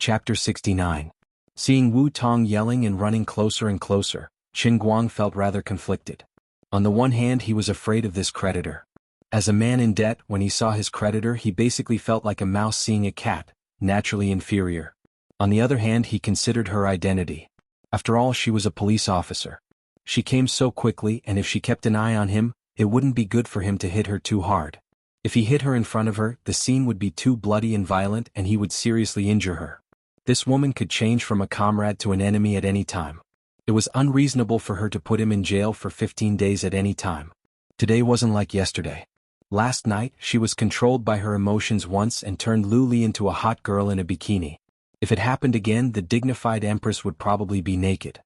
Chapter 69. Seeing Wu Tong yelling and running closer and closer, Qin Guang felt rather conflicted. On the one hand, he was afraid of this creditor. As a man in debt, when he saw his creditor, he basically felt like a mouse seeing a cat, naturally inferior. On the other hand, he considered her identity. After all, she was a police officer. She came so quickly, and if she kept an eye on him, it wouldn't be good for him to hit her too hard. If he hit her in front of her, the scene would be too bloody and violent, and he would seriously injure her. This woman could change from a comrade to an enemy at any time. It was unreasonable for her to put him in jail for 15 days at any time. Today wasn't like yesterday. Last night, she was controlled by her emotions once and turned Lu Li into a hot girl in a bikini. If it happened again, the dignified empress would probably be naked.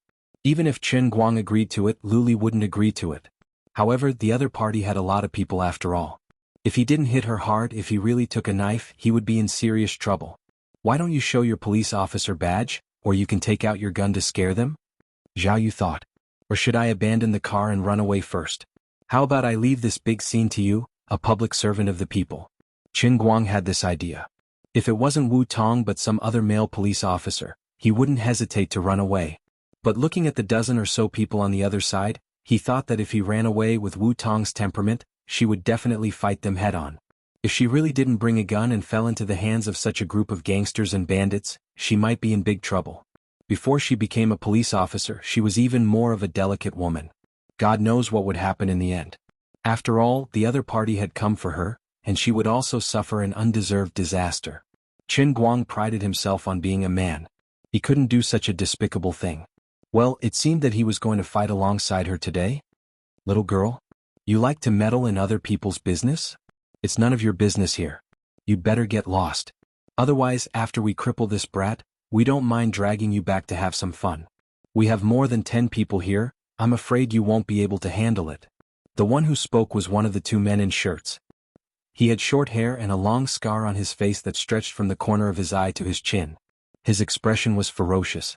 Even if Qin Guang agreed to it, Lu Li wouldn't agree to it. However, the other party had a lot of people after all. If he didn't hit her hard, if he really took a knife, he would be in serious trouble. Why don't you show your police officer badge, or you can take out your gun to scare them? Zhao Yu thought. Or should I abandon the car and run away first? How about I leave this big scene to you, a public servant of the people? Qin Guang had this idea. If it wasn't Wu Tong but some other male police officer, he wouldn't hesitate to run away. But looking at the dozen or so people on the other side, he thought that if he ran away with Wu Tong's temperament, she would definitely fight them head-on. If she really didn't bring a gun and fell into the hands of such a group of gangsters and bandits, she might be in big trouble. Before she became a police officer, she was even more of a delicate woman. God knows what would happen in the end. After all, the other party had come for her, and she would also suffer an undeserved disaster. Qin Guang prided himself on being a man. He couldn't do such a despicable thing. Well, it seemed that he was going to fight alongside her today. Little girl, you like to meddle in other people's business? It's none of your business here. You'd better get lost. Otherwise, after we cripple this brat, we don't mind dragging you back to have some fun. We have more than 10 people here, I'm afraid you won't be able to handle it. The one who spoke was one of the two men in shirts. He had short hair and a long scar on his face that stretched from the corner of his eye to his chin. His expression was ferocious.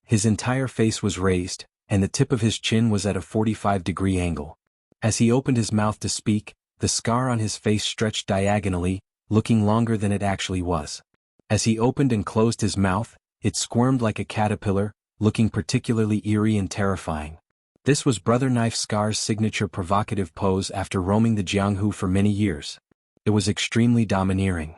His entire face was raised, and the tip of his chin was at a 45-degree angle. As he opened his mouth to speak, the scar on his face stretched diagonally, looking longer than it actually was. As he opened and closed his mouth, it squirmed like a caterpillar, looking particularly eerie and terrifying. This was Brother Knife Scar's signature provocative pose after roaming the Jianghu for many years. It was extremely domineering.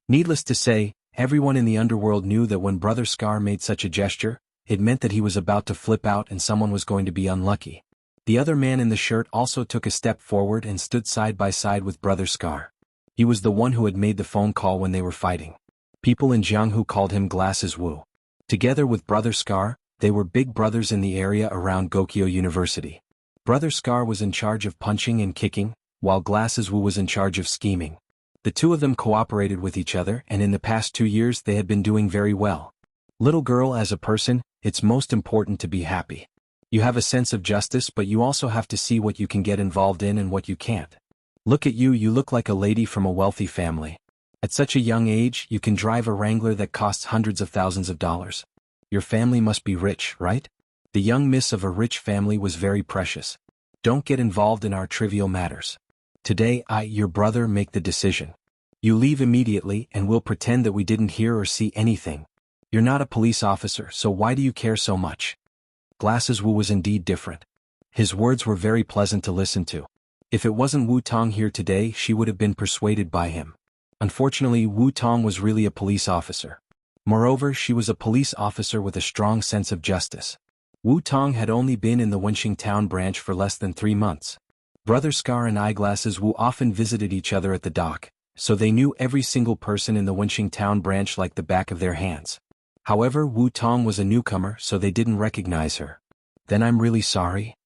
Needless to say, everyone in the underworld knew that when Brother Scar made such a gesture, it meant that he was about to flip out and someone was going to be unlucky. The other man in the shirt also took a step forward and stood side by side with Brother Scar. He was the one who had made the phone call when they were fighting. People in Jianghu called him Glasses Wu. Together with Brother Scar, they were big brothers in the area around Gokyo University. Brother Scar was in charge of punching and kicking, while Glasses Wu was in charge of scheming. The two of them cooperated with each other, and in the past 2 years they had been doing very well. Little girl, as a person, it's most important to be happy. You have a sense of justice, but you also have to see what you can get involved in and what you can't. Look at you, you look like a lady from a wealthy family. At such a young age, you can drive a Wrangler that costs hundreds of thousands of dollars. Your family must be rich, right? The young miss of a rich family was very precious. Don't get involved in our trivial matters. Today, your brother, make the decision. You leave immediately and we'll pretend that we didn't hear or see anything. You're not a police officer, so why do you care so much? Glasses Wu was indeed different. His words were very pleasant to listen to. If it wasn't Wu Tong here today, she would have been persuaded by him. Unfortunately, Wu Tong was really a police officer. Moreover, she was a police officer with a strong sense of justice. Wu Tong had only been in the Wenxing town branch for less than 3 months. Brother Scar and Eyeglasses Wu often visited each other at the dock, so they knew every single person in the Wenxing town branch like the back of their hands. However, Wu Tong was a newcomer, so they didn't recognize her. Then I'm really sorry.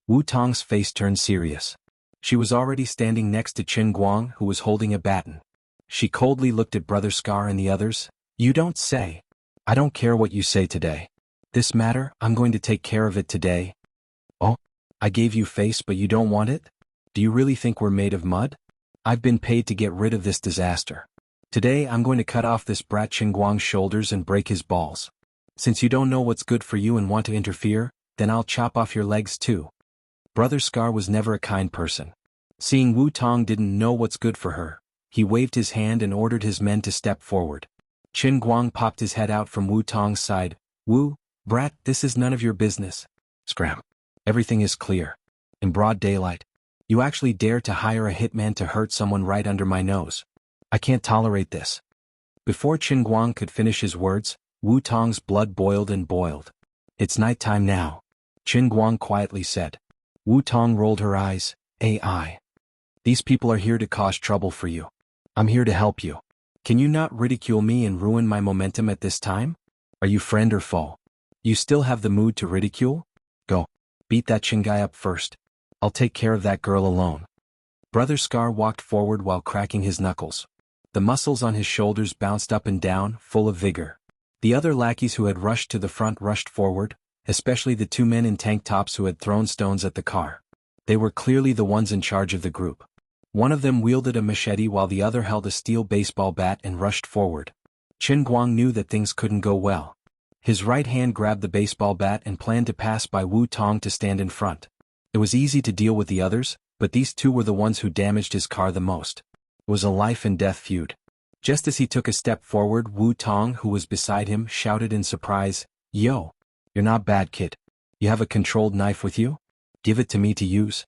Wu Tong's face turned serious. She was already standing next to Qin Guang, who was holding a baton. She coldly looked at Brother Scar and the others. You don't say. I don't care what you say today. This matter, I'm going to take care of it today. Oh? I gave you face but you don't want it? Do you really think we're made of mud? I've been paid to get rid of this disaster. Today I'm going to cut off this brat Qin Guang's shoulders and break his balls. Since you don't know what's good for you and want to interfere, then I'll chop off your legs too. Brother Scar was never a kind person. Seeing Wu Tong didn't know what's good for her, he waved his hand and ordered his men to step forward. Qin Guang popped his head out from Wu Tong's side. Wu, brat, this is none of your business. Scram. Everything is clear. In broad daylight. You actually dare to hire a hitman to hurt someone right under my nose. I can't tolerate this. Before Qin Guang could finish his words, Wu Tong's blood boiled and boiled. It's nighttime now. Qin Guang quietly said. Wu Tong rolled her eyes. AI. These people are here to cause trouble for you. I'm here to help you. Can you not ridicule me and ruin my momentum at this time? Are you friend or foe? You still have the mood to ridicule? Go. Beat that Qin guy up first. I'll take care of that girl alone. Brother Scar walked forward while cracking his knuckles. The muscles on his shoulders bounced up and down, full of vigor. The other lackeys who had rushed to the front rushed forward, especially the 2 men in tank tops who had thrown stones at the car. They were clearly the ones in charge of the group. One of them wielded a machete while the other held a steel baseball bat and rushed forward. Qin Guang knew that things couldn't go well. His right hand grabbed the baseball bat and planned to pass by Wu Tong to stand in front. It was easy to deal with the others, but these two were the ones who damaged his car the most. It was a life-and-death feud. Just as he took a step forward, Wu Tong, who was beside him, shouted in surprise, Yo! You're not bad, kid. You have a controlled knife with you? Give it to me to use.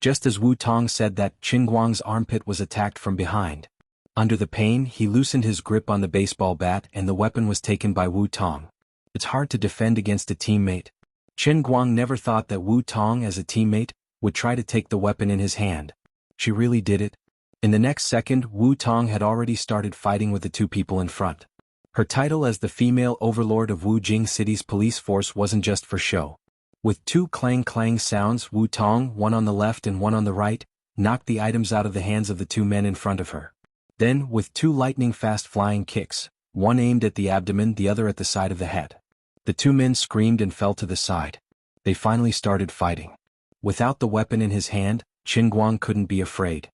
Just as Wu Tong said that, Qin Guang's armpit was attacked from behind. Under the pain, he loosened his grip on the baseball bat and the weapon was taken by Wu Tong. It's hard to defend against a teammate. Qin Guang never thought that Wu Tong, as a teammate, would try to take the weapon in his hand. She really did it. In the next second, Wu Tong had already started fighting with the 2 people in front. Her title as the female overlord of Wu Jing City's police force wasn't just for show. With 2 clang-clang sounds, Wu Tong, one on the left and one on the right, knocked the items out of the hands of the 2 men in front of her. Then, with 2 lightning-fast flying kicks, one aimed at the abdomen, the other at the side of the head. The 2 men screamed and fell to the side. They finally started fighting. Without the weapon in his hand, Qin Guang couldn't be afraid.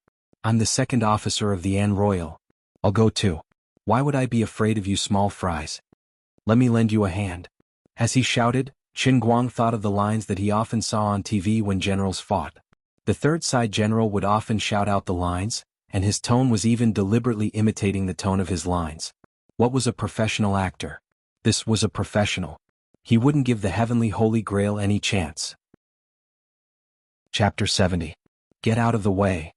I'm the 2nd officer of the An Royal. I'll go too. Why would I be afraid of you small fries? Let me lend you a hand. As he shouted, Qin Guang thought of the lines that he often saw on TV when generals fought. The third side general would often shout out the lines, and his tone was even deliberately imitating the tone of his lines. What was a professional actor? This was a professional. He wouldn't give the heavenly Holy Grail any chance. Chapter 70. Get out of the way.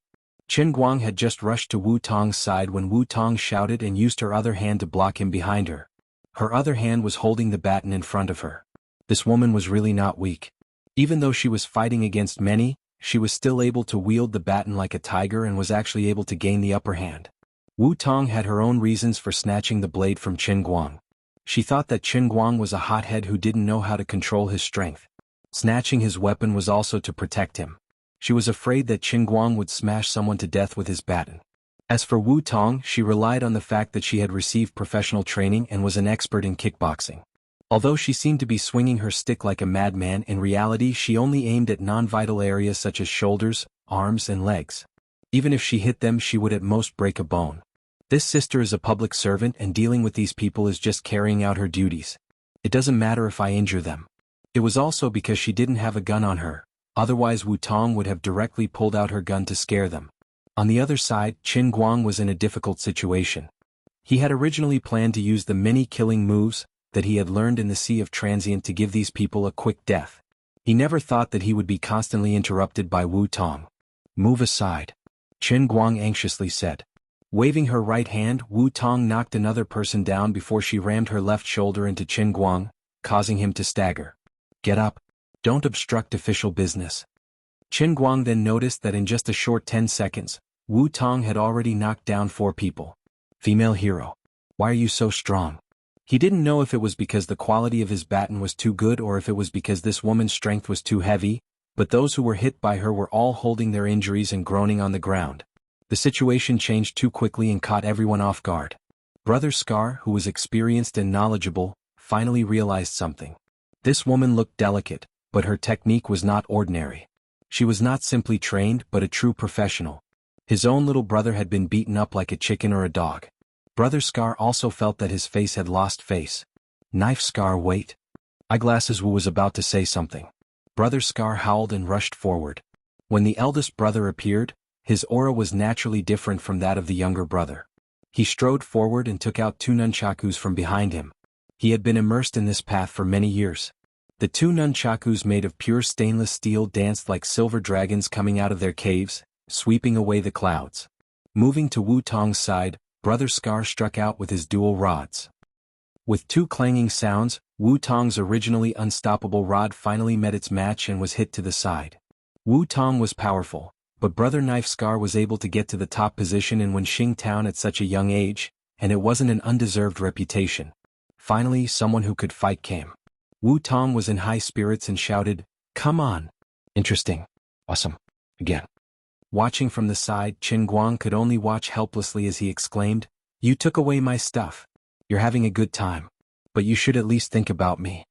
Qin Guang had just rushed to Wu Tong's side when Wu Tong shouted and used her other hand to block him behind her. Her other hand was holding the baton in front of her. This woman was really not weak. Even though she was fighting against many, she was still able to wield the baton like a tiger and was actually able to gain the upper hand. Wu Tong had her own reasons for snatching the blade from Qin Guang. She thought that Qin Guang was a hothead who didn't know how to control his strength. Snatching his weapon was also to protect him. She was afraid that Qin Guang would smash someone to death with his baton. As for Wu Tong, she relied on the fact that she had received professional training and was an expert in kickboxing. Although she seemed to be swinging her stick like a madman, in reality she only aimed at non-vital areas such as shoulders, arms and legs. Even if she hit them, she would at most break a bone. This sister is a public servant and dealing with these people is just carrying out her duties. It doesn't matter if I injure them. It was also because she didn't have a gun on her, otherwise Wu Tong would have directly pulled out her gun to scare them. On the other side, Qin Guang was in a difficult situation. He had originally planned to use the many killing moves that he had learned in the Sea of Transient to give these people a quick death. He never thought that he would be constantly interrupted by Wu Tong. Move aside. Qin Guang anxiously said. Waving her right hand, Wu Tong knocked another person down before she rammed her left shoulder into Qin Guang, causing him to stagger. Get up. Don't obstruct official business. Qin Guang then noticed that in just a short 10 seconds, Wu Tong had already knocked down 4 people. Female hero. Why are you so strong? He didn't know if it was because the quality of his baton was too good or if it was because this woman's strength was too heavy, but those who were hit by her were all holding their injuries and groaning on the ground. The situation changed too quickly and caught everyone off guard. Brother Scar, who was experienced and knowledgeable, finally realized something. This woman looked delicate, but her technique was not ordinary. She was not simply trained but a true professional. His own little brother had been beaten up like a chicken or a dog. Brother Scar also felt that his face had lost face. Knife Scar, wait. Eyeglasses Wu was about to say something. Brother Scar howled and rushed forward. When the eldest brother appeared, his aura was naturally different from that of the younger brother. He strode forward and took out 2 nunchakus from behind him. He had been immersed in this path for many years. The 2 nunchakus made of pure stainless steel danced like silver dragons coming out of their caves, sweeping away the clouds. Moving to Wu Tong's side, Brother Scar struck out with his dual rods. With 2 clanging sounds, Wu Tong's originally unstoppable rod finally met its match and was hit to the side. Wu Tong was powerful, but Brother Knife Scar was able to get to the top position in Wenxing Town at such a young age, and it wasn't an undeserved reputation. Finally, someone who could fight came. Wu Tong was in high spirits and shouted, "Come on!" Interesting. Awesome. Again. Watching from the side, Qin Guang could only watch helplessly as he exclaimed, "You took away my stuff. You're having a good time. But you should at least think about me.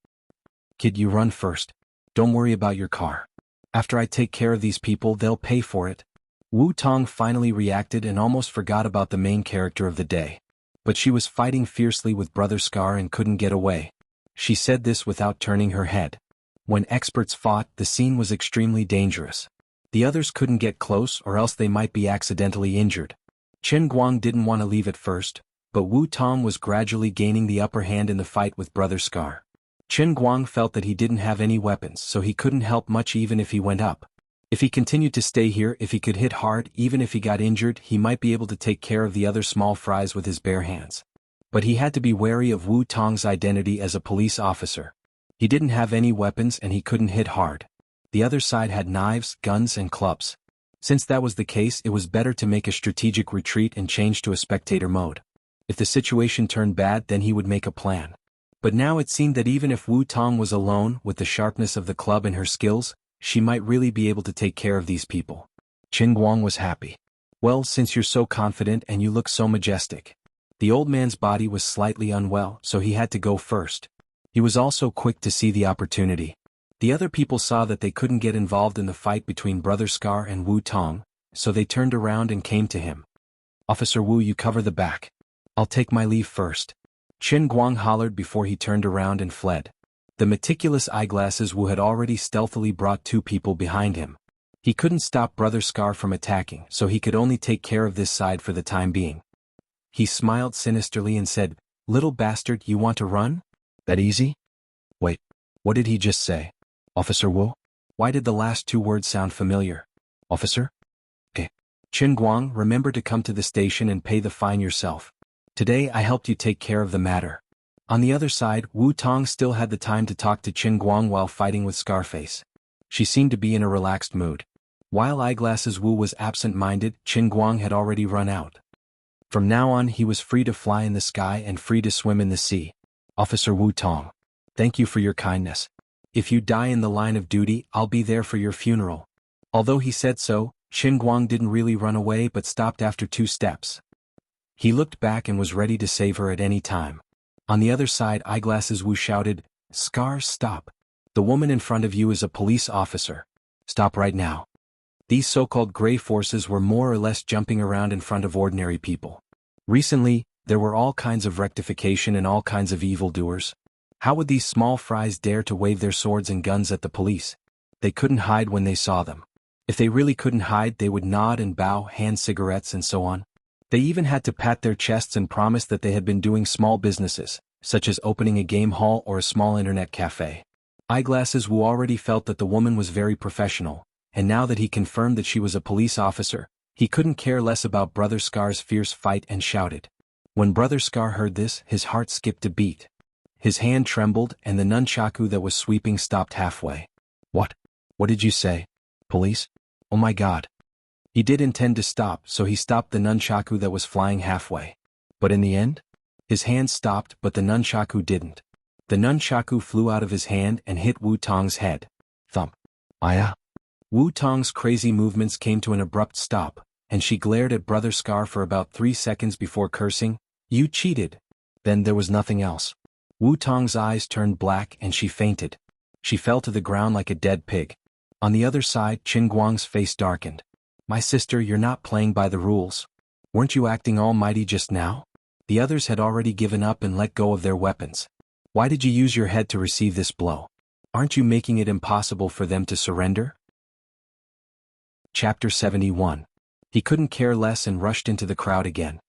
Kid, you run first. Don't worry about your car. After I take care of these people, they'll pay for it." Wu Tong finally reacted and almost forgot about the main character of the day. But she was fighting fiercely with Brother Scar and couldn't get away. She said this without turning her head. When experts fought, the scene was extremely dangerous. The others couldn't get close or else they might be accidentally injured. Qin Guang didn't want to leave at first, but Wu Tong was gradually gaining the upper hand in the fight with Brother Scar. Qin Guang felt that he didn't have any weapons, so he couldn't help much even if he went up. If he continued to stay here, if he could hit hard, even if he got injured, he might be able to take care of the other small fries with his bare hands. But he had to be wary of Wu Tong's identity as a police officer. He didn't have any weapons and he couldn't hit hard. The other side had knives, guns, and clubs. Since that was the case, it was better to make a strategic retreat and change to a spectator mode. If the situation turned bad, then he would make a plan. But now it seemed that even if Wu Tong was alone, with the sharpness of the club and her skills, she might really be able to take care of these people. Qin Guang was happy. "Well, since you're so confident and you look so majestic." The old man's body was slightly unwell, so he had to go first. He was also quick to see the opportunity. The other people saw that they couldn't get involved in the fight between Brother Scar and Wu Tong, so they turned around and came to him. "Officer Wu, you cover the back. I'll take my leave first." Qin Guang hollered before he turned around and fled. The meticulous eyeglasses Wu had already stealthily brought 2 people behind him. He couldn't stop Brother Scar from attacking, so he could only take care of this side for the time being. He smiled sinisterly and said, "Little bastard, you want to run? That easy?" Wait, what did he just say? Officer Wu? Why did the last 2 words sound familiar? Officer? Okay. Qin Guang, remember to come to the station and pay the fine yourself. Today I helped you take care of the matter. On the other side, Wu Tong still had the time to talk to Qin Guang while fighting with Scarface. She seemed to be in a relaxed mood. While Eyeglasses Wu was absent-minded, Qin Guang had already run out. From now on he was free to fly in the sky and free to swim in the sea. "Officer Wu Tong, thank you for your kindness. If you die in the line of duty, I'll be there for your funeral." Although he said so, Qin Guang didn't really run away but stopped after 2 steps. He looked back and was ready to save her at any time. On the other side, Eyeglasses Wu shouted, "Scar, stop. The woman in front of you is a police officer. Stop right now." These so-called gray forces were more or less jumping around in front of ordinary people. Recently, there were all kinds of rectification and all kinds of evildoers. How would these small fries dare to wave their swords and guns at the police? They couldn't hide when they saw them. If they really couldn't hide, they would nod and bow, hand cigarettes and so on. They even had to pat their chests and promise that they had been doing small businesses, such as opening a game hall or a small internet cafe. Eyeglasses Wu already felt that the woman was very professional, and now that he confirmed that she was a police officer, he couldn't care less about Brother Scar's fierce fight and shouted. When Brother Scar heard this, his heart skipped a beat. His hand trembled and the nunchaku that was sweeping stopped halfway. "What? What did you say? Police? Oh my God." He did intend to stop, so he stopped the nunchaku that was flying halfway. But in the end, his hand stopped but the nunchaku didn't. The nunchaku flew out of his hand and hit Wu Tong's head. Thump. Aya. Wu Tong's crazy movements came to an abrupt stop, and she glared at Brother Scar for about 3 seconds before cursing, "You cheated." Then there was nothing else. Wu Tong's eyes turned black and she fainted. She fell to the ground like a dead pig. On the other side, Qin Guang's face darkened. "My sister, you're not playing by the rules. Weren't you acting almighty just now?" The others had already given up and let go of their weapons. "Why did you use your head to receive this blow? Aren't you making it impossible for them to surrender?" Chapter 71. He couldn't care less and rushed into the crowd again.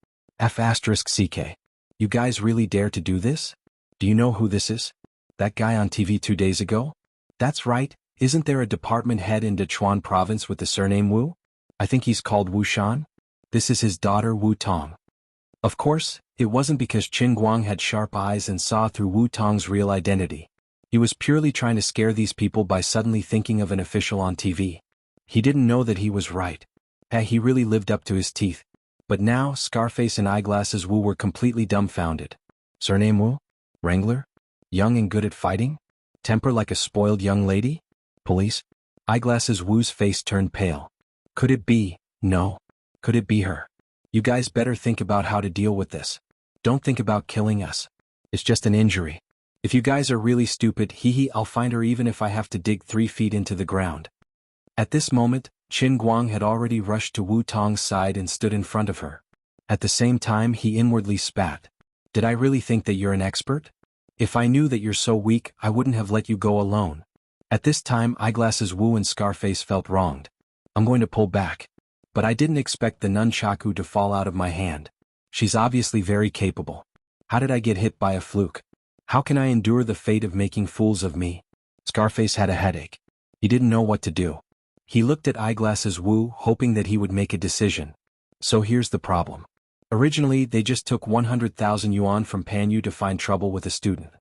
F***CK. You guys really dare to do this? Do you know who this is? That guy on TV 2 days ago? That's right, isn't there a department head in Dechuan province with the surname Wu? I think he's called Wu Shan. This is his daughter Wu Tong. Of course, it wasn't because Qin Guang had sharp eyes and saw through Wu Tong's real identity. He was purely trying to scare these people by suddenly thinking of an official on TV. He didn't know that he was right. He really lived up to his teeth. But now, Scarface and Eyeglasses Wu were completely dumbfounded. Surname Wu? Wrangler? Young and good at fighting? Temper like a spoiled young lady? Police? Eyeglasses Wu's face turned pale. Could it be? No. Could it be her? You guys better think about how to deal with this. Don't think about killing us. It's just an injury. If you guys are really stupid, I'll find her even if I have to dig 3 feet into the ground. At this moment, Qin Guang had already rushed to Wu Tong's side and stood in front of her. At the same time, he inwardly spat. Did I really think that you're an expert? If I knew that you're so weak, I wouldn't have let you go alone. At this time, Eyeglasses Wu and Scarface felt wronged. I'm going to pull back. But I didn't expect the nunchaku to fall out of my hand. She's obviously very capable. How did I get hit by a fluke? How can I endure the fate of making fools of me? Scarface had a headache. He didn't know what to do. He looked at Eyeglasses Wu, hoping that he would make a decision. So here's the problem. Originally, they just took 100,000 yuan from Pan Yu to find trouble with a student.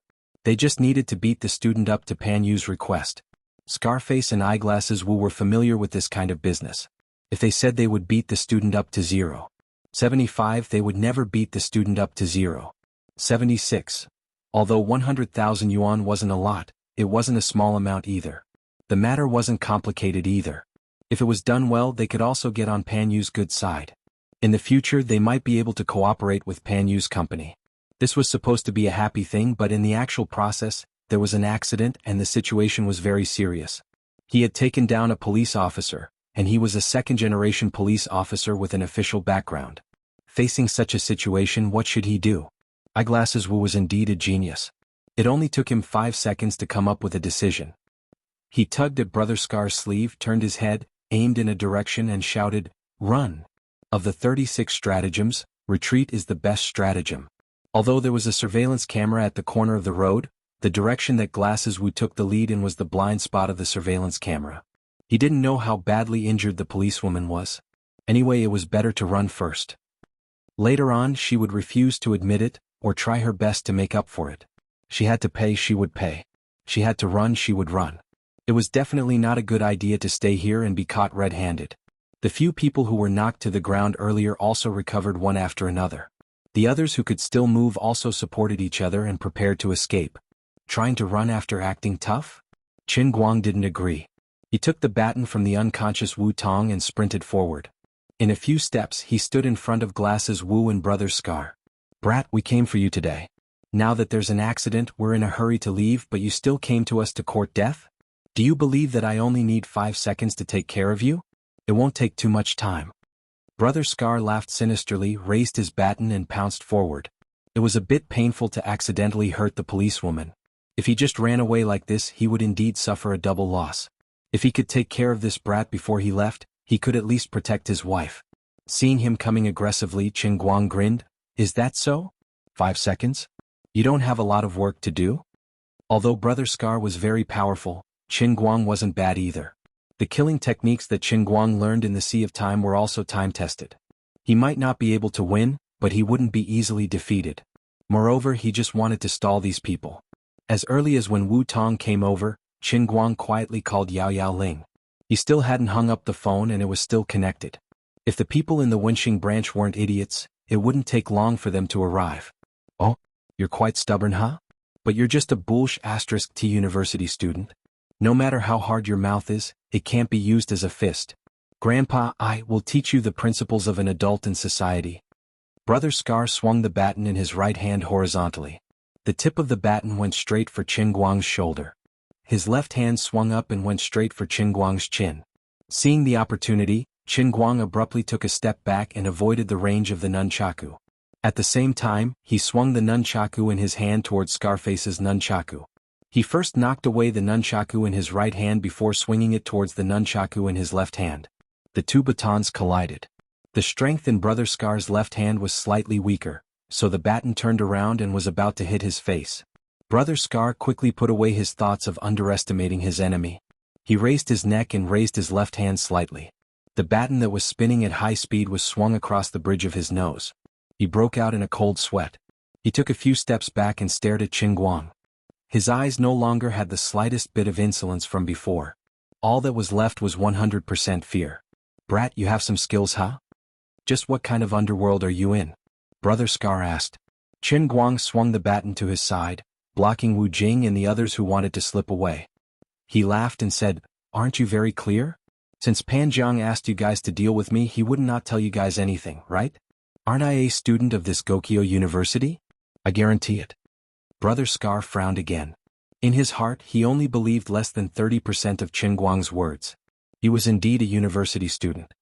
They just needed to beat the student up to Pan Yu's request. Scarface and Eyeglasses Wu were familiar with this kind of business. If they said they would beat the student up to 0.75, they would never beat the student up to 0.76. Although 100,000 yuan wasn't a lot, it wasn't a small amount either. The matter wasn't complicated either. If it was done well, they could also get on Pan Yu's good side. In the future, they might be able to cooperate with Pan Yu's company. This was supposed to be a happy thing, but in the actual process, there was an accident and the situation was very serious. He had taken down a police officer, and he was a second-generation police officer with an official background. Facing such a situation, what should he do? Eyeglasses Wu was indeed a genius. It only took him 5 seconds to come up with a decision. He tugged at Brother Scar's sleeve, turned his head, aimed in a direction and shouted, "Run!" Of the 36 stratagems, retreat is the best stratagem. Although there was a surveillance camera at the corner of the road, the direction that Glasses Wu took the lead in was the blind spot of the surveillance camera. He didn't know how badly injured the policewoman was. Anyway, it was better to run first. Later on, she would refuse to admit it, or try her best to make up for it. She had to pay, she would pay. She had to run, she would run. It was definitely not a good idea to stay here and be caught red-handed. The few people who were knocked to the ground earlier also recovered one after another. The others who could still move also supported each other and prepared to escape. Trying to run after acting tough? Qin Guang didn't agree. He took the baton from the unconscious Wu Tong and sprinted forward. In a few steps, he stood in front of Glasses Wu and Brother Scar. "Brat, we came for you today. Now that there's an accident, we're in a hurry to leave, but you still came to us to court death? Do you believe that I only need 5 seconds to take care of you? It won't take too much time." Brother Scar laughed sinisterly, raised his baton and pounced forward. It was a bit painful to accidentally hurt the policewoman. If he just ran away like this, he would indeed suffer a double loss. If he could take care of this brat before he left, he could at least protect his wife. Seeing him coming aggressively, Qin Guang grinned. "Is that so? 5 seconds? You don't have a lot of work to do?" Although Brother Scar was very powerful, Qin Guang wasn't bad either. The killing techniques that Qin Guang learned in the Sea of Time were also time-tested. He might not be able to win, but he wouldn't be easily defeated. Moreover, he just wanted to stall these people. As early as when Wu Tong came over, Qin Guang quietly called Yao Yao Ling. He still hadn't hung up the phone and it was still connected. If the people in the Wenxing branch weren't idiots, it wouldn't take long for them to arrive. "Oh, you're quite stubborn, huh? But you're just a *T university student. No matter how hard your mouth is, it can't be used as a fist. Grandpa, I will teach you the principles of an adult in society." Brother Scar swung the baton in his right hand horizontally. The tip of the baton went straight for Qin Guang's shoulder. His left hand swung up and went straight for Qin Guang's chin. Seeing the opportunity, Qin Guang abruptly took a step back and avoided the range of the nunchaku. At the same time, he swung the nunchaku in his hand towards Scarface's nunchaku. He first knocked away the nunchaku in his right hand before swinging it towards the nunchaku in his left hand. The two batons collided. The strength in Brother Scar's left hand was slightly weaker, so the baton turned around and was about to hit his face. Brother Scar quickly put away his thoughts of underestimating his enemy. He raised his neck and raised his left hand slightly. The baton that was spinning at high speed was swung across the bridge of his nose. He broke out in a cold sweat. He took a few steps back and stared at Qin Guang. His eyes no longer had the slightest bit of insolence from before. All that was left was 100% fear. "Brat, you have some skills, huh? Just what kind of underworld are you in?" Brother Scar asked. Qin Guang swung the baton to his side, blocking Wu Jing and the others who wanted to slip away. He laughed and said, "Aren't you very clear? Since Pan Jiang asked you guys to deal with me, he would not tell you guys anything, right? Aren't I a student of this Gokyo University? I guarantee it." Brother Scar frowned again. In his heart, he only believed less than 30% of Qin Guang's words. He was indeed a university student.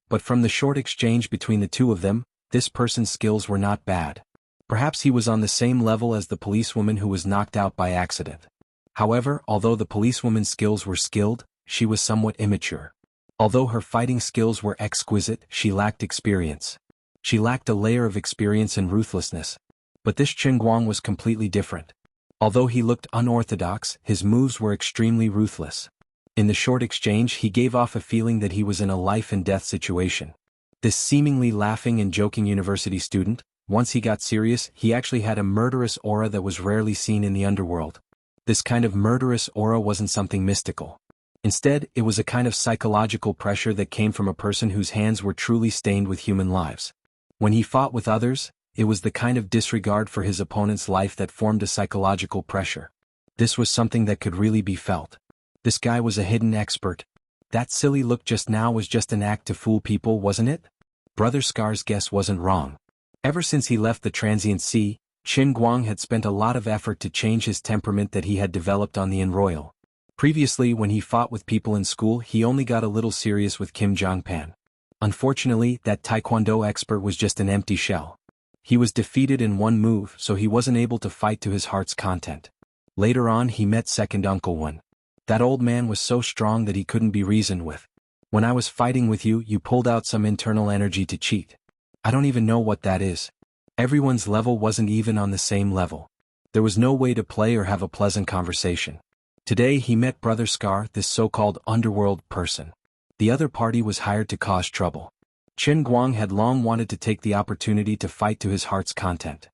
But from the short exchange between the two of them, this person's skills were not bad. Perhaps he was on the same level as the policewoman who was knocked out by accident. However, although the policewoman's skills were skilled, she was somewhat immature. Although her fighting skills were exquisite, she lacked experience. She lacked a layer of experience and ruthlessness. But this Qin Guang was completely different. Although he looked unorthodox, his moves were extremely ruthless. In the short exchange, he gave off a feeling that he was in a life-and-death situation. This seemingly laughing and joking university student, once he got serious, he actually had a murderous aura that was rarely seen in the underworld. This kind of murderous aura wasn't something mystical. Instead, it was a kind of psychological pressure that came from a person whose hands were truly stained with human lives. When he fought with others, it was the kind of disregard for his opponent's life that formed a psychological pressure. This was something that could really be felt. This guy was a hidden expert. That silly look just now was just an act to fool people, wasn't it? Brother Scar's guess wasn't wrong. Ever since he left the Transient Sea, Qin Guang had spent a lot of effort to change his temperament that he had developed on the Enroyal. Previously, when he fought with people in school, he only got a little serious with Kim Jongpan. Unfortunately, that Taekwondo expert was just an empty shell. He was defeated in one move, so he wasn't able to fight to his heart's content. Later on, he met Second Uncle One. That old man was so strong that he couldn't be reasoned with. When I was fighting with you, you pulled out some internal energy to cheat. I don't even know what that is. Everyone's level wasn't even on the same level. There was no way to play or have a pleasant conversation. Today he met Brother Scar, this so-called underworld person. The other party was hired to cause trouble. Qin Guang had long wanted to take the opportunity to fight to his heart's content.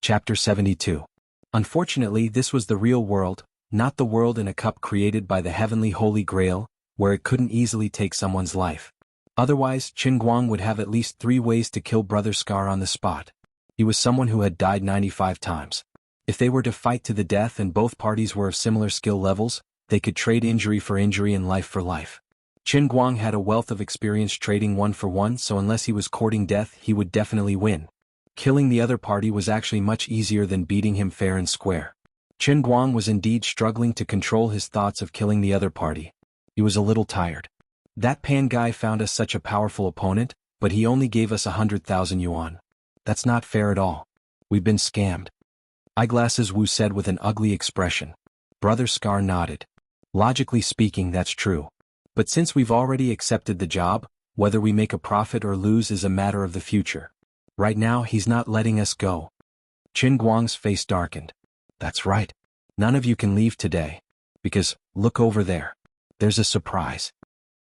Chapter 72. Unfortunately, this was the real world, not the world in a cup created by the heavenly Holy Grail, where it couldn't easily take someone's life. Otherwise, Qin Guang would have at least 3 ways to kill Brother Scar on the spot. He was someone who had died 95 times. If they were to fight to the death and both parties were of similar skill levels, they could trade injury for injury and life for life. Qin Guang had a wealth of experience trading 1 for 1, so unless he was courting death, he would definitely win. Killing the other party was actually much easier than beating him fair and square. Qin Guang was indeed struggling to control his thoughts of killing the other party. He was a little tired. That Pan guy found us such a powerful opponent, but he only gave us 100,000 yuan. That's not fair at all. We've been scammed. Eyeglasses Wu said with an ugly expression. Brother Scar nodded. Logically speaking, that's true. But since we've already accepted the job, whether we make a profit or lose is a matter of the future. Right now, he's not letting us go. Qin Guang's face darkened. That's right. None of you can leave today. Because, look over there. There's a surprise.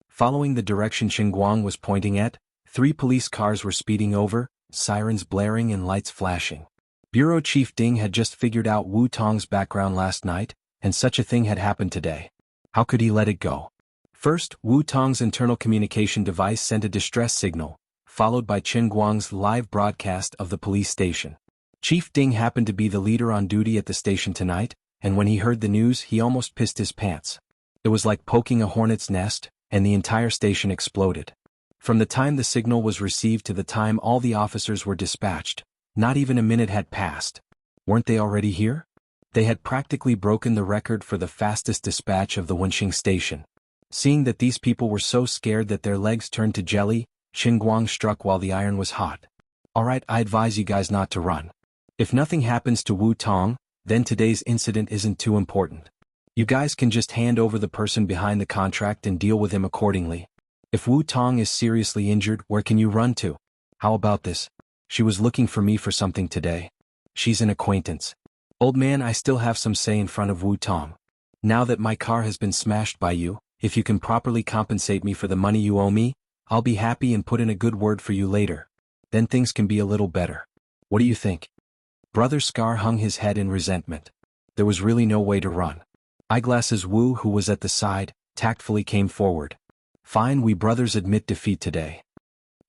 Following the direction Qin Guang was pointing at, 3 police cars were speeding over, sirens blaring and lights flashing. Bureau Chief Ding had just figured out Wu Tong's background last night, and such a thing had happened today. How could he let it go? First, Wu Tong's internal communication device sent a distress signal, followed by Qin Guang's live broadcast of the police station. Chief Ding happened to be the leader on duty at the station tonight, and when he heard the news, he almost pissed his pants. It was like poking a hornet's nest, and the entire station exploded. From the time the signal was received to the time all the officers were dispatched, not even a minute had passed. Weren't they already here? They had practically broken the record for the fastest dispatch of the Wenxing station. Seeing that these people were so scared that their legs turned to jelly, Qin Guang struck while the iron was hot. Alright, I advise you guys not to run. If nothing happens to Wu Tong, then today's incident isn't too important. You guys can just hand over the person behind the contract and deal with him accordingly. If Wu Tong is seriously injured, where can you run to? How about this? She was looking for me for something today. She's an acquaintance. Old man, I still have some say in front of Wu Tong. Now that my car has been smashed by you, if you can properly compensate me for the money you owe me, I'll be happy and put in a good word for you later. Then things can be a little better. What do you think? Brother Scar hung his head in resentment. There was really no way to run. Eyeglasses Wu, who was at the side, tactfully came forward. Fine, we brothers admit defeat today.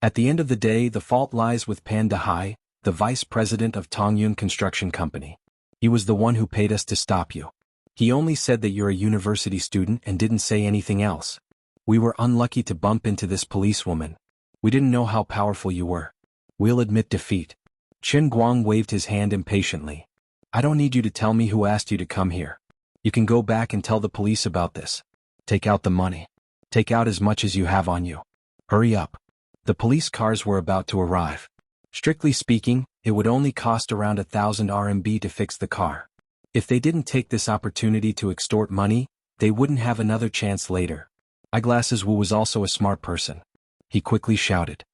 At the end of the day, the fault lies with Pan Dehai, the vice president of Tongyun Construction Company. He was the one who paid us to stop you. He only said that you're a university student and didn't say anything else. We were unlucky to bump into this policewoman. We didn't know how powerful you were. We'll admit defeat. Qin Guang waved his hand impatiently. I don't need you to tell me who asked you to come here. You can go back and tell the police about this. Take out the money. Take out as much as you have on you. Hurry up. The police cars were about to arrive. Strictly speaking, it would only cost around 1,000 RMB to fix the car. If they didn't take this opportunity to extort money, they wouldn't have another chance later. Eyeglasses Wu was also a smart person. He quickly shouted.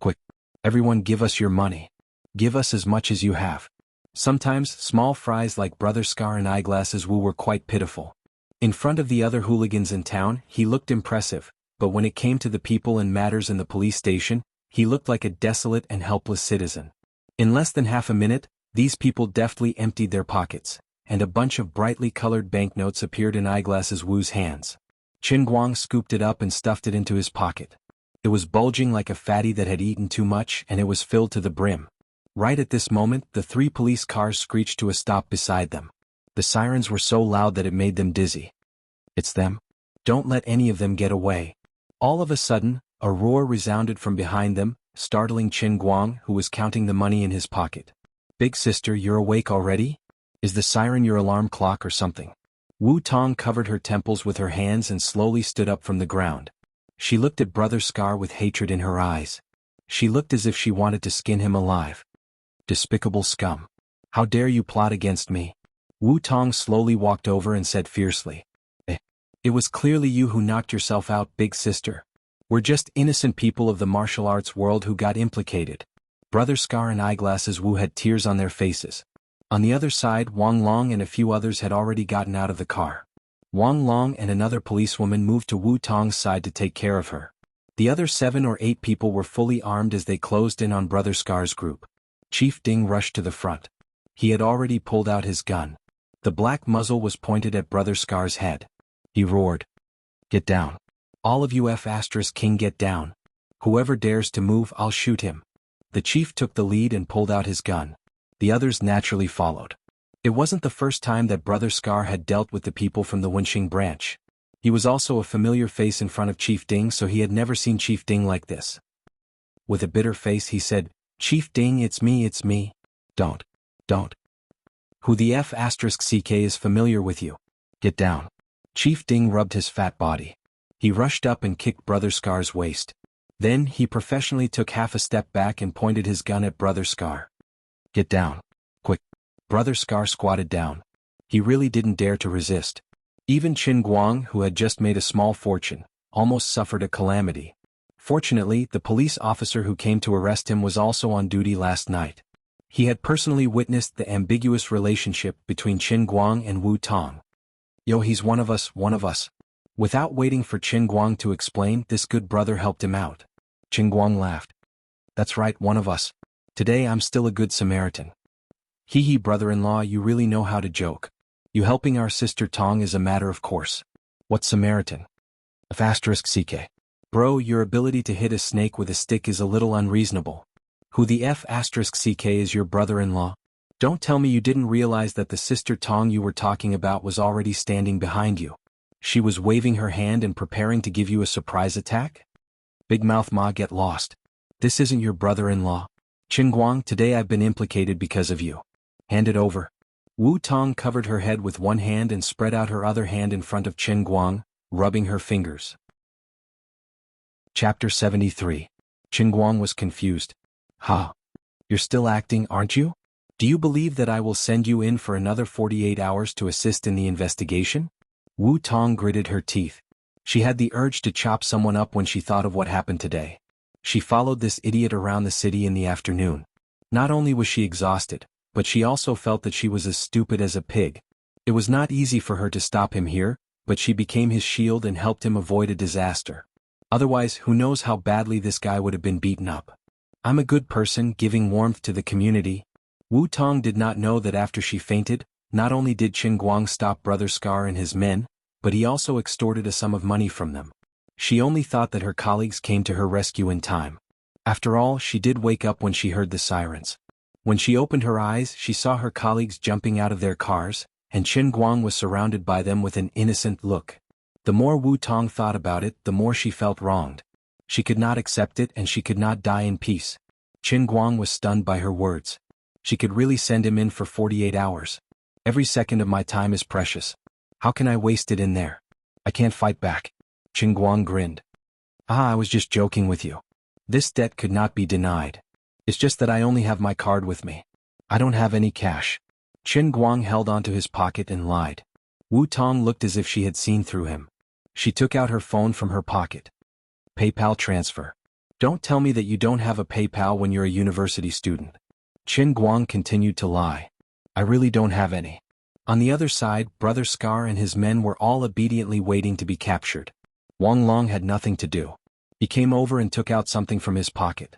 Quick! Everyone give us your money. Give us as much as you have. Sometimes, small fries like Brother Scar and Eyeglasses Wu were quite pitiful. In front of the other hooligans in town, he looked impressive, but when it came to the people and matters in the police station, he looked like a desolate and helpless citizen. In less than half a minute, these people deftly emptied their pockets, and a bunch of brightly colored banknotes appeared in Eyeglasses Wu's hands. Qin Guang scooped it up and stuffed it into his pocket. It was bulging like a fatty that had eaten too much, and it was filled to the brim. Right at this moment, the 3 police cars screeched to a stop beside them. The sirens were so loud that it made them dizzy. It's them. Don't let any of them get away. All of a sudden, a roar resounded from behind them, startling Qin Guang, who was counting the money in his pocket. Big sister, you're awake already? Is the siren your alarm clock or something? Wu Tong covered her temples with her hands and slowly stood up from the ground. She looked at Brother Scar with hatred in her eyes. She looked as if she wanted to skin him alive. Despicable scum. How dare you plot against me? Wu Tong slowly walked over and said fiercely. It was clearly you who knocked yourself out, big sister. We're just innocent people of the martial arts world who got implicated. Brother Scar and Eyeglasses Wu had tears on their faces. On the other side, Wang Long and a few others had already gotten out of the car. Wang Long and another policewoman moved to Wu Tong's side to take care of her. The other 7 or 8 people were fully armed as they closed in on Brother Scar's group. Chief Ding rushed to the front. He had already pulled out his gun. The black muzzle was pointed at Brother Scar's head. He roared. Get down. All of you F*King get down. Whoever dares to move, I'll shoot him. The chief took the lead and pulled out his gun. The others naturally followed. It wasn't the first time that Brother Scar had dealt with the people from the Wenxing branch. He was also a familiar face in front of Chief Ding, so he had never seen Chief Ding like this. With a bitter face he said, Chief Ding, it's me. Don't. Who the F***ck is familiar with you? Get down. Chief Ding rubbed his fat body. He rushed up and kicked Brother Scar's waist. Then he professionally took half a step back and pointed his gun at Brother Scar. Get down. Quick. Brother Scar squatted down. He really didn't dare to resist. Even Qin Guang, who had just made a small fortune, almost suffered a calamity. Fortunately, the police officer who came to arrest him was also on duty last night. He had personally witnessed the ambiguous relationship between Qin Guang and Wu Tong. Yo, he's one of us. Without waiting for Qin Guang to explain, this good brother helped him out. Qin Guang laughed. That's right, one of us. Today I'm still a good Samaritan. Hee brother-in-law, you really know how to joke. You helping our sister Tong is a matter of course. What Samaritan? F***ck. Bro, your ability to hit a snake with a stick is a little unreasonable. Who the F***ck is your brother-in-law? Don't tell me you didn't realize that the sister Tong you were talking about was already standing behind you. She was waving her hand and preparing to give you a surprise attack? Big mouth ma, get lost. This isn't your brother-in-law. Qin Guang, today I've been implicated because of you. Hand it over. Wu Tong covered her head with one hand and spread out her other hand in front of Qin Guang, rubbing her fingers. Chapter 73. Qin Guang was confused. You're still acting, aren't you? Do you believe that I will send you in for another 48 hours to assist in the investigation? Wu Tong gritted her teeth. She had the urge to chop someone up when she thought of what happened today. She followed this idiot around the city in the afternoon. Not only was she exhausted, but she also felt that she was as stupid as a pig. It was not easy for her to stop him here, but she became his shield and helped him avoid a disaster. Otherwise, who knows how badly this guy would have been beaten up. I'm a good person, giving warmth to the community. Wu Tong did not know that after she fainted, not only did Qin Guang stop Brother Scar and his men, but he also extorted a sum of money from them. She only thought that her colleagues came to her rescue in time. After all, she did wake up when she heard the sirens. When she opened her eyes, she saw her colleagues jumping out of their cars, and Qin Guang was surrounded by them with an innocent look. The more Wu Tong thought about it, the more she felt wronged. She could not accept it and she could not die in peace. Qin Guang was stunned by her words. She could really send him in for 48 hours. Every second of my time is precious. How can I waste it in there? I can't fight back. Qin Guang grinned. I was just joking with you. This debt could not be denied. It's just that I only have my card with me. I don't have any cash. Qin Guang held onto his pocket and lied. Wu Tong looked as if she had seen through him. She took out her phone from her pocket. PayPal transfer. Don't tell me that you don't have a PayPal when you're a university student. Qin Guang continued to lie. I really don't have any. On the other side, Brother Scar and his men were all obediently waiting to be captured. Wang Long had nothing to do. He came over and took out something from his pocket.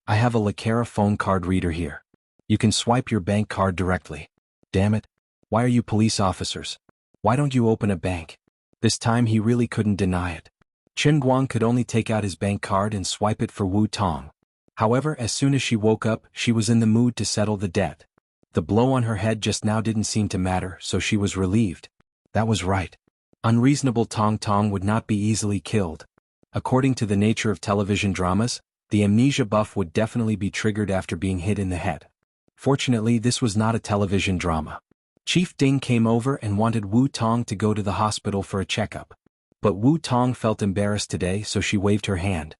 I have a Lakera phone card reader here. You can swipe your bank card directly. Damn it. Why are you police officers? Why don't you open a bank? This time he really couldn't deny it. Qin Guang could only take out his bank card and swipe it for Wu Tong. However, as soon as she woke up, she was in the mood to settle the debt. The blow on her head just now didn't seem to matter, so she was relieved. That was right. Unreasonable Tong Tong would not be easily killed. According to the nature of television dramas, the amnesia buff would definitely be triggered after being hit in the head. Fortunately, this was not a television drama. Chief Ding came over and wanted Wu Tong to go to the hospital for a checkup. But Wu Tong felt embarrassed today, so she waved her hand.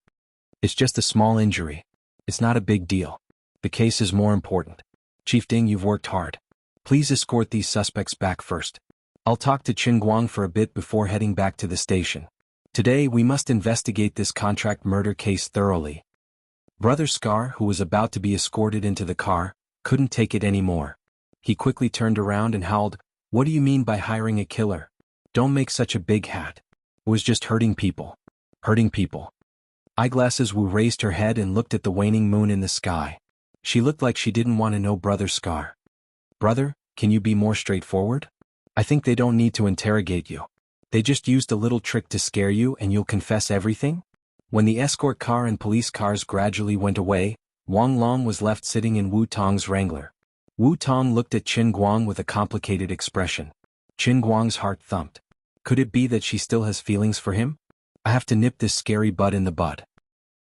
It's just a small injury. It's not a big deal. The case is more important. Chief Ding, you've worked hard. Please escort these suspects back first. I'll talk to Qin Guang for a bit before heading back to the station. Today we must investigate this contract murder case thoroughly. Brother Scar, who was about to be escorted into the car, couldn't take it anymore. He quickly turned around and howled, "What do you mean by hiring a killer? Don't make such a big hat. It was just hurting people." Hurting people. Eyeglasses Wu raised her head and looked at the waning moon in the sky. She looked like she didn't want to know Brother Scar. Brother, can you be more straightforward? I think they don't need to interrogate you. They just used a little trick to scare you and you'll confess everything? When the escort car and police cars gradually went away, Wang Long was left sitting in Wu Tong's Wrangler. Wu Tong looked at Qin Guang with a complicated expression. Qin Guang's heart thumped. Could it be that she still has feelings for him? I have to nip this scary bud in the bud.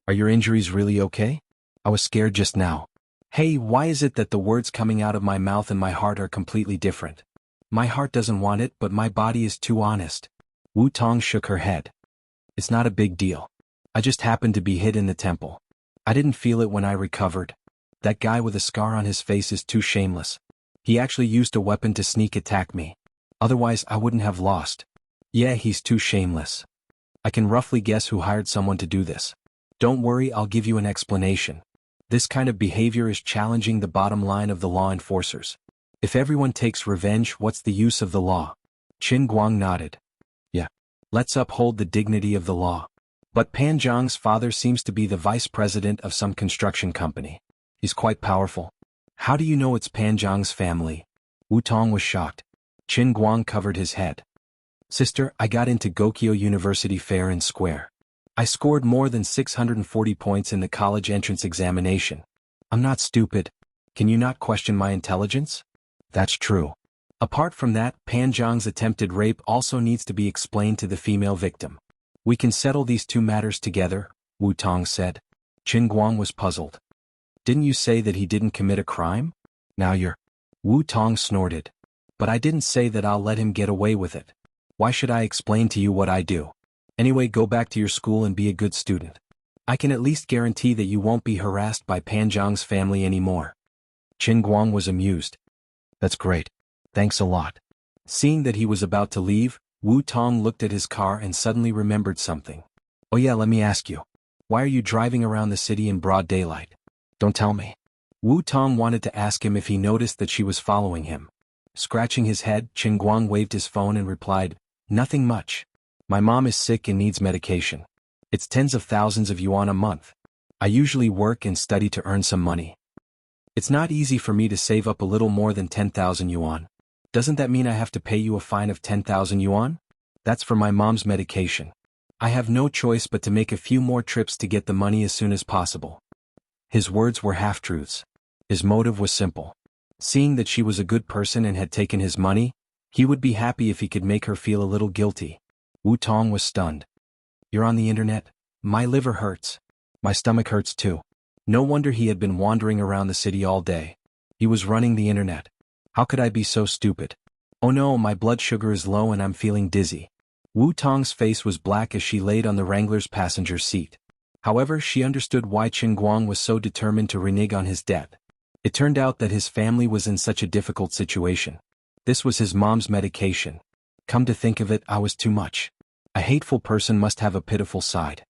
Are your injuries really okay? I was scared just now. Hey, why is it that the words coming out of my mouth and my heart are completely different? My heart doesn't want it, but my body is too honest. Wu Tong shook her head. It's not a big deal. I just happened to be hit in the temple. I didn't feel it when I recovered. That guy with a scar on his face is too shameless. He actually used a weapon to sneak attack me. Otherwise I wouldn't have lost. Yeah, he's too shameless. I can roughly guess who hired someone to do this. Don't worry, I'll give you an explanation. This kind of behavior is challenging the bottom line of the law enforcers. If everyone takes revenge, what's the use of the law? Qin Guang nodded. Yeah. Let's uphold the dignity of the law. But Pan Zhang's father seems to be the vice president of some construction company. He's quite powerful. How do you know it's Pan Zhang's family? Wu Tong was shocked. Qin Guang covered his head. Sister, I got into Gokyo University fair and square. I scored more than 640 points in the college entrance examination. I'm not stupid. Can you not question my intelligence? That's true. Apart from that, Pan Zhang's attempted rape also needs to be explained to the female victim. We can settle these two matters together, Wu Tong said. Qin Guang was puzzled. Didn't you say that he didn't commit a crime? Now you're... Wu Tong snorted. But I didn't say that I'll let him get away with it. Why should I explain to you what I do? Anyway, go back to your school and be a good student. I can at least guarantee that you won't be harassed by Pan Zhang's family anymore. Qin Guang was amused. That's great. Thanks a lot. Seeing that he was about to leave, Wu Tong looked at his car and suddenly remembered something. Oh yeah, let me ask you. Why are you driving around the city in broad daylight? Don't tell me. Wu Tong wanted to ask him if he noticed that she was following him. Scratching his head, Qin Guang waved his phone and replied, "Nothing much. My mom is sick and needs medication. It's tens of thousands of yuan a month. I usually work and study to earn some money. It's not easy for me to save up a little more than 10,000 yuan. Doesn't that mean I have to pay you a fine of 10,000 yuan? That's for my mom's medication. I have no choice but to make a few more trips to get the money as soon as possible." His words were half-truths. His motive was simple. Seeing that she was a good person and had taken his money, he would be happy if he could make her feel a little guilty. Wu Tong was stunned. "You're on the internet? My liver hurts. My stomach hurts too." No wonder he had been wandering around the city all day. He was running the internet. How could I be so stupid? Oh no, my blood sugar is low and I'm feeling dizzy. Wu Tong's face was black as she laid on the Wrangler's passenger seat. However, she understood why Qin Guang was so determined to renege on his debt. It turned out that his family was in such a difficult situation. This was his mom's medication. Come to think of it, I was too much. A hateful person must have a pitiful side.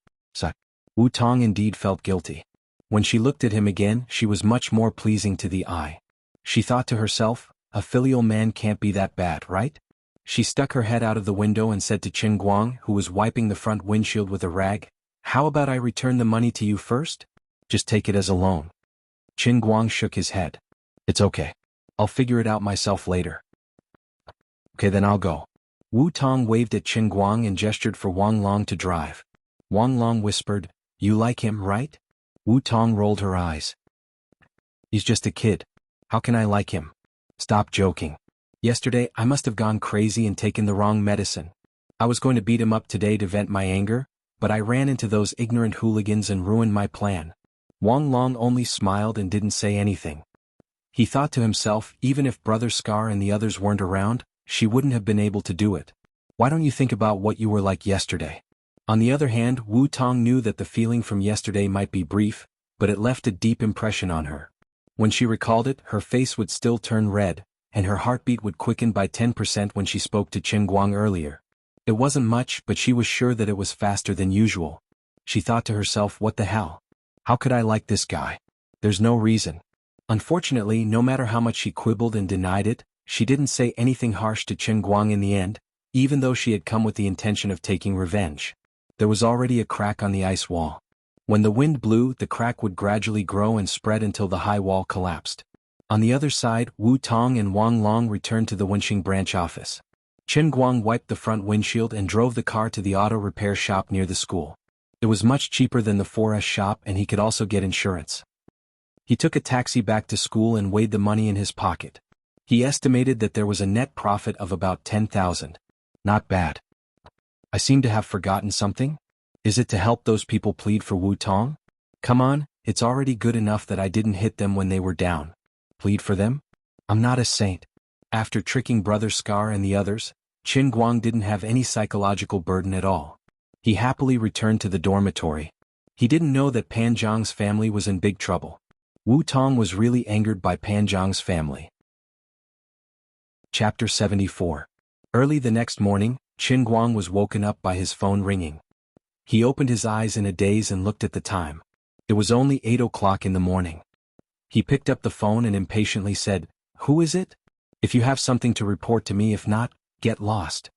Wu Tong indeed felt guilty. When she looked at him again, she was much more pleasing to the eye. She thought to herself, a filial man can't be that bad, right? She stuck her head out of the window and said to Qin Guang, who was wiping the front windshield with a rag, "How about I return the money to you first? Just take it as a loan." Qin Guang shook his head. "It's okay. I'll figure it out myself later." "Okay, then I'll go." Wu Tong waved at Qin Guang and gestured for Wang Long to drive. Wang Long whispered, "You like him, right?" Wu Tong rolled her eyes. "He's just a kid. How can I like him? Stop joking. Yesterday I must have gone crazy and taken the wrong medicine. I was going to beat him up today to vent my anger, but I ran into those ignorant hooligans and ruined my plan." Wang Long only smiled and didn't say anything. He thought to himself, even if Brother Scar and the others weren't around, she wouldn't have been able to do it. Why don't you think about what you were like yesterday? On the other hand, Wu Tong knew that the feeling from yesterday might be brief, but it left a deep impression on her. When she recalled it, her face would still turn red, and her heartbeat would quicken by 10% when she spoke to Qin Guang earlier. It wasn't much, but she was sure that it was faster than usual. She thought to herself, what the hell? How could I like this guy? There's no reason. Unfortunately, no matter how much she quibbled and denied it, she didn't say anything harsh to Qin Guang in the end, even though she had come with the intention of taking revenge. There was already a crack on the ice wall. When the wind blew, the crack would gradually grow and spread until the high wall collapsed. On the other side, Wu Tong and Wang Long returned to the Wenxing branch office. Qin Guang wiped the front windshield and drove the car to the auto repair shop near the school. It was much cheaper than the 4S shop and he could also get insurance. He took a taxi back to school and weighed the money in his pocket. He estimated that there was a net profit of about 10,000. Not bad. I seem to have forgotten something. Is it to help those people plead for Wu Tong? Come on, it's already good enough that I didn't hit them when they were down. Plead for them? I'm not a saint. After tricking Brother Scar and the others, Qin Guang didn't have any psychological burden at all. He happily returned to the dormitory. He didn't know that Pan Zhang's family was in big trouble. Wu Tong was really angered by Pan Zhang's family. Chapter 74. Early the next morning, Qin Guang was woken up by his phone ringing. He opened his eyes in a daze and looked at the time. It was only 8 o'clock in the morning. He picked up the phone and impatiently said, "Who is it? If you have something to report to me, if not, get lost.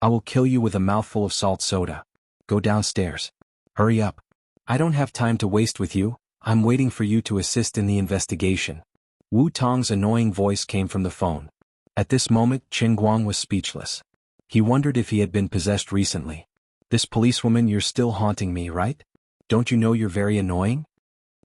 I will kill you with a mouthful of salt soda. Go downstairs. Hurry up. I don't have time to waste with you, I'm waiting for you to assist in the investigation." Wu Tong's annoying voice came from the phone. At this moment, Qin Guang was speechless. He wondered if he had been possessed recently. "This policewoman, you're still haunting me, right? Don't you know you're very annoying?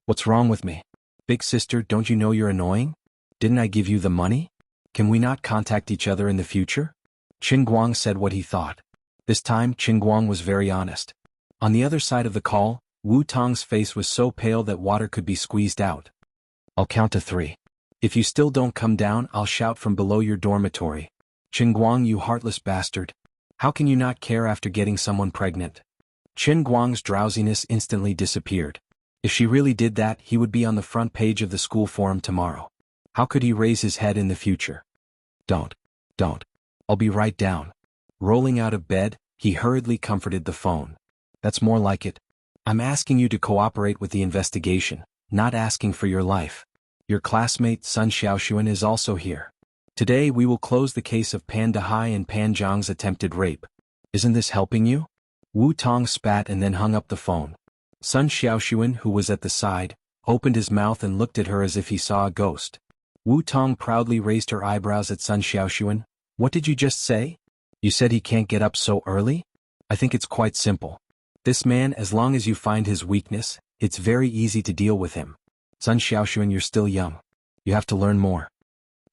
What's wrong with me? Big sister, don't you know you're annoying? Didn't I give you the money? Can we not contact each other in the future?" Qin Guang said what he thought. This time, Qin Guang was very honest. On the other side of the call, Wu Tong's face was so pale that water could be squeezed out. "I'll count to 3. If you still don't come down, I'll shout from below your dormitory. Qin Guang, you heartless bastard. How can you not care after getting someone pregnant?" Qin Guang's drowsiness instantly disappeared. If she really did that, he would be on the front page of the school forum tomorrow. How could he raise his head in the future? Don't. I'll be right down." Rolling out of bed, he hurriedly comforted the phone. That's more like it. I'm asking you to cooperate with the investigation, not asking for your life. Your classmate Sun Xiaoxuan is also here. Today we will close the case of Pan Dehai and Pan Zhang's attempted rape. Isn't this helping you? Wu Tong spat and then hung up the phone. Sun Xiaoxuan, who was at the side, opened his mouth and looked at her as if he saw a ghost. Wu Tong proudly raised her eyebrows at Sun Xiaoxuan. What did you just say? You said he can't get up so early? I think it's quite simple. This man, as long as you find his weakness, it's very easy to deal with him. Sun Xiaoxuan, you're still young. You have to learn more.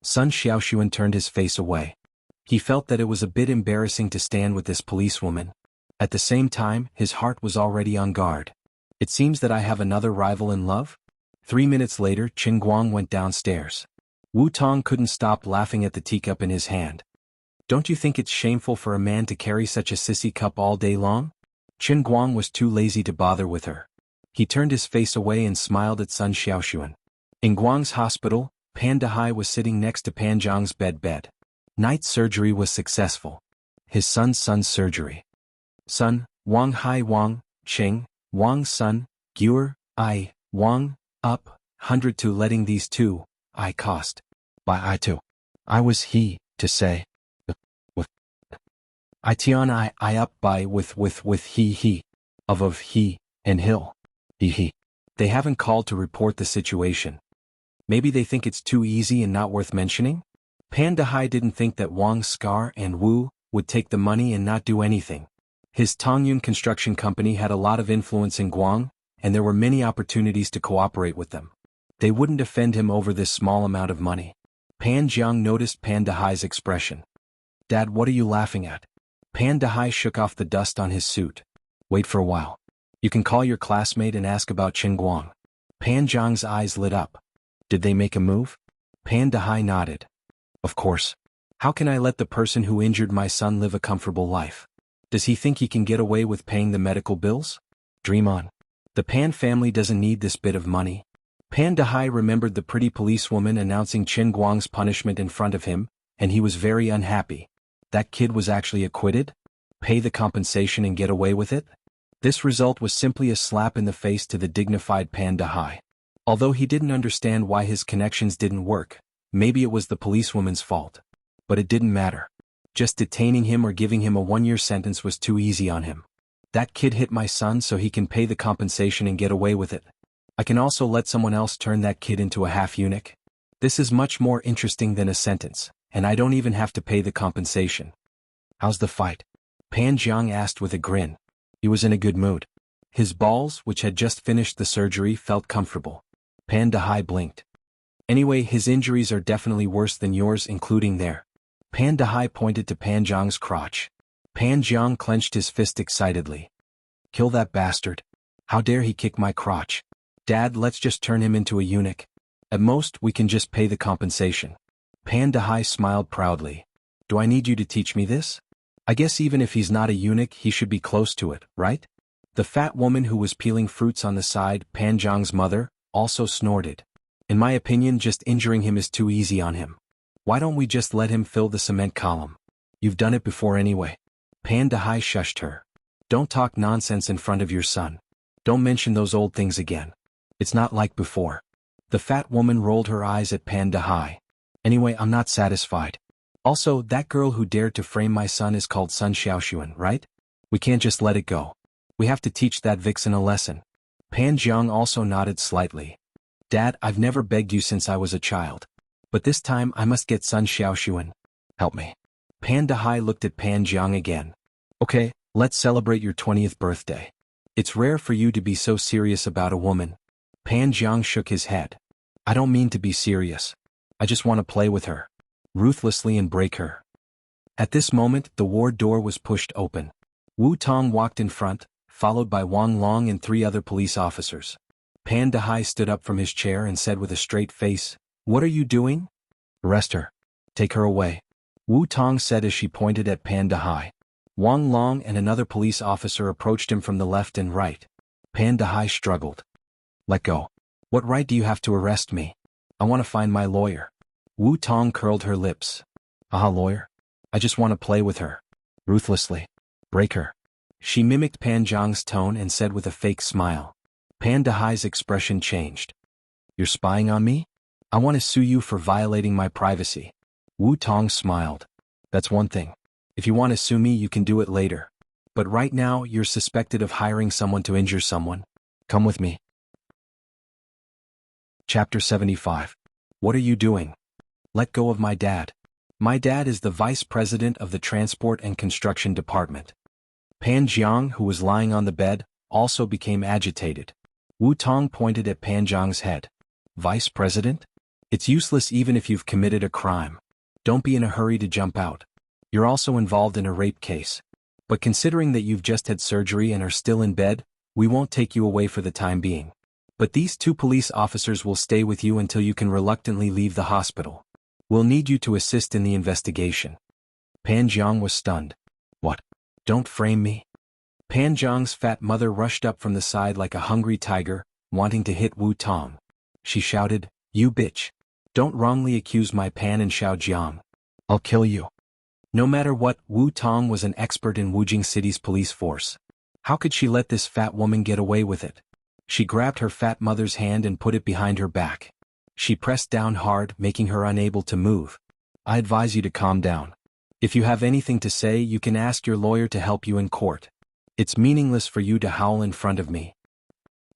Sun Xiaoxuan turned his face away. He felt that it was a bit embarrassing to stand with this policewoman. At the same time, his heart was already on guard. It seems that I have another rival in love? 3 minutes later, Qin Guang went downstairs. Wu Tong couldn't stop laughing at the teacup in his hand. Don't you think it's shameful for a man to carry such a sissy cup all day long? Qin Guang was too lazy to bother with her. He turned his face away and smiled at Sun Xiaoxuan. In Guang's hospital, Pan Dehai was sitting next to Pan Zhang's bed. Night surgery was successful. His son's surgery. Sun, Wang Hai Wang, Qing, Wang Sun, Guer, I, Wang, up, 100 to letting these two, I cost. By I too. I was he, to say. With. I tion I up by with he. Of he, and hill. He. They haven't called to report the situation. Maybe they think it's too easy and not worth mentioning? Pan Dehai didn't think that Wang Scar and Wu would take the money and not do anything. His Tongyun construction company had a lot of influence in Guang, and there were many opportunities to cooperate with them. They wouldn't offend him over this small amount of money. Pan Jiang noticed Pan Dehai's expression. Dad, what are you laughing at? Pan Dehai shook off the dust on his suit. Wait for a while. You can call your classmate and ask about Qin Guang. Pan Jiang's eyes lit up. Did they make a move? Pan Dehai nodded. Of course. How can I let the person who injured my son live a comfortable life? Does he think he can get away with paying the medical bills? Dream on. The Pan family doesn't need this bit of money. Pan Dehai remembered the pretty policewoman announcing Qin Guang's punishment in front of him, and he was very unhappy. That kid was actually acquitted? Pay the compensation and get away with it? This result was simply a slap in the face to the dignified Pan Dehai. Although he didn't understand why his connections didn't work, maybe it was the policewoman's fault. But it didn't matter. Just detaining him or giving him a 1-year sentence was too easy on him. That kid hit my son so he can pay the compensation and get away with it. I can also let someone else turn that kid into a half-eunuch. This is much more interesting than a sentence, and I don't even have to pay the compensation. How's the fight? Pan Jiang asked with a grin. He was in a good mood. His balls, which had just finished the surgery, felt comfortable. Pan Dehai blinked. Anyway, his injuries are definitely worse than yours, including there. Pan Dehai pointed to Pan Jiang's crotch. Pan Jiang clenched his fist excitedly. Kill that bastard. How dare he kick my crotch? Dad, let's just turn him into a eunuch. At most, we can just pay the compensation. Pan Dehai smiled proudly. Do I need you to teach me this? I guess even if he's not a eunuch, he should be close to it, right? The fat woman who was peeling fruits on the side, Pan Jiang's mother, also snorted. In my opinion, just injuring him is too easy on him. Why don't we just let him fill the cement column? You've done it before anyway. Pan Dehai shushed her. Don't talk nonsense in front of your son. Don't mention those old things again. It's not like before. The fat woman rolled her eyes at Pan Dehai. Anyway, I'm not satisfied. Also, that girl who dared to frame my son is called Sun Xiaoxuan, right? We can't just let it go. We have to teach that vixen a lesson. Pan Jiang also nodded slightly. Dad, I've never begged you since I was a child. But this time I must get Sun Xiaoxuan. Help me. Pan Dehai looked at Pan Jiang again. Okay, let's celebrate your 20th birthday. It's rare for you to be so serious about a woman. Pan Jiang shook his head. I don't mean to be serious. I just want to play with her. Ruthlessly and break her. At this moment, the ward door was pushed open. Wu Tong walked in front, followed by Wang Long and 3 other police officers. Pan Dehai stood up from his chair and said with a straight face, What are you doing? Arrest her. Take her away. Wu Tong said as she pointed at Pan Dehai. Wang Long and another police officer approached him from the left and right. Pan Dehai struggled. Let go. What right do you have to arrest me? I want to find my lawyer. Wu Tong curled her lips. Aha, lawyer? I just want to play with her. Ruthlessly. Break her. She mimicked Pan Zhang's tone and said with a fake smile. Pan Dehai's expression changed. You're spying on me? I want to sue you for violating my privacy. Wu Tong smiled. That's one thing. If you want to sue me, you can do it later. But right now, you're suspected of hiring someone to injure someone. Come with me. Chapter 75. What are you doing? Let go of my dad. My dad is the vice president of the Transport and Construction Department. Pan Jiang, who was lying on the bed, also became agitated. Wu Tong pointed at Pan Jiang's head. Vice president? It's useless even if you've committed a crime. Don't be in a hurry to jump out. You're also involved in a rape case. But considering that you've just had surgery and are still in bed, we won't take you away for the time being. But these 2 police officers will stay with you until you can reluctantly leave the hospital. We'll need you to assist in the investigation. Pan Jiang was stunned. What? Don't frame me? Pan Jiang's fat mother rushed up from the side like a hungry tiger, wanting to hit Wu Tong. She shouted, You bitch. Don't wrongly accuse my Pan and Xiao Jiang. I'll kill you. No matter what, Wu Tong was an expert in Wujing City's police force. How could she let this fat woman get away with it? She grabbed her fat mother's hand and put it behind her back. She pressed down hard, making her unable to move. I advise you to calm down. If you have anything to say, you can ask your lawyer to help you in court. It's meaningless for you to howl in front of me.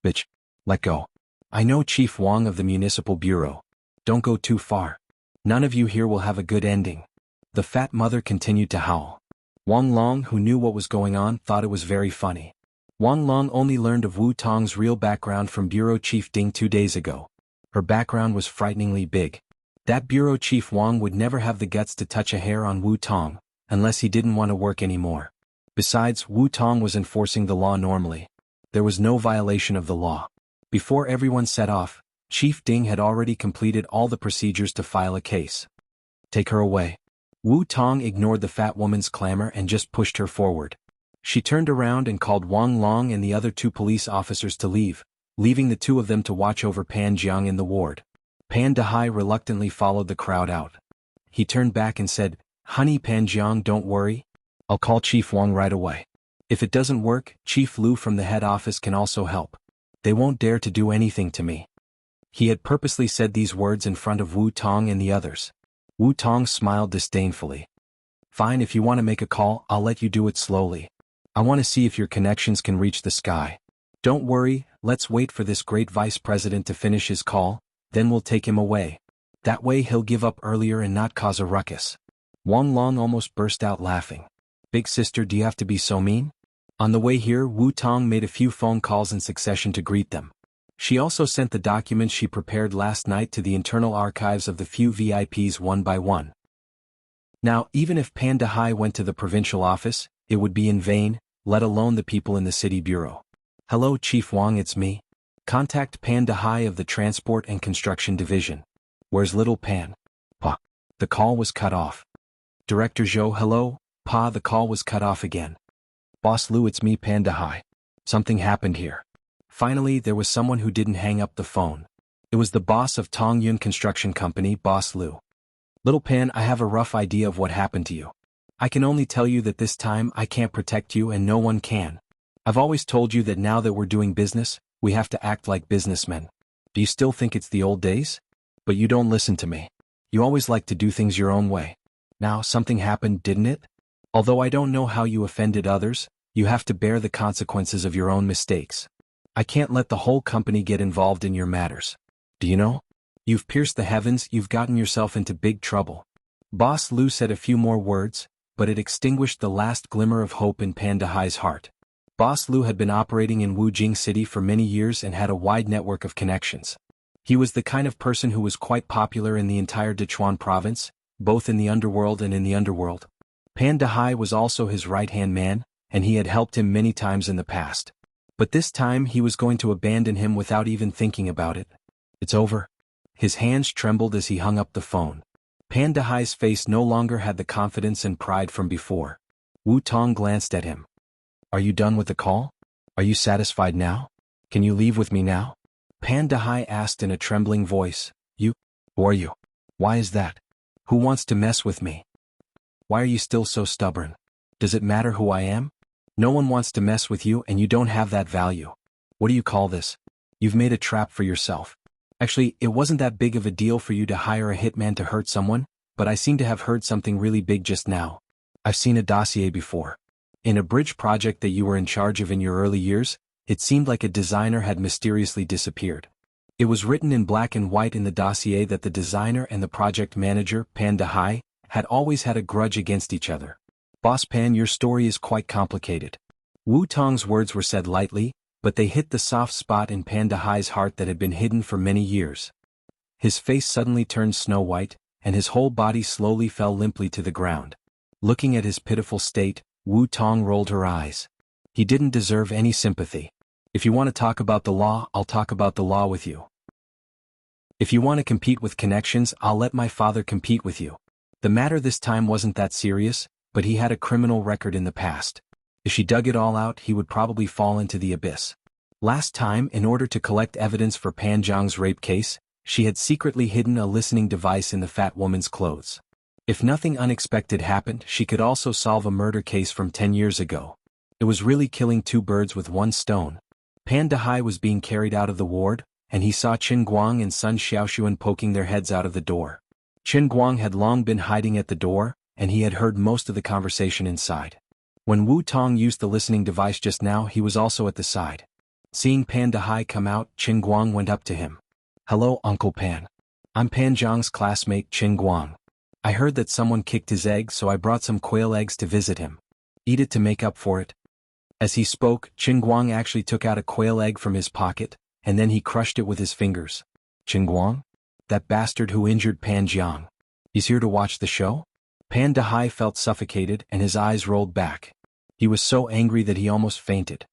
Bitch, let go. I know Chief Wang of the Municipal Bureau. Don't go too far. None of you here will have a good ending. The fat mother continued to howl. Wang Long, who knew what was going on, thought it was very funny. Wang Long only learned of Wu Tong's real background from Bureau Chief Ding 2 days ago. Her background was frighteningly big. That Bureau Chief Wang would never have the guts to touch a hair on Wu Tong, unless he didn't want to work anymore. Besides, Wu Tong was enforcing the law normally. There was no violation of the law. Before everyone set off, Chief Ding had already completed all the procedures to file a case. Take her away. Wu Tong ignored the fat woman's clamor and just pushed her forward. She turned around and called Wang Long and the other 2 police officers to leave, leaving the 2 of them to watch over Pan Jiang in the ward. Pan Dehai reluctantly followed the crowd out. He turned back and said, Honey Pan Jiang, don't worry. I'll call Chief Wang right away. If it doesn't work, Chief Lu from the head office can also help. They won't dare to do anything to me. He had purposely said these words in front of Wu Tong and the others. Wu Tong smiled disdainfully. Fine, if you want to make a call, I'll let you do it slowly. I want to see if your connections can reach the sky. Don't worry, let's wait for this great vice president to finish his call, then we'll take him away. That way he'll give up earlier and not cause a ruckus. Wang Long almost burst out laughing. Big sister, do you have to be so mean? On the way here, Wu Tong made a few phone calls in succession to greet them. She also sent the documents she prepared last night to the internal archives of the few VIPs one by one. Now, even if Pan Dehai went to the provincial office, it would be in vain, let alone the people in the city bureau. Hello Chief Wang, it's me. Contact Pan Dehai of the Transport and Construction Division. Where's little Pan? Pa. The call was cut off. Director Zhou, hello? Pa, the call was cut off again. Boss Lu, it's me Pan Dehai. Something happened here. Finally, there was someone who didn't hang up the phone. It was the boss of Tongyun Construction Company, Boss Lu. Little Pan, I have a rough idea of what happened to you. I can only tell you that this time I can't protect you and no one can. I've always told you that now that we're doing business, we have to act like businessmen. Do you still think it's the old days? But you don't listen to me. You always like to do things your own way. Now, something happened, didn't it? Although I don't know how you offended others, you have to bear the consequences of your own mistakes. I can't let the whole company get involved in your matters. Do you know? You've pierced the heavens, you've gotten yourself into big trouble. Boss Lu said a few more words, but it extinguished the last glimmer of hope in Pan Dehai's heart. Boss Lu had been operating in Wujing City for many years and had a wide network of connections. He was the kind of person who was quite popular in the entire Sichuan province, both in the underworld and in the underworld. Pan Dehai was also his right-hand man, and he had helped him many times in the past. But this time he was going to abandon him without even thinking about it. It's over. His hands trembled as he hung up the phone. Pan Dehai's face no longer had the confidence and pride from before. Wu Tong glanced at him. Are you done with the call? Are you satisfied now? Can you leave with me now? Pan Dehai asked in a trembling voice. You? Who are you? Why is that? Who wants to mess with me? Why are you still so stubborn? Does it matter who I am? No one wants to mess with you and you don't have that value. What do you call this? You've made a trap for yourself. Actually, it wasn't that big of a deal for you to hire a hitman to hurt someone, but I seem to have heard something really big just now. I've seen a dossier before. In a bridge project that you were in charge of in your early years, it seemed like a designer had mysteriously disappeared. It was written in black and white in the dossier that the designer and the project manager, Pan Dahai, had always had a grudge against each other. Boss Pan, your story is quite complicated. Wu Tong's words were said lightly, but they hit the soft spot in Pan Dahai's heart that had been hidden for many years. His face suddenly turned snow-white, and his whole body slowly fell limply to the ground. Looking at his pitiful state, Wu Tong rolled her eyes. He didn't deserve any sympathy. If you want to talk about the law, I'll talk about the law with you. If you want to compete with connections, I'll let my father compete with you. The matter this time wasn't that serious, but he had a criminal record in the past. If she dug it all out, he would probably fall into the abyss. Last time, in order to collect evidence for Pan Zhang's rape case, she had secretly hidden a listening device in the fat woman's clothes. If nothing unexpected happened, she could also solve a murder case from 10 years ago. It was really killing two birds with one stone. Pan Dahai was being carried out of the ward, and he saw Qin Guang and Sun Xiaoshuan poking their heads out of the door. Qin Guang had long been hiding at the door, and he had heard most of the conversation inside. When Wu Tong used the listening device just now, he was also at the side. Seeing Pan Dahai come out, Qin Guang went up to him. Hello, Uncle Pan. I'm Pan Zhang's classmate, Qin Guang. I heard that someone kicked his egg, so I brought some quail eggs to visit him. Eat it to make up for it. As he spoke, Qin Guang actually took out a quail egg from his pocket, and then he crushed it with his fingers. Qin Guang? That bastard who injured Pan Zhang. He's here to watch the show? Pan Dahai felt suffocated and his eyes rolled back. He was so angry that he almost fainted.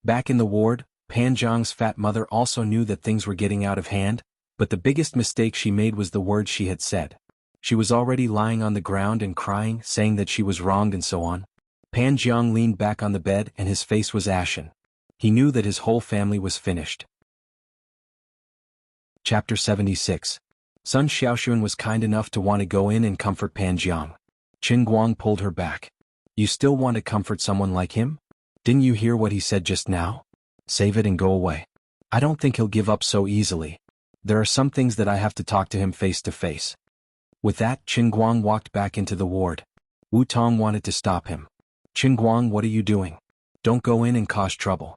Back in the ward, Pan Zhang's fat mother also knew that things were getting out of hand, but the biggest mistake she made was the words she had said. She was already lying on the ground and crying, saying that she was wronged and so on. Pan Zhang leaned back on the bed and his face was ashen. He knew that his whole family was finished. Chapter 76. Sun Xiaoshuan was kind enough to want to go in and comfort Pan Zhang. Qin Guang pulled her back. You still want to comfort someone like him? Didn't you hear what he said just now? Save it and go away. I don't think he'll give up so easily. There are some things that I have to talk to him face to face. With that, Qin Guang walked back into the ward. Wu Tong wanted to stop him. Qin Guang, what are you doing? Don't go in and cause trouble.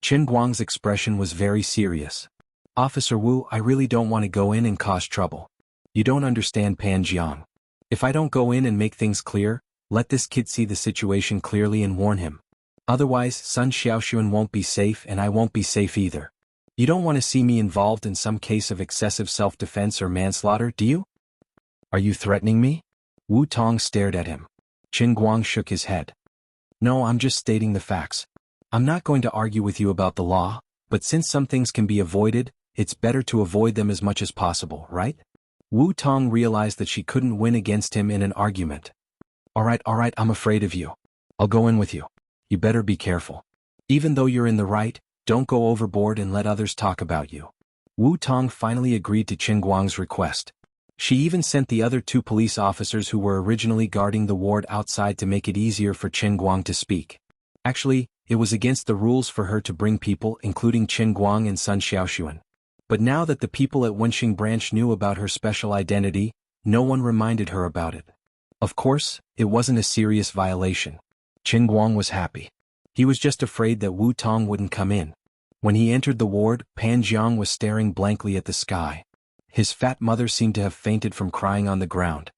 Qin Guang's expression was very serious. Officer Wu, I really don't want to go in and cause trouble. You don't understand, Pan Zhang. If I don't go in and make things clear, let this kid see the situation clearly and warn him. Otherwise, Sun Xiaoshuan won't be safe and I won't be safe either. You don't want to see me involved in some case of excessive self-defense or manslaughter, do you? Are you threatening me? Wu Tong stared at him. Qin Guang shook his head. No, I'm just stating the facts. I'm not going to argue with you about the law, but since some things can be avoided, it's better to avoid them as much as possible, right? Wu Tong realized that she couldn't win against him in an argument. All right, I'm afraid of you. I'll go in with you. You better be careful. Even though you're in the right, don't go overboard and let others talk about you. Wu Tong finally agreed to Qin Guang's request. She even sent the other two police officers who were originally guarding the ward outside to make it easier for Qin Guang to speak. Actually, it was against the rules for her to bring people, including Qin Guang and Sun Xiaoshuan. But now that the people at Wenxing branch knew about her special identity, no one reminded her about it. Of course, it wasn't a serious violation. Qin Guang was happy. He was just afraid that Wu Tong wouldn't come in. When he entered the ward, Pan Zhang was staring blankly at the sky. His fat mother seemed to have fainted from crying on the ground.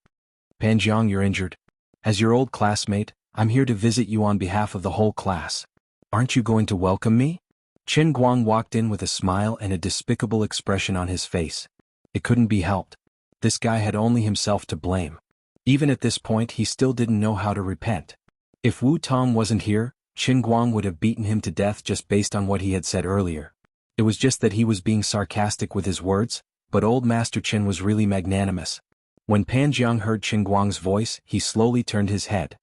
Pan Zhang, you're injured. As your old classmate, I'm here to visit you on behalf of the whole class. Aren't you going to welcome me? Qin Guang walked in with a smile and a despicable expression on his face. It couldn't be helped. This guy had only himself to blame. Even at this point, he still didn't know how to repent. If Wu Tong wasn't here, Qin Guang would have beaten him to death just based on what he had said earlier. It was just that he was being sarcastic with his words, but old Master Qin was really magnanimous. When Pan Zhang heard Qin Guang's voice, he slowly turned his head.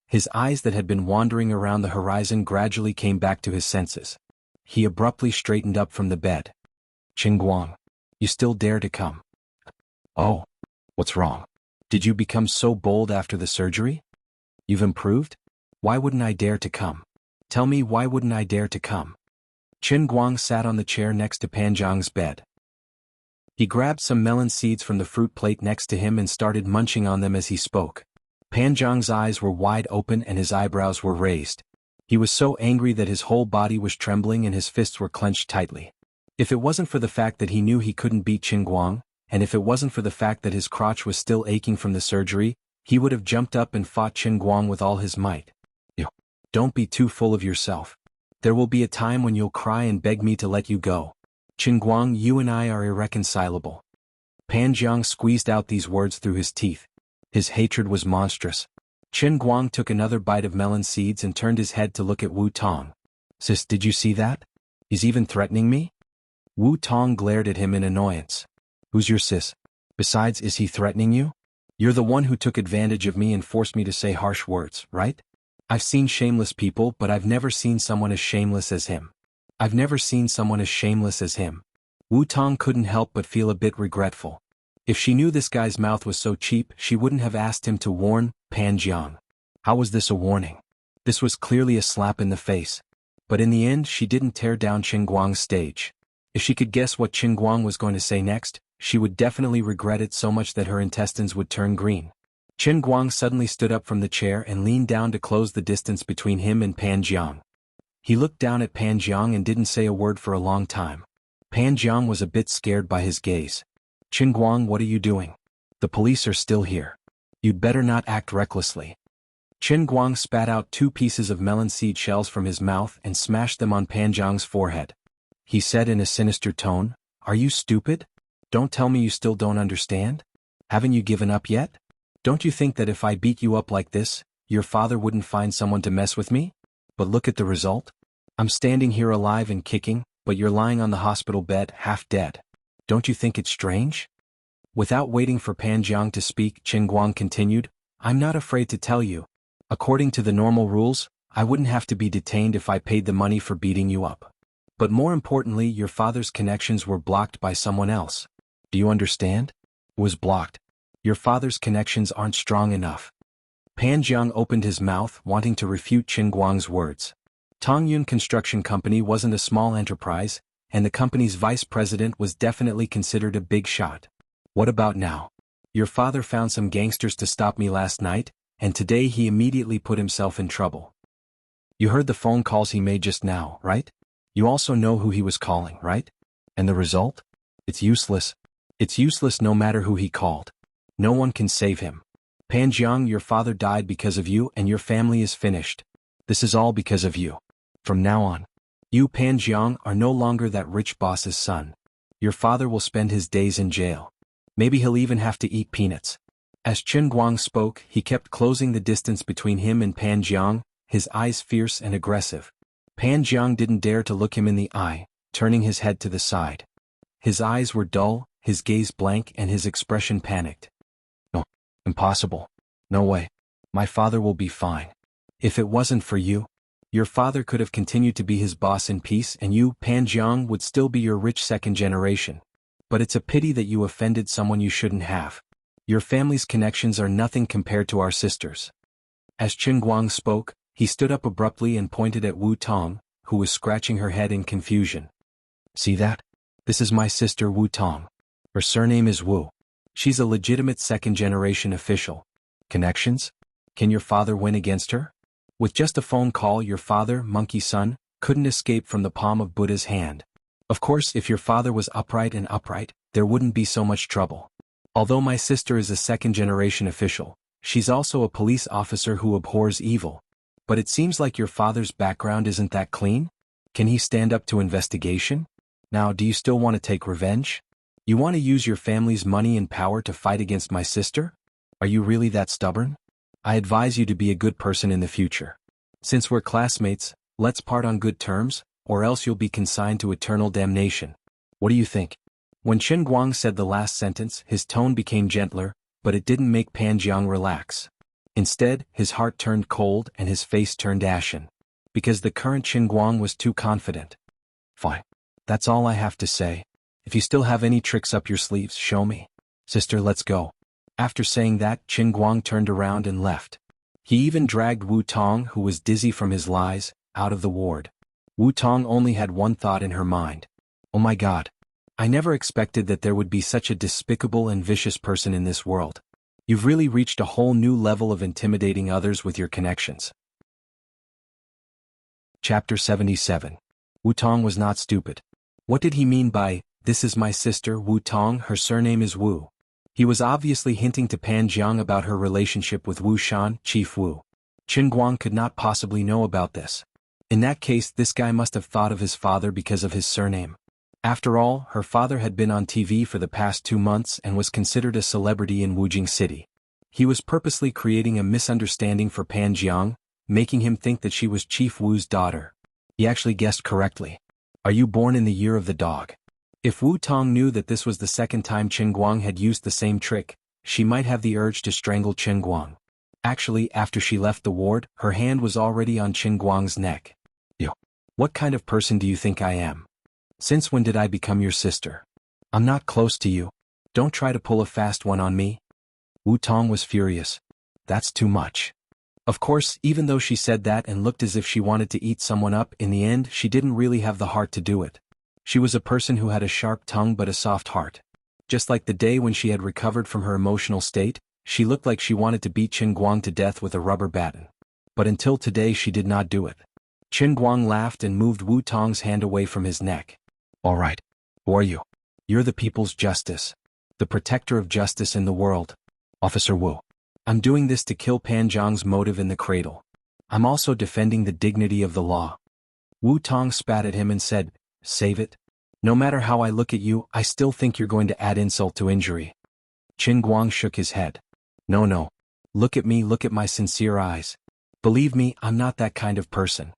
His eyes that had been wandering around the horizon gradually came back to his senses. He abruptly straightened up from the bed. Qin Guang, you still dare to come? Oh, what's wrong? Did you become so bold after the surgery? You've improved? Why wouldn't I dare to come? Tell me, why wouldn't I dare to come? Qin Guang sat on the chair next to Pan Zhang's bed. He grabbed some melon seeds from the fruit plate next to him and started munching on them as he spoke. Pan Zhang's eyes were wide open and his eyebrows were raised. He was so angry that his whole body was trembling and his fists were clenched tightly. If it wasn't for the fact that he knew he couldn't beat Qin Guang, and if it wasn't for the fact that his crotch was still aching from the surgery, he would have jumped up and fought Qin Guang with all his might. Don't be too full of yourself. There will be a time when you'll cry and beg me to let you go. Qin Guang, you and I are irreconcilable. Pan Zhang squeezed out these words through his teeth. His hatred was monstrous. Qin Guang took another bite of melon seeds and turned his head to look at Wu Tong. Sis, did you see that? He's even threatening me? Wu Tong glared at him in annoyance. Who's your sis? Besides, is he threatening you? You're the one who took advantage of me and forced me to say harsh words, right? I've seen shameless people, but I've never seen someone as shameless as him. I've never seen someone as shameless as him. Wu Tong couldn't help but feel a bit regretful. If she knew this guy's mouth was so cheap, she wouldn't have asked him to warn Pan Zhang. How was this a warning? This was clearly a slap in the face. But in the end, she didn't tear down Qin Guang's stage. If she could guess what Qin Guang was going to say next, she would definitely regret it so much that her intestines would turn green. Qin Guang suddenly stood up from the chair and leaned down to close the distance between him and Pan Zhang. He looked down at Pan Zhang and didn't say a word for a long time. Pan Zhang was a bit scared by his gaze. Qin Guang, what are you doing? The police are still here. You'd better not act recklessly. Qin Guang spat out 2 pieces of melon seed shells from his mouth and smashed them on Pan Zhang's forehead. He said in a sinister tone, Are you stupid? Don't tell me you still don't understand? Haven't you given up yet? Don't you think that if I beat you up like this, your father wouldn't find someone to mess with me? But look at the result. I'm standing here alive and kicking, but you're lying on the hospital bed, half dead. Don't you think it's strange? Without waiting for Pan Zhang to speak, Qin Guang continued, I'm not afraid to tell you. According to the normal rules, I wouldn't have to be detained if I paid the money for beating you up. But more importantly, your father's connections were blocked by someone else. Do you understand? Was blocked. Your father's connections aren't strong enough. Pan Zhang opened his mouth, wanting to refute Qin Guang's words. Tongyun Construction Company wasn't a small enterprise, and the company's vice president was definitely considered a big shot. What about now? Your father found some gangsters to stop me last night, and today he immediately put himself in trouble. You heard the phone calls he made just now, right? You also know who he was calling, right? And the result? It's useless. It's useless no matter who he called. No one can save him. Pan Zhang, your father died because of you and your family is finished. This is all because of you. From now on, you, Pan Zhang, are no longer that rich boss's son. Your father will spend his days in jail. Maybe he'll even have to eat peanuts. As Qin Guang spoke, he kept closing the distance between him and Pan Zhang, his eyes fierce and aggressive. Pan Zhang didn't dare to look him in the eye, turning his head to the side. His eyes were dull, his gaze blank, and his expression panicked. No, impossible. No way. My father will be fine. If it wasn't for you, your father could have continued to be his boss in peace and you, Pan Zhang, would still be your rich second generation. But it's a pity that you offended someone you shouldn't have. Your family's connections are nothing compared to our sisters. As Qin Guang spoke, he stood up abruptly and pointed at Wu Tong, who was scratching her head in confusion. See that? This is my sister Wu Tong. Her surname is Wu. She's a legitimate second-generation official. Connections? Can your father win against her? With just a phone call, your father, monkey son, couldn't escape from the palm of Buddha's hand. Of course, if your father was upright, there wouldn't be so much trouble. Although my sister is a second-generation official, she's also a police officer who abhors evil. But it seems like your father's background isn't that clean? Can he stand up to investigation? Now, do you still want to take revenge? You want to use your family's money and power to fight against my sister? Are you really that stubborn? I advise you to be a good person in the future. Since we're classmates, let's part on good terms, or else you'll be consigned to eternal damnation. What do you think? When Qin Guang said the last sentence, his tone became gentler, but it didn't make Pan Zhang relax. Instead, his heart turned cold and his face turned ashen. Because the current Qin Guang was too confident. Fine. That's all I have to say. If you still have any tricks up your sleeves, show me. Sister, let's go. After saying that, Qin Guang turned around and left. He even dragged Wu Tong, who was dizzy from his lies, out of the ward. Wu Tong only had one thought in her mind. Oh my God. I never expected that there would be such a despicable and vicious person in this world. You've really reached a whole new level of intimidating others with your connections. Chapter 77. Wu Tong was not stupid. What did he mean by, "This is my sister Wu Tong, her surname is Wu"? He was obviously hinting to Pan Jiang about her relationship with Wu Shan, Chief Wu. Qin Guang could not possibly know about this. In that case, this guy must have thought of his father because of his surname. After all, her father had been on TV for the past 2 months and was considered a celebrity in Wujing City. He was purposely creating a misunderstanding for Pan Jiang, making him think that she was Chief Wu's daughter. He actually guessed correctly. Are you born in the year of the dog? If Wu Tong knew that this was the second time Qin Guang had used the same trick, she might have the urge to strangle Qin Guang. Actually, after she left the ward, her hand was already on Qin Guang's neck. Yo. What kind of person do you think I am? Since when did I become your sister? I'm not close to you. Don't try to pull a fast one on me. Wu Tong was furious. That's too much. Of course, even though she said that and looked as if she wanted to eat someone up, in the end she didn't really have the heart to do it. She was a person who had a sharp tongue but a soft heart. Just like the day when she had recovered from her emotional state, she looked like she wanted to beat Qin Guang to death with a rubber baton. But until today she did not do it. Qin Guang laughed and moved Wu Tong's hand away from his neck. All right. Who are you? You're the people's justice. The protector of justice in the world. Officer Wu. I'm doing this to kill Pan Jiang's motive in the cradle. I'm also defending the dignity of the law. Wu Tong spat at him and said, Save it. No matter how I look at you, I still think you're going to add insult to injury. Qin Guang shook his head. No. Look at me, look at my sincere eyes. Believe me, I'm not that kind of person.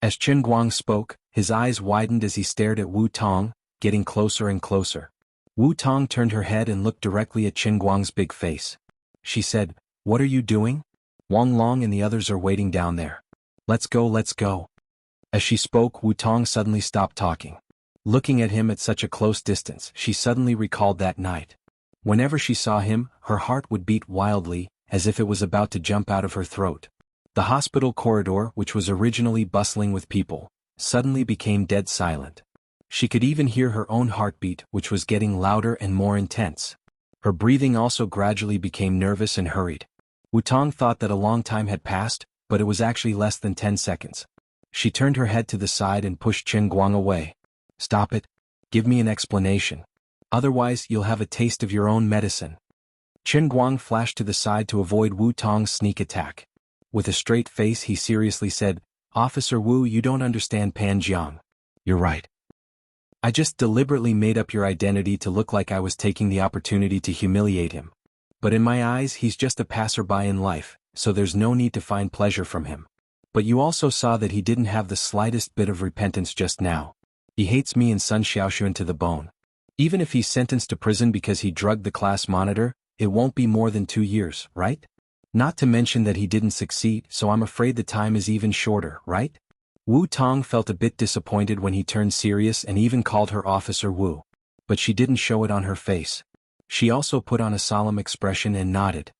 As Qin Guang spoke, his eyes widened as he stared at Wu Tong, getting closer and closer. Wu Tong turned her head and looked directly at Qin Guang's big face. She said, What are you doing? Wang Long and the others are waiting down there. Let's go, let's go. As she spoke, Wu Tong suddenly stopped talking. Looking at him at such a close distance, she suddenly recalled that night. Whenever she saw him, her heart would beat wildly, as if it was about to jump out of her throat. The hospital corridor, which was originally bustling with people, suddenly became dead silent. She could even hear her own heartbeat, which was getting louder and more intense. Her breathing also gradually became nervous and hurried. Wu Tong thought that a long time had passed, but it was actually less than 10 seconds. She turned her head to the side and pushed Qin Guang away. Stop it. Give me an explanation. Otherwise, you'll have a taste of your own medicine. Qin Guang flashed to the side to avoid Wu Tong's sneak attack. With a straight face, he seriously said, Officer Wu, you don't understand Pan Jiang. You're right. I just deliberately made up your identity to look like I was taking the opportunity to humiliate him. But in my eyes, he's just a passerby in life, so there's no need to find pleasure from him. But you also saw that he didn't have the slightest bit of repentance just now. He hates me and Sun Xiaoxuan to the bone. Even if he's sentenced to prison because he drugged the class monitor, it won't be more than 2 years, right? Not to mention that he didn't succeed, so I'm afraid the time is even shorter, right? Wu Tong felt a bit disappointed when he turned serious and even called her Officer Wu. But she didn't show it on her face. She also put on a solemn expression and nodded.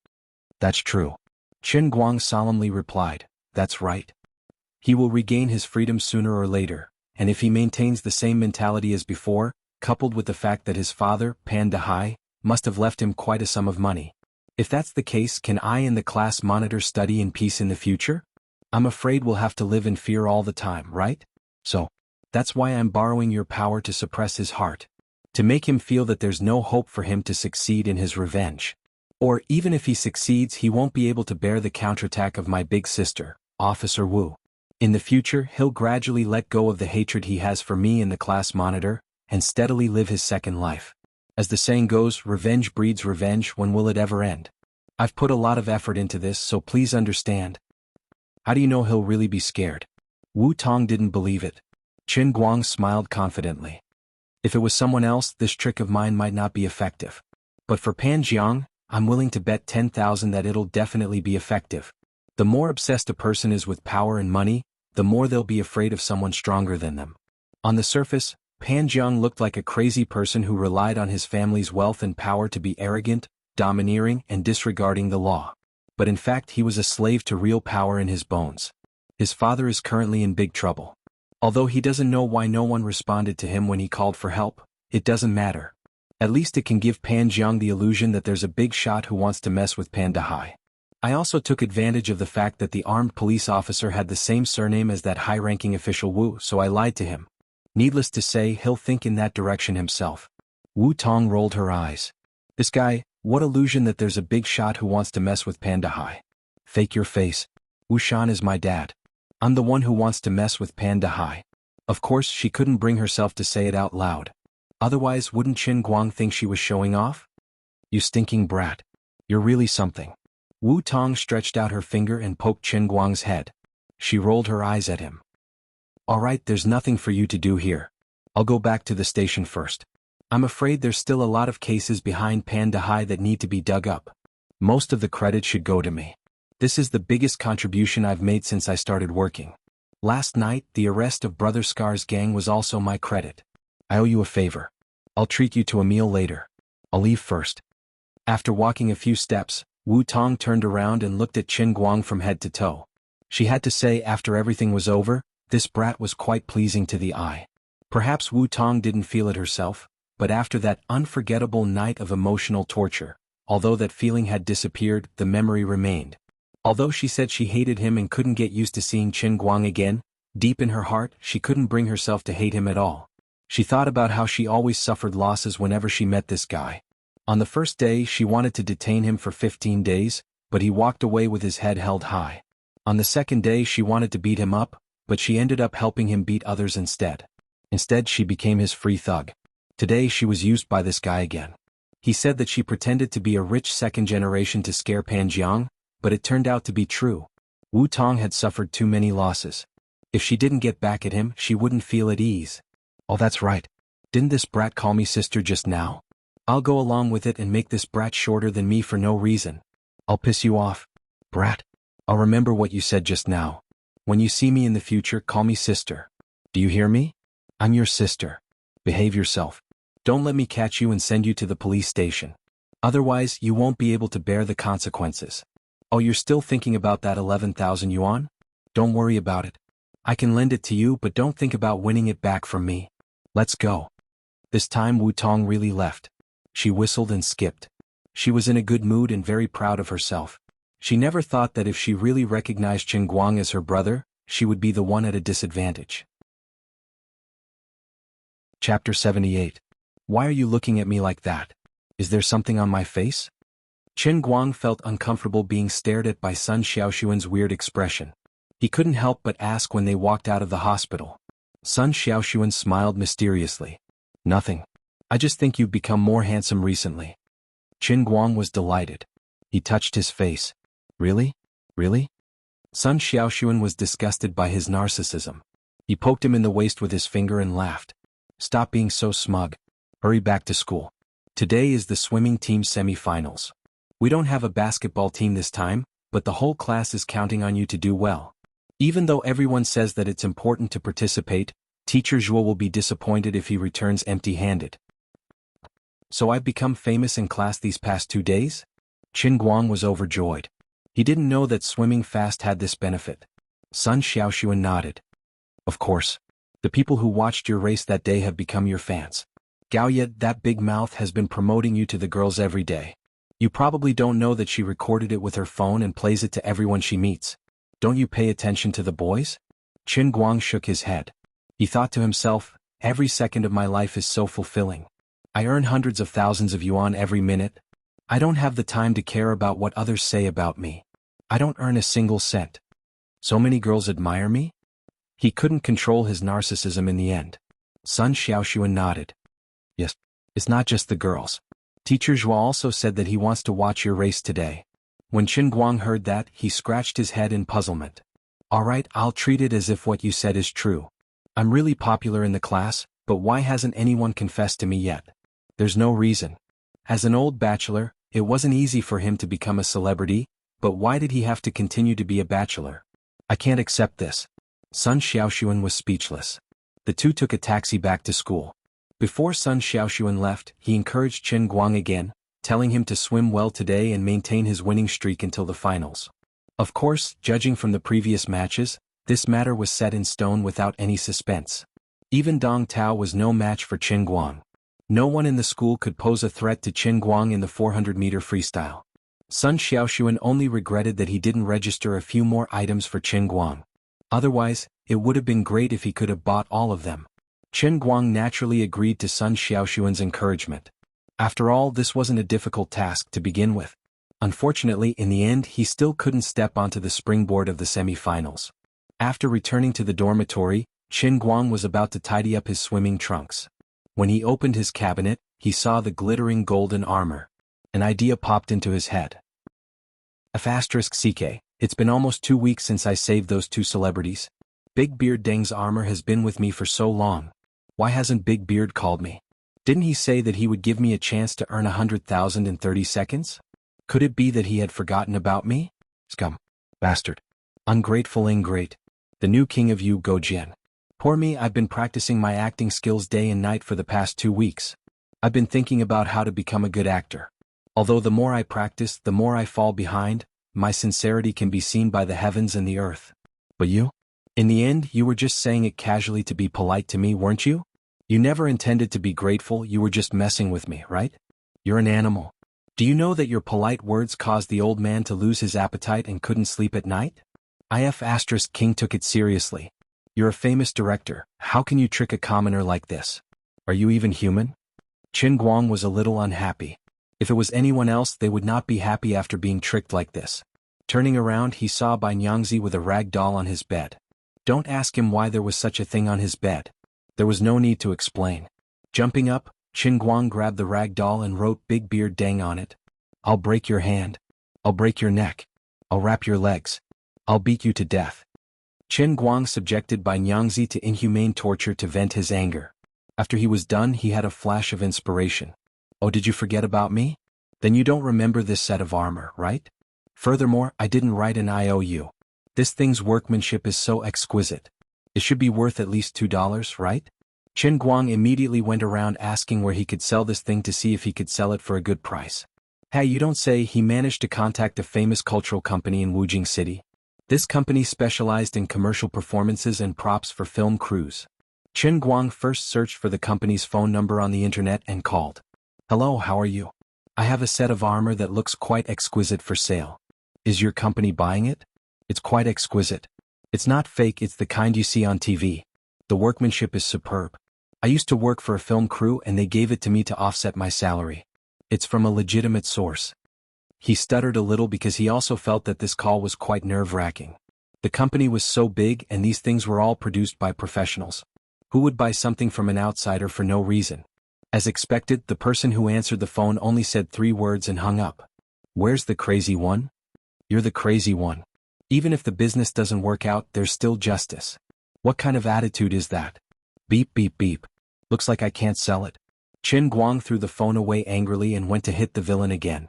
That's true. Qin Guang solemnly replied, That's right. He will regain his freedom sooner or later, and if he maintains the same mentality as before, coupled with the fact that his father, Pan Dehai, must have left him quite a sum of money. If that's the case, can I and the class monitor study in peace in the future? I'm afraid we'll have to live in fear all the time, right? So, that's why I'm borrowing your power to suppress his heart. To make him feel that there's no hope for him to succeed in his revenge. Or even if he succeeds, he won't be able to bear the counterattack of my big sister, Officer Wu. In the future, he'll gradually let go of the hatred he has for me and the class monitor, and steadily live his second life. As the saying goes, revenge breeds revenge. When will it ever end? I've put a lot of effort into this, so please understand. How do you know he'll really be scared? Wu Tong didn't believe it. Qin Guang smiled confidently. If it was someone else, this trick of mine might not be effective. But for Pan Jiang, I'm willing to bet 10,000 that it'll definitely be effective. The more obsessed a person is with power and money, the more they'll be afraid of someone stronger than them. On the surface, Pan Jiang looked like a crazy person who relied on his family's wealth and power to be arrogant, domineering, and disregarding the law. but in fact he was a slave to real power in his bones. His father is currently in big trouble. Although he doesn't know why no one responded to him when he called for help, it doesn't matter. At least it can give Pan Jiang the illusion that there's a big shot who wants to mess with Pan Dahai. I also took advantage of the fact that the armed police officer had the same surname as that high-ranking official Wu, so I lied to him. Needless to say, he'll think in that direction himself. Wu Tong rolled her eyes. This guy, what illusion that there's a big shot who wants to mess with Pan Dahai. Fake your face. Wu Shan is my dad. I'm the one who wants to mess with Pan Dahai. Of course, she couldn't bring herself to say it out loud. Otherwise, wouldn't Qin Guang think she was showing off? You stinking brat. You're really something. Wu Tong stretched out her finger and poked Qin Guang's head. She rolled her eyes at him. All right, there's nothing for you to do here. I'll go back to the station first. I'm afraid there's still a lot of cases behind Pan Dahai that need to be dug up. Most of the credit should go to me. This is the biggest contribution I've made since I started working. Last night, the arrest of Brother Scar's gang was also my credit. I owe you a favor. I'll treat you to a meal later. I'll leave first. After walking a few steps, Wu Tong turned around and looked at Qin Guang from head to toe. She had to say after everything was over, this brat was quite pleasing to the eye. Perhaps Wu Tong didn't feel it herself, but after that unforgettable night of emotional torture, although that feeling had disappeared, the memory remained. Although she said she hated him and couldn't get used to seeing Qin Guang again, deep in her heart she couldn't bring herself to hate him at all. She thought about how she always suffered losses whenever she met this guy. On the first day she wanted to detain him for 15 days, but he walked away with his head held high. On the second day she wanted to beat him up, but she ended up helping him beat others instead. Instead she became his free thug. Today she was used by this guy again. He said that she pretended to be a rich second generation to scare Pan Jiang, but it turned out to be true. Wu Tong had suffered too many losses. If she didn't get back at him, she wouldn't feel at ease. Oh, that's right. Didn't this brat call me sister just now? I'll go along with it and make this brat shorter than me for no reason. I'll piss you off. Brat. I'll remember what you said just now. When you see me in the future, call me sister. Do you hear me? I'm your sister. Behave yourself. Don't let me catch you and send you to the police station. Otherwise, you won't be able to bear the consequences. Oh, you're still thinking about that 11,000 yuan? Don't worry about it. I can lend it to you, but don't think about winning it back from me. Let's go. This time Wu Tong really left. She whistled and skipped. She was in a good mood and very proud of herself. She never thought that if she really recognized Qin Guang as her brother, she would be the one at a disadvantage. Chapter 78. Why are you looking at me like that? Is there something on my face? Qin Guang felt uncomfortable being stared at by Sun Xiaoxuan's weird expression. He couldn't help but ask when they walked out of the hospital. Sun Xiaoxuan smiled mysteriously. Nothing. I just think you've become more handsome recently. Qin Guang was delighted. He touched his face. Really? Really? Sun Xiaoxuan was disgusted by his narcissism. He poked him in the waist with his finger and laughed. Stop being so smug. Hurry back to school. Today is the swimming team semi-finals. We don't have a basketball team this time, but the whole class is counting on you to do well. Even though everyone says that it's important to participate, Teacher Zhuo will be disappointed if he returns empty-handed. So I've become famous in class these past 2 days? Qin Guang was overjoyed. He didn't know that swimming fast had this benefit. Sun Xiaoxuan nodded. Of course. The people who watched your race that day have become your fans. Gaoye, that big mouth has been promoting you to the girls every day. You probably don't know that she recorded it with her phone and plays it to everyone she meets. Don't you pay attention to the boys? Qin Guang shook his head. He thought to himself, every second of my life is so fulfilling. I earn hundreds of thousands of yuan every minute. I don't have the time to care about what others say about me. I don't earn a single cent. So many girls admire me? He couldn't control his narcissism in the end. Sun Xiaoxuan nodded. Yes, it's not just the girls. Teacher Zhuo also said that he wants to watch your race today. When Qin Guang heard that, he scratched his head in puzzlement. All right, I'll treat it as if what you said is true. I'm really popular in the class, but why hasn't anyone confessed to me yet? There's no reason. As an old bachelor, it wasn't easy for him to become a celebrity, but why did he have to continue to be a bachelor? I can't accept this. Sun Xiaoxuan was speechless. The two took a taxi back to school. Before Sun Xiaoxuan left, he encouraged Qin Guang again. telling him to swim well today and maintain his winning streak until the finals. Of course, judging from the previous matches, this matter was set in stone without any suspense. Even Dong Tao was no match for Qin Guang. No one in the school could pose a threat to Qin Guang in the 400-meter freestyle. Sun Xiaoxuan only regretted that he didn't register a few more items for Qin Guang. Otherwise, it would have been great if he could have bought all of them. Qin Guang naturally agreed to Sun Xiaoxuan's encouragement. After all, this wasn't a difficult task to begin with. Unfortunately, in the end, he still couldn't step onto the springboard of the semi-finals. After returning to the dormitory, Qin Guang was about to tidy up his swimming trunks. When he opened his cabinet, he saw the glittering golden armor. An idea popped into his head. *CK, it's been almost 2 weeks since I saved those 2 celebrities. Big Beard Deng's armor has been with me for so long. Why hasn't Big Beard called me? Didn't he say that he would give me a chance to earn 100,000 in 30 seconds? Could it be that he had forgotten about me? Scum. Bastard. Ungrateful ingrate. The new king of Yu Gojian. Poor me, I've been practicing my acting skills day and night for the past 2 weeks. I've been thinking about how to become a good actor. Although the more I practice, the more I fall behind, my sincerity can be seen by the heavens and the earth. But you? In the end, you were just saying it casually to be polite to me, weren't you? You never intended to be grateful, you were just messing with me, right? You're an animal. Do you know that your polite words caused the old man to lose his appetite and couldn't sleep at night? King took it seriously. You're a famous director, how can you trick a commoner like this? Are you even human? Qin Guang was a little unhappy. If it was anyone else, they would not be happy after being tricked like this. Turning around, he saw Bai Nyangzi with a rag doll on his bed. Don't ask him why there was such a thing on his bed. There was no need to explain. Jumping up, Qin Guang grabbed the rag doll and wrote Big Beard Deng on it. I'll break your hand. I'll break your neck. I'll wrap your legs. I'll beat you to death. Qin Guang subjected Bai Nyangzi to inhumane torture to vent his anger. After he was done, he had a flash of inspiration. Oh, did you forget about me? Then you don't remember this set of armor, right? Furthermore, I didn't write an IOU. This thing's workmanship is so exquisite. It should be worth at least $2, right? Qin Guang immediately went around asking where he could sell this thing to see if he could sell it for a good price. Hey, you don't say. He managed to contact a famous cultural company in Wujing City. This company specialized in commercial performances and props for film crews. Qin Guang first searched for the company's phone number on the internet and called. Hello, how are you? I have a set of armor that looks quite exquisite for sale. Is your company buying it? It's quite exquisite. It's not fake, it's the kind you see on TV. The workmanship is superb. I used to work for a film crew and they gave it to me to offset my salary. It's from a legitimate source. He stuttered a little because he also felt that this call was quite nerve-wracking. The company was so big and these things were all produced by professionals. Who would buy something from an outsider for no reason? As expected, the person who answered the phone only said 3 words and hung up. Where's the crazy one? You're the crazy one. Even if the business doesn't work out, there's still justice. What kind of attitude is that? Beep beep beep. Looks like I can't sell it. Qin Guang threw the phone away angrily and went to hit the villain again.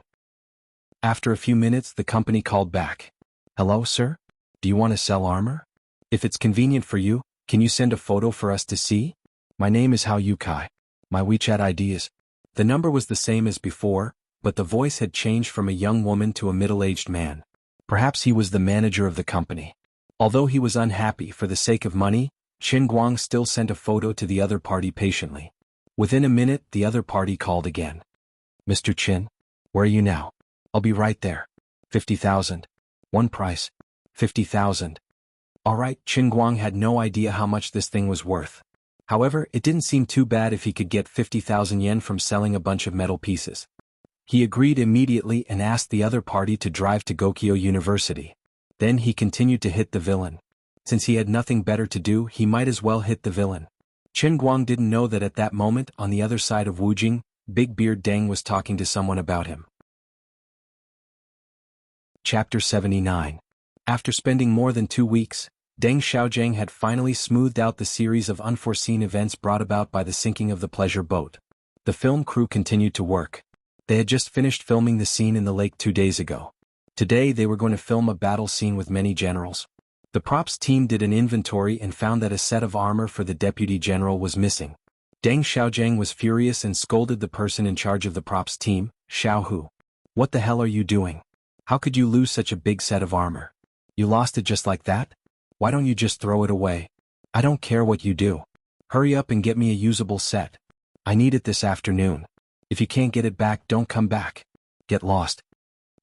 After a few minutes, the company called back. Hello, sir? Do you want to sell armor? If it's convenient for you, can you send a photo for us to see? My name is Hao Yukai. My WeChat ID is... The number was the same as before, but the voice had changed from a young woman to a middle-aged man. Perhaps he was the manager of the company. Although he was unhappy for the sake of money, Qin Guang still sent a photo to the other party patiently. Within a minute, the other party called again. Mr. Qin, where are you now? I'll be right there. 50,000. One price. 50,000. Alright, Qin Guang had no idea how much this thing was worth. However, it didn't seem too bad if he could get 50,000 yen from selling a bunch of metal pieces. He agreed immediately and asked the other party to drive to Gokyo University. Then he continued to hit the villain. Since he had nothing better to do, he might as well hit the villain. Qin Guang didn't know that at that moment, on the other side of Wujing, Big Beard Deng was talking to someone about him. Chapter 79. After spending more than 2 weeks, Deng Xiaojiang had finally smoothed out the series of unforeseen events brought about by the sinking of the pleasure boat. The film crew continued to work. They had just finished filming the scene in the lake 2 days ago. Today they were going to film a battle scene with many generals. The props team did an inventory and found that a set of armor for the deputy general was missing. Deng Xiaojiang was furious and scolded the person in charge of the props team, Xiao Hu. What the hell are you doing? How could you lose such a big set of armor? You lost it just like that? Why don't you just throw it away? I don't care what you do. Hurry up and get me a usable set. I need it this afternoon. If you can't get it back, don't come back. Get lost.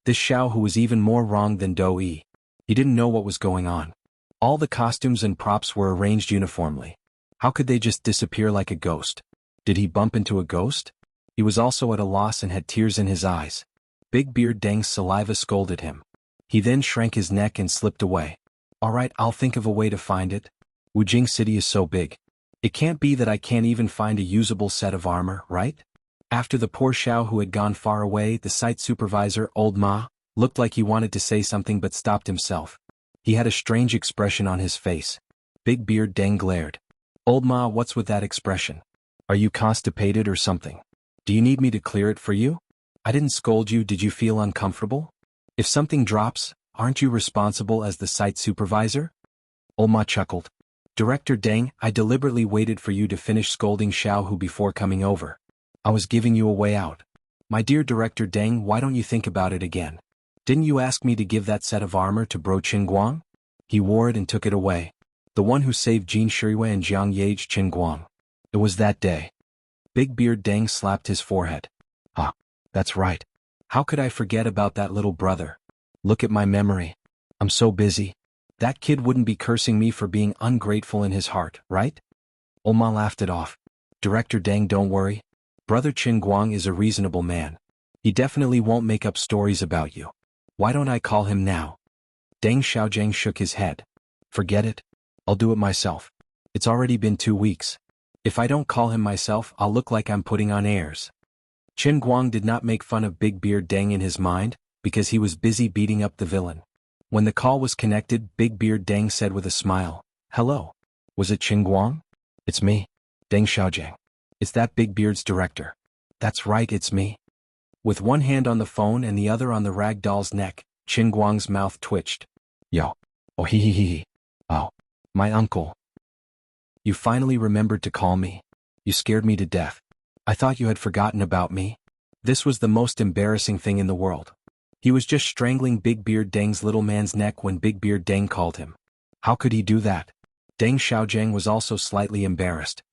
This Xiao Hu was even more wrong than Do Yi. He didn't know what was going on. All the costumes and props were arranged uniformly. How could they just disappear like a ghost? Did he bump into a ghost? He was also at a loss and had tears in his eyes. Big Beard Deng's saliva scolded him. He then shrank his neck and slipped away. Alright, I'll think of a way to find it. Wujing City is so big. It can't be that I can't even find a usable set of armor, right? After the poor Xiao Hu had gone far away, the site supervisor, Old Ma, looked like he wanted to say something but stopped himself. He had a strange expression on his face. Big Beard Deng glared. Old Ma, what's with that expression? Are you constipated or something? Do you need me to clear it for you? I didn't scold you, did you feel uncomfortable? If something drops, aren't you responsible as the site supervisor? Old Ma chuckled. Director Deng, I deliberately waited for you to finish scolding Xiao Hu before coming over. I was giving you a way out. My dear Director Deng, why don't you think about it again? Didn't you ask me to give that set of armor to Bro Qingguang? He wore it and took it away. The one who saved Jin Shirui and Jiang Yage Qingguang. It was that day. Big Beard Deng slapped his forehead. Ah, that's right. How could I forget about that little brother? Look at my memory. I'm so busy. That kid wouldn't be cursing me for being ungrateful in his heart, right? Oma laughed it off. Director Deng, don't worry. Brother Qingguang is a reasonable man. He definitely won't make up stories about you. Why don't I call him now? Deng Xiaojiang shook his head. Forget it. I'll do it myself. It's already been 2 weeks. If I don't call him myself, I'll look like I'm putting on airs. Qingguang did not make fun of Big Beard Deng in his mind, because he was busy beating up the villain. When the call was connected, Big Beard Deng said with a smile, Hello. Was it Qingguang? It's me. Deng Xiaojiang. It's that Big Beard's director. That's right, it's me. With one hand on the phone and the other on the rag doll's neck, Qingguang's mouth twitched. Yo. Oh hee hee hee hee. Oh. My uncle. You finally remembered to call me. You scared me to death. I thought you had forgotten about me. This was the most embarrassing thing in the world. He was just strangling Big Beard Deng's little man's neck when Big Beard Deng called him. How could he do that? Deng Xiaojiang was also slightly embarrassed.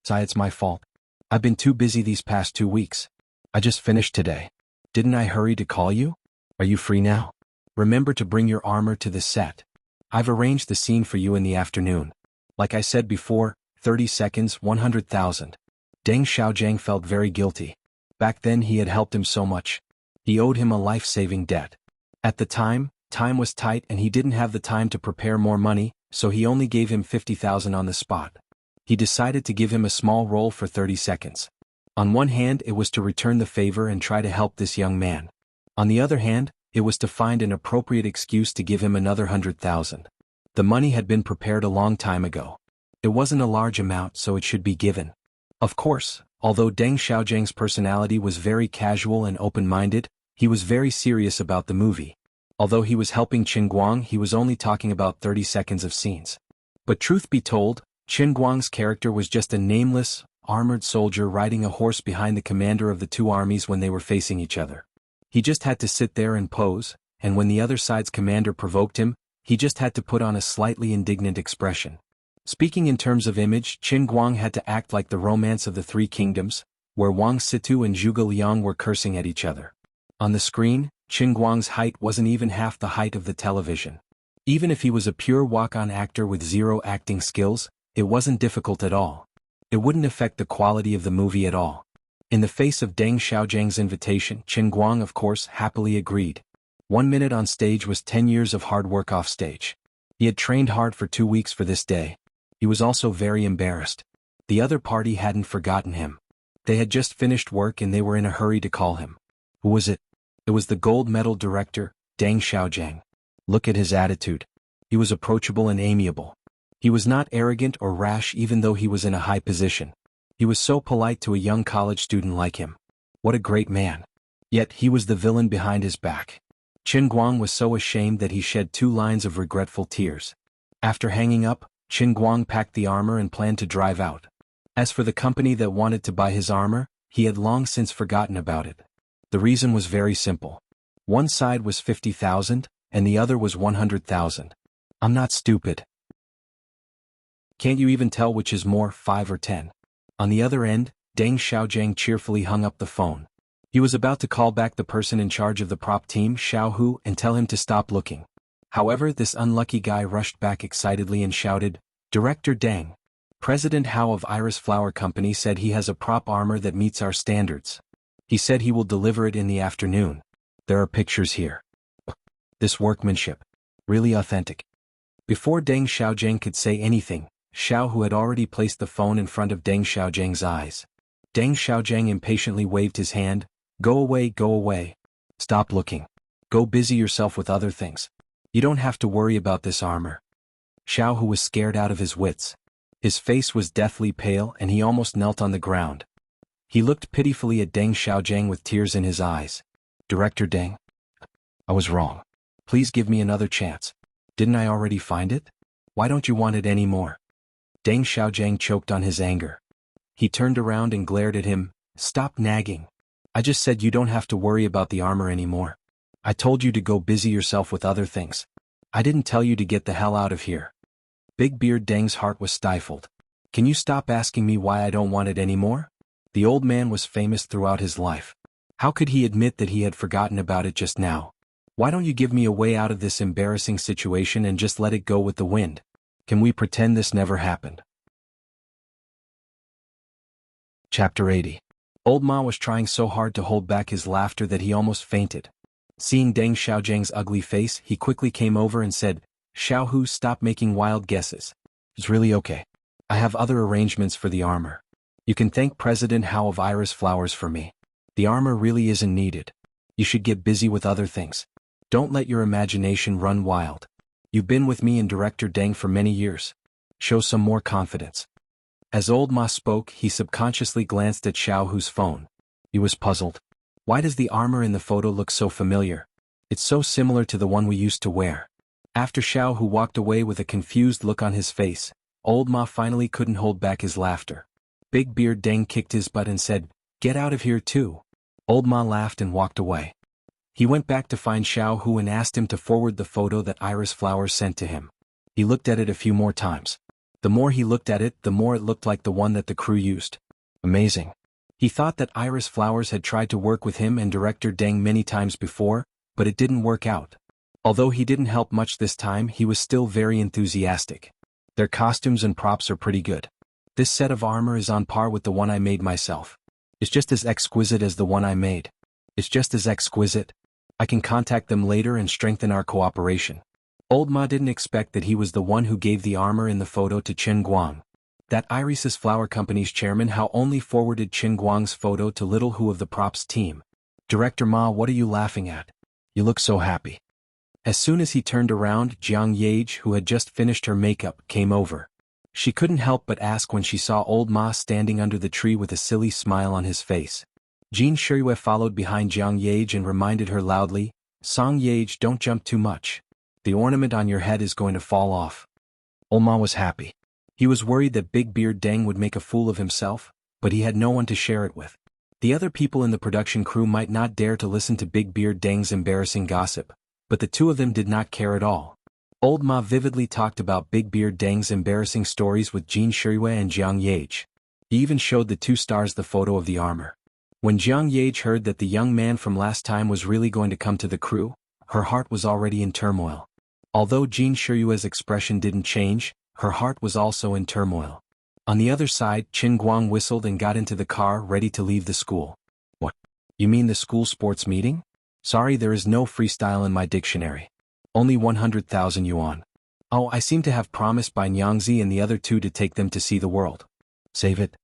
It's my fault. I've been too busy these past 2 weeks. I just finished today. Didn't I hurry to call you? Are you free now? Remember to bring your armor to the set. I've arranged the scene for you in the afternoon. Like I said before, 30 seconds, 100,000. Deng Xiaojiang felt very guilty. Back then he had helped him so much. He owed him a life-saving debt. At the time was tight and he didn't have the time to prepare more money, so he only gave him 50,000 on the spot. He decided to give him a small role for 30 seconds. On one hand, it was to return the favor and try to help this young man. On the other hand, it was to find an appropriate excuse to give him another 100,000. The money had been prepared a long time ago. It wasn't a large amount, so it should be given. Of course, although Deng Xiaojiang's personality was very casual and open-minded, he was very serious about the movie. Although he was helping Qingguang, he was only talking about 30 seconds of scenes. But truth be told, Qingguang's character was just a nameless, armored soldier riding a horse behind the commander of the two armies when they were facing each other. He just had to sit there and pose, and when the other side's commander provoked him, he just had to put on a slightly indignant expression. Speaking in terms of image, Qingguang had to act like the Romance of the Three Kingdoms, where Wang Situ and Zhuge Liang were cursing at each other. On the screen, Qingguang's height wasn't even half the height of the television. Even if he was a pure walk-on actor with zero acting skills, it wasn't difficult at all. It wouldn't affect the quality of the movie at all. In the face of Deng Xiaojiang's invitation, Qingguang of course happily agreed. 1 minute on stage was 10 years of hard work off stage. He had trained hard for 2 weeks for this day. He was also very embarrassed. The other party hadn't forgotten him. They had just finished work and they were in a hurry to call him. Who was it? It was the gold medal director, Deng Xiaojiang. Look at his attitude. He was approachable and amiable. He was not arrogant or rash even though he was in a high position. He was so polite to a young college student like him. What a great man. Yet he was the villain behind his back. Qingguang was so ashamed that he shed 2 lines of regretful tears. After hanging up, Qingguang packed the armor and planned to drive out. As for the company that wanted to buy his armor, he had long since forgotten about it. The reason was very simple. One side was 50,000, and the other was 100,000. I'm not stupid. Can't you even tell which is more, 5 or 10? On the other end, Deng Xiaojiang cheerfully hung up the phone. He was about to call back the person in charge of the prop team, Xiao Hu, and tell him to stop looking. However, this unlucky guy rushed back excitedly and shouted, "Director Deng. President Hao of Iris Flower Company said he has a prop armor that meets our standards. He said he will deliver it in the afternoon. There are pictures here. This workmanship. Really authentic." Before Deng Xiaojiang could say anything, Xiao Hu had already placed the phone in front of Deng Xiaojiang's eyes. Deng Xiaojiang impatiently waved his hand. Go away, go away. Stop looking. Go busy yourself with other things. You don't have to worry about this armor." Xiao Hu was scared out of his wits. His face was deathly pale and he almost knelt on the ground. He looked pitifully at Deng Xiaojiang with tears in his eyes. "Director Deng? I was wrong. Please give me another chance. Didn't I already find it? Why don't you want it anymore?" Deng Xiaojiang choked on his anger. He turned around and glared at him. "Stop nagging. I just said you don't have to worry about the armor anymore. I told you to go busy yourself with other things. I didn't tell you to get the hell out of here." Big Beard Deng's heart was stifled. "Can you stop asking me why I don't want it anymore?" The old man was famous throughout his life. How could he admit that he had forgotten about it just now? "Why don't you give me a way out of this embarrassing situation and just let it go with the wind? Can we pretend this never happened?" Chapter 80. Old Ma was trying so hard to hold back his laughter that he almost fainted. Seeing Deng Xiaojiang's ugly face, he quickly came over and said, "Xiao Hu, stop making wild guesses. It's really okay. I have other arrangements for the armor. You can thank President Hao of Iris Flowers for me. The armor really isn't needed. You should get busy with other things. Don't let your imagination run wild. You've been with me and Director Deng for many years. Show some more confidence." As Old Ma spoke, he subconsciously glanced at Xiao Hu's phone. He was puzzled. Why does the armor in the photo look so familiar? It's so similar to the one we used to wear. After Xiao Hu walked away with a confused look on his face, Old Ma finally couldn't hold back his laughter. Big Beard Deng kicked his butt and said, "Get out of here too." Old Ma laughed and walked away. He went back to find Xiao Hu and asked him to forward the photo that Iris Flowers sent to him. He looked at it a few more times. The more he looked at it, the more it looked like the one that the crew used. Amazing. He thought that Iris Flowers had tried to work with him and Director Deng many times before, but it didn't work out. Although he didn't help much this time, he was still very enthusiastic. Their costumes and props are pretty good. This set of armor is on par with the one I made myself. It's just as exquisite as the one I made. It's just as exquisite. I can contact them later and strengthen our cooperation. Old Ma didn't expect that he was the one who gave the armor in the photo to Chen Guang. That Iris Flower Company's chairman Hao only forwarded Chen Guang's photo to Little Hu of the props team. "Director Ma, what are you laughing at? You look so happy." As soon as he turned around, Jiang Yage, who had just finished her makeup, came over. She couldn't help but ask when she saw Old Ma standing under the tree with a silly smile on his face. Jin Shirue followed behind Jiang Yage and reminded her loudly, "Song Yage, don't jump too much. The ornament on your head is going to fall off." Old Ma was happy. He was worried that Big Beard Deng would make a fool of himself, but he had no one to share it with. The other people in the production crew might not dare to listen to Big Beard Deng's embarrassing gossip, but the two of them did not care at all. Old Ma vividly talked about Big Beard Deng's embarrassing stories with Jin Shirue and Jiang Yage. He even showed the two stars the photo of the armor. When Jiang Yage heard that the young man from last time was really going to come to the crew, her heart was already in turmoil. Although Jin Shirue's expression didn't change, her heart was also in turmoil. On the other side, Chen Guang whistled and got into the car ready to leave the school. "What? You mean the school sports meeting? Sorry, there is no freestyle in my dictionary. Only 100,000 yuan. Oh, I seem to have promised by Nyangzi and the other two to take them to see the world. Save it.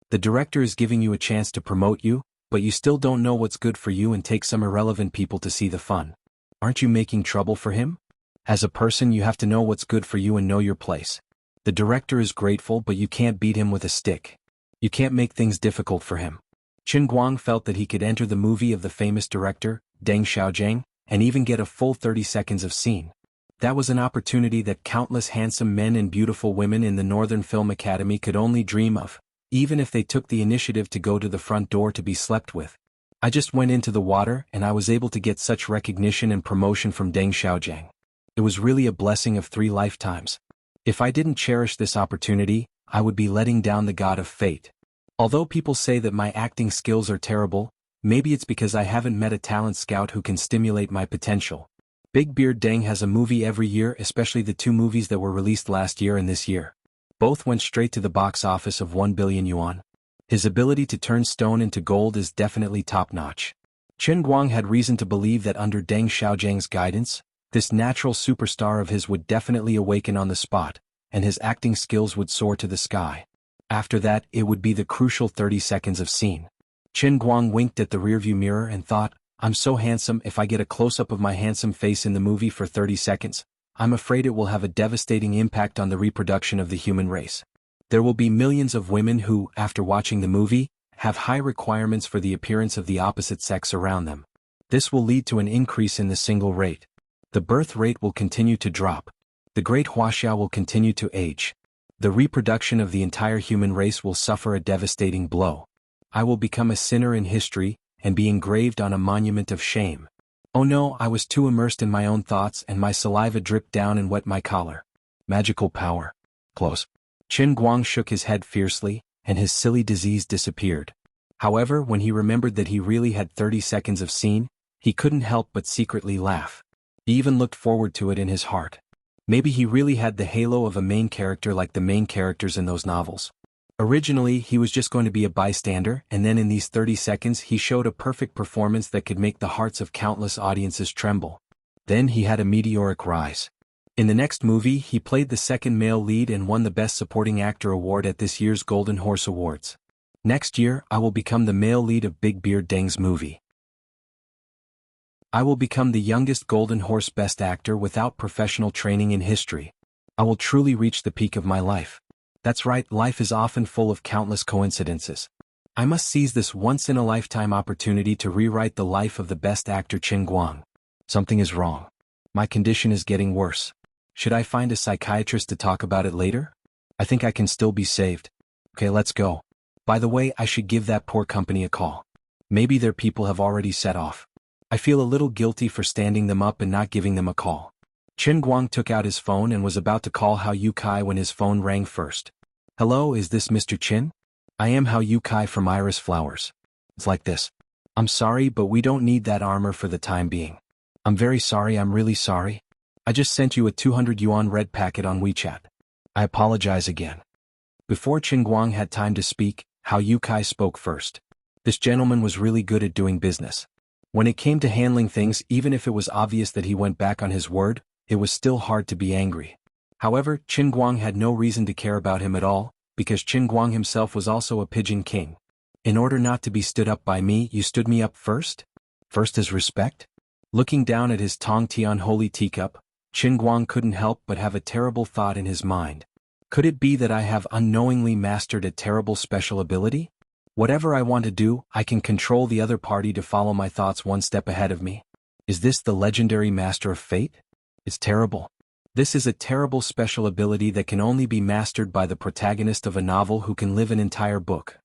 The director is giving you a chance to promote you, but you still don't know what's good for you and take some irrelevant people to see the fun. Aren't you making trouble for him? As a person, you have to know what's good for you and know your place. The director is grateful, but you can't beat him with a stick. You can't make things difficult for him." Chen Guang felt that he could enter the movie of the famous director, Deng Xiaojiang, and even get a full 30 seconds of scene. That was an opportunity that countless handsome men and beautiful women in the Northern Film Academy could only dream of, even if they took the initiative to go to the front door to be slept with. I just went into the water and I was able to get such recognition and promotion from Deng Xiaojiang. It was really a blessing of 3 lifetimes. If I didn't cherish this opportunity, I would be letting down the god of fate. Although people say that my acting skills are terrible, maybe it's because I haven't met a talent scout who can stimulate my potential. Big Beard Deng has a movie every year, especially the 2 movies that were released last year and this year. Both went straight to the box office of 1 billion yuan. His ability to turn stone into gold is definitely top-notch. Chen Guang had reason to believe that under Deng Xiaojiang's guidance, this natural superstar of his would definitely awaken on the spot, and his acting skills would soar to the sky. After that, it would be the crucial 30 seconds of scene. Chen Guang winked at the rearview mirror and thought, I'm so handsome. If I get a close-up of my handsome face in the movie for 30 seconds, I'm afraid it will have a devastating impact on the reproduction of the human race. There will be millions of women who, after watching the movie, have high requirements for the appearance of the opposite sex around them. This will lead to an increase in the single rate. The birth rate will continue to drop. The great Wuxia will continue to age. The reproduction of the entire human race will suffer a devastating blow. I will become a sinner in history, and be engraved on a monument of shame. Oh no, I was too immersed in my own thoughts and my saliva dripped down and wet my collar. Magical power. Close. Chen Guang shook his head fiercely, and his silly disease disappeared. However, when he remembered that he really had 30 seconds of scene, he couldn't help but secretly laugh. He even looked forward to it in his heart. Maybe he really had the halo of a main character like the main characters in those novels. Originally, he was just going to be a bystander, and then in these 30 seconds he showed a perfect performance that could make the hearts of countless audiences tremble. Then he had a meteoric rise. In the next movie, he played the second male lead and won the Best Supporting Actor award at this year's Golden Horse Awards. Next year, I will become the male lead of Big Beard Deng's movie. I will become the youngest Golden Horse Best Actor without professional training in history. I will truly reach the peak of my life. That's right, life is often full of countless coincidences. I must seize this once-in-a-lifetime opportunity to rewrite the life of the best actor Chen Guang. Something is wrong. My condition is getting worse. Should I find a psychiatrist to talk about it later? I think I can still be saved. Okay, let's go. By the way, I should give that poor company a call. Maybe their people have already set off. I feel a little guilty for standing them up and not giving them a call. Chen Guang took out his phone and was about to call Hao Yukai when his phone rang first. Hello, is this Mr. Chin? I am Hao Yukai from Iris Flowers. It's like this. I'm sorry, but we don't need that armor for the time being. I'm very sorry, I'm really sorry. I just sent you a 200 yuan red packet on WeChat. I apologize again. Before Chen Guang had time to speak, Hao Yukai spoke first. This gentleman was really good at doing business. When it came to handling things, even if it was obvious that he went back on his word, it was still hard to be angry. However, Chen Guang had no reason to care about him at all, because Chen Guang himself was also a pigeon king. In order not to be stood up by me, you stood me up first? First as respect? Looking down at his Tong Tian holy teacup, Chen Guang couldn't help but have a terrible thought in his mind. Could it be that I have unknowingly mastered a terrible special ability? Whatever I want to do, I can control the other party to follow my thoughts one step ahead of me. Is this the legendary master of fate? It's terrible. This is a terrible special ability that can only be mastered by the protagonist of a novel who can live an entire book.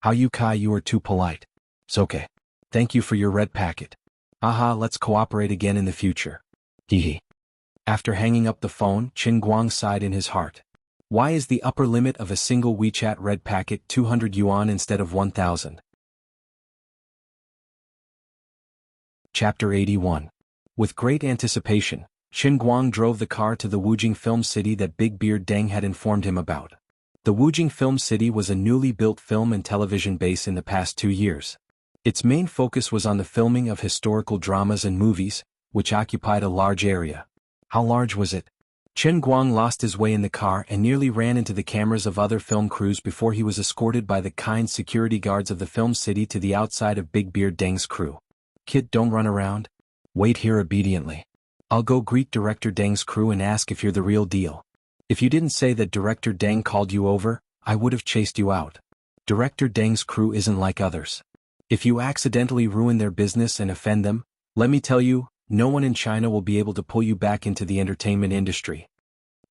Hao Yukai, you are too polite. It's okay. Thank you for your red packet. Aha, let's cooperate again in the future. Hehe. After hanging up the phone, Chen Guang sighed in his heart. Why is the upper limit of a single WeChat red packet 200 yuan instead of 1,000? Chapter 81. With great anticipation, Chen Guang drove the car to the Wujing Film City that Big Beard Deng had informed him about. The Wujing Film City was a newly built film and television base in the past 2 years. Its main focus was on the filming of historical dramas and movies, which occupied a large area. How large was it? Chen Guang lost his way in the car and nearly ran into the cameras of other film crews before he was escorted by the kind security guards of the film city to the outside of Big Beard Deng's crew. Kid, don't run around. Wait here obediently. I'll go greet Director Deng's crew and ask if you're the real deal. If you didn't say that Director Deng called you over, I would have chased you out. Director Deng's crew isn't like others. If you accidentally ruin their business and offend them, let me tell you, no one in China will be able to pull you back into the entertainment industry.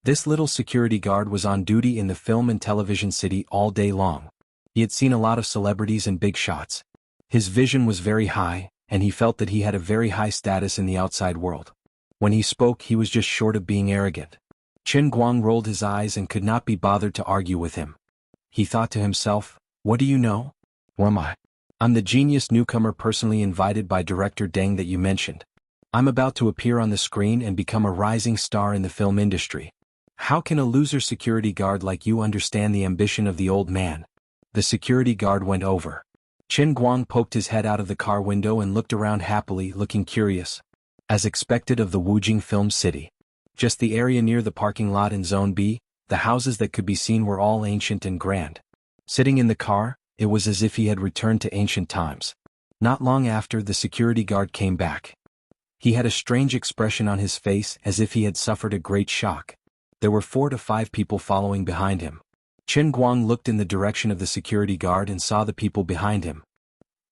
This little security guard was on duty in the film and television city all day long. He had seen a lot of celebrities and big shots. His vision was very high, and he felt that he had a very high status in the outside world. When he spoke, he was just short of being arrogant. Qin Guang rolled his eyes and could not be bothered to argue with him. He thought to himself, "What do you know? Who am I? I'm the genius newcomer personally invited by director Deng that you mentioned. I'm about to appear on the screen and become a rising star in the film industry. How can a loser security guard like you understand the ambition of the old man?" The security guard went over. Qin Guang poked his head out of the car window and looked around happily, looking curious. As expected of the Wujing Film City. Just the area near the parking lot in Zone B, the houses that could be seen were all ancient and grand. Sitting in the car, it was as if he had returned to ancient times. Not long after, the security guard came back. He had a strange expression on his face, as if he had suffered a great shock. There were 4 to 5 people following behind him. Qin Guang looked in the direction of the security guard and saw the people behind him.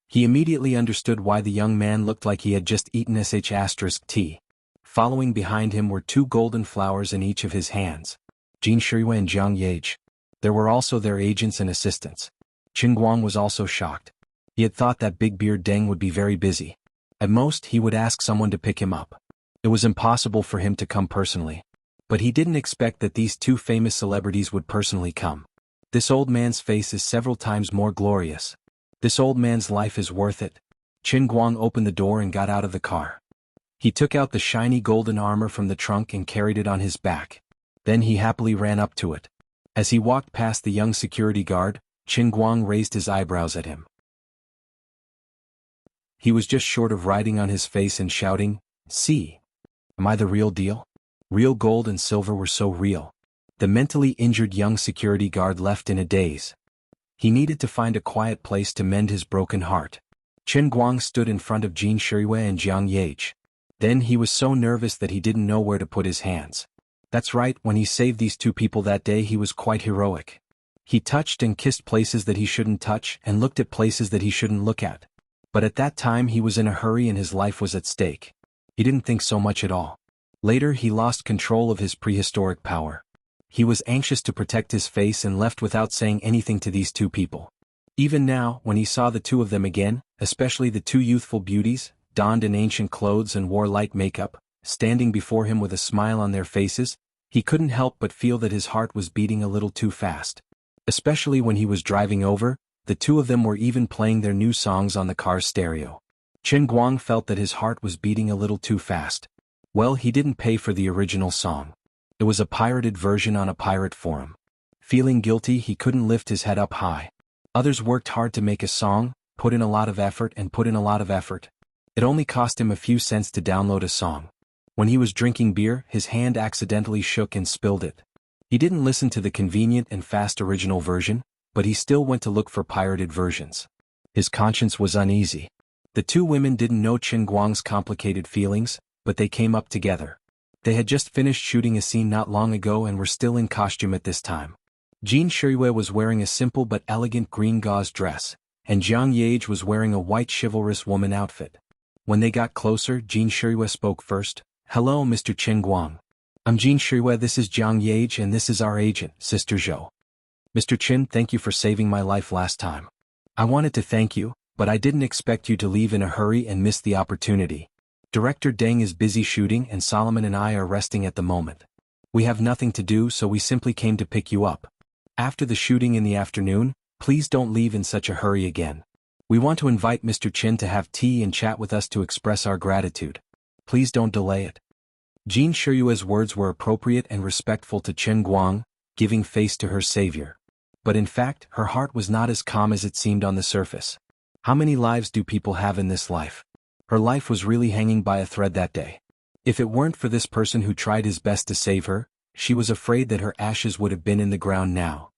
He immediately understood why the young man looked like he had just eaten *T. Following behind him were 2 golden flowers in each of his hands. Jin Shiyue and Jiang Yage. There were also their agents and assistants. Qin Guang was also shocked. He had thought that Big Beard Deng would be very busy. At most, he would ask someone to pick him up. It was impossible for him to come personally. But he didn't expect that these 2 famous celebrities would personally come. This old man's face is several times more glorious. This old man's life is worth it. Qin Guang opened the door and got out of the car. He took out the shiny golden armor from the trunk and carried it on his back. Then he happily ran up to it. As he walked past the young security guard, Qin Guang raised his eyebrows at him. He was just short of riding on his face and shouting, "See! Am I the real deal?" Real gold and silver were so real. The mentally injured young security guard left in a daze. He needed to find a quiet place to mend his broken heart. Qin Guang stood in front of Jin Shiyue and Jiang Yage. Then he was so nervous that he didn't know where to put his hands. That's right, when he saved these 2 people that day, he was quite heroic. He touched and kissed places that he shouldn't touch and looked at places that he shouldn't look at. But at that time he was in a hurry and his life was at stake. He didn't think so much at all. Later he lost control of his prehistoric power. He was anxious to protect his face and left without saying anything to these 2 people. Even now, when he saw the 2 of them again, especially the 2 youthful beauties, donned in ancient clothes and wore light makeup, standing before him with a smile on their faces, he couldn't help but feel that his heart was beating a little too fast. Especially when he was driving over, the 2 of them were even playing their new songs on the car's stereo. Qin Guang felt that his heart was beating a little too fast. Well, he didn't pay for the original song. It was a pirated version on a pirate forum. Feeling guilty, he couldn't lift his head up high. Others worked hard to make a song, put in a lot of effort and put in a lot of effort. It only cost him a few cents to download a song. When he was drinking beer, his hand accidentally shook and spilled it. He didn't listen to the convenient and fast original version, but he still went to look for pirated versions. His conscience was uneasy. The 2 women didn't know Qin Guang's complicated feelings, but they came up together. They had just finished shooting a scene not long ago and were still in costume at this time. Jin Shiyue was wearing a simple but elegant green gauze dress, and Jiang Yage was wearing a white chivalrous woman outfit. When they got closer, Jin Shiyue spoke first. "Hello, Mr. Qin Guang. I'm Jin Shiyue, this is Jiang Yage, and this is our agent, Sister Zhou. Mr. Qin, thank you for saving my life last time. I wanted to thank you, but I didn't expect you to leave in a hurry and miss the opportunity. Director Deng is busy shooting and Solomon and I are resting at the moment. We have nothing to do, so we simply came to pick you up. After the shooting in the afternoon, please don't leave in such a hurry again. We want to invite Mr. Qin to have tea and chat with us to express our gratitude. Please don't delay it." Jin Shiyue's words were appropriate and respectful to Qin Guang, giving face to her savior. But in fact, her heart was not as calm as it seemed on the surface. How many lives do people have in this life? Her life was really hanging by a thread that day. If it weren't for this person who tried his best to save her, she was afraid that her ashes would have been in the ground now.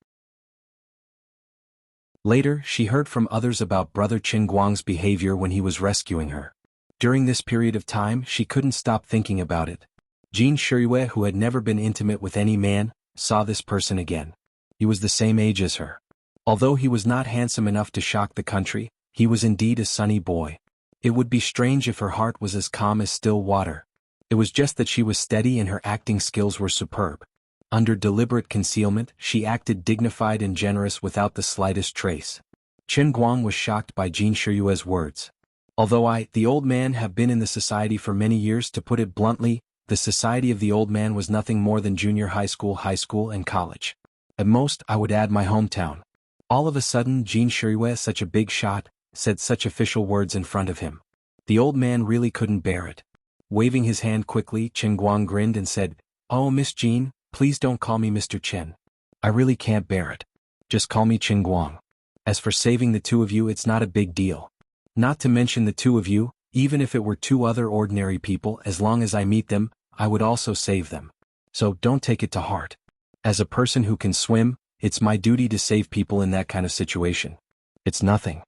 Later, she heard from others about Brother Qin Guang's behavior when he was rescuing her. During this period of time, she couldn't stop thinking about it. Jin Shiyue, who had never been intimate with any man, saw this person again. He was the same age as her. Although he was not handsome enough to shock the country, he was indeed a sunny boy. It would be strange if her heart was as calm as still water. It was just that she was steady and her acting skills were superb. Under deliberate concealment, she acted dignified and generous without the slightest trace. Chen Guang was shocked by Jin Shiyue's words. Although the old man, have been in the society for many years, to put it bluntly, the society of the old man was nothing more than junior high school, and college. At most, I would add my hometown. All of a sudden, Jin Shiyue, such a big shot, said such official words in front of him. The old man really couldn't bear it. Waving his hand quickly, Chen Guang grinned and said, "Oh, Miss Jin, please don't call me Mr. Chen. I really can't bear it. Just call me Chen Guang. As for saving the two of you, it's not a big deal. Not to mention the two of you, even if it were two other ordinary people, as long as I meet them, I would also save them. So don't take it to heart. As a person who can swim, it's my duty to save people in that kind of situation. It's nothing."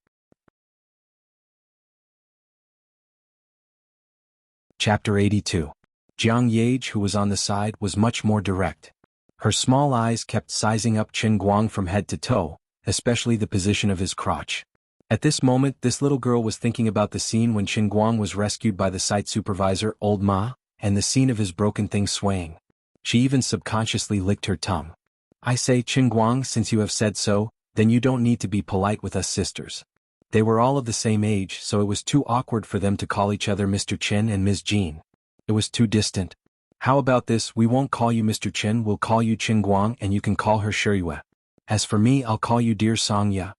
Chapter 82. Jiang Yage, who was on the side, was much more direct. Her small eyes kept sizing up Chen Guang from head to toe, especially the position of his crotch. At this moment, this little girl was thinking about the scene when Chen Guang was rescued by the site supervisor, Old Ma, and the scene of his broken thing swaying. She even subconsciously licked her tongue. "I say, Chen Guang, since you have said so, then you don't need to be polite with us sisters." They were all of the same age, so it was too awkward for them to call each other Mr. Chen and Ms. Jean. It was too distant. "How about this, we won't call you Mr. Chen, we'll call you Chen Guang, and you can call her Shiyue. As for me, I'll call you dear Songya."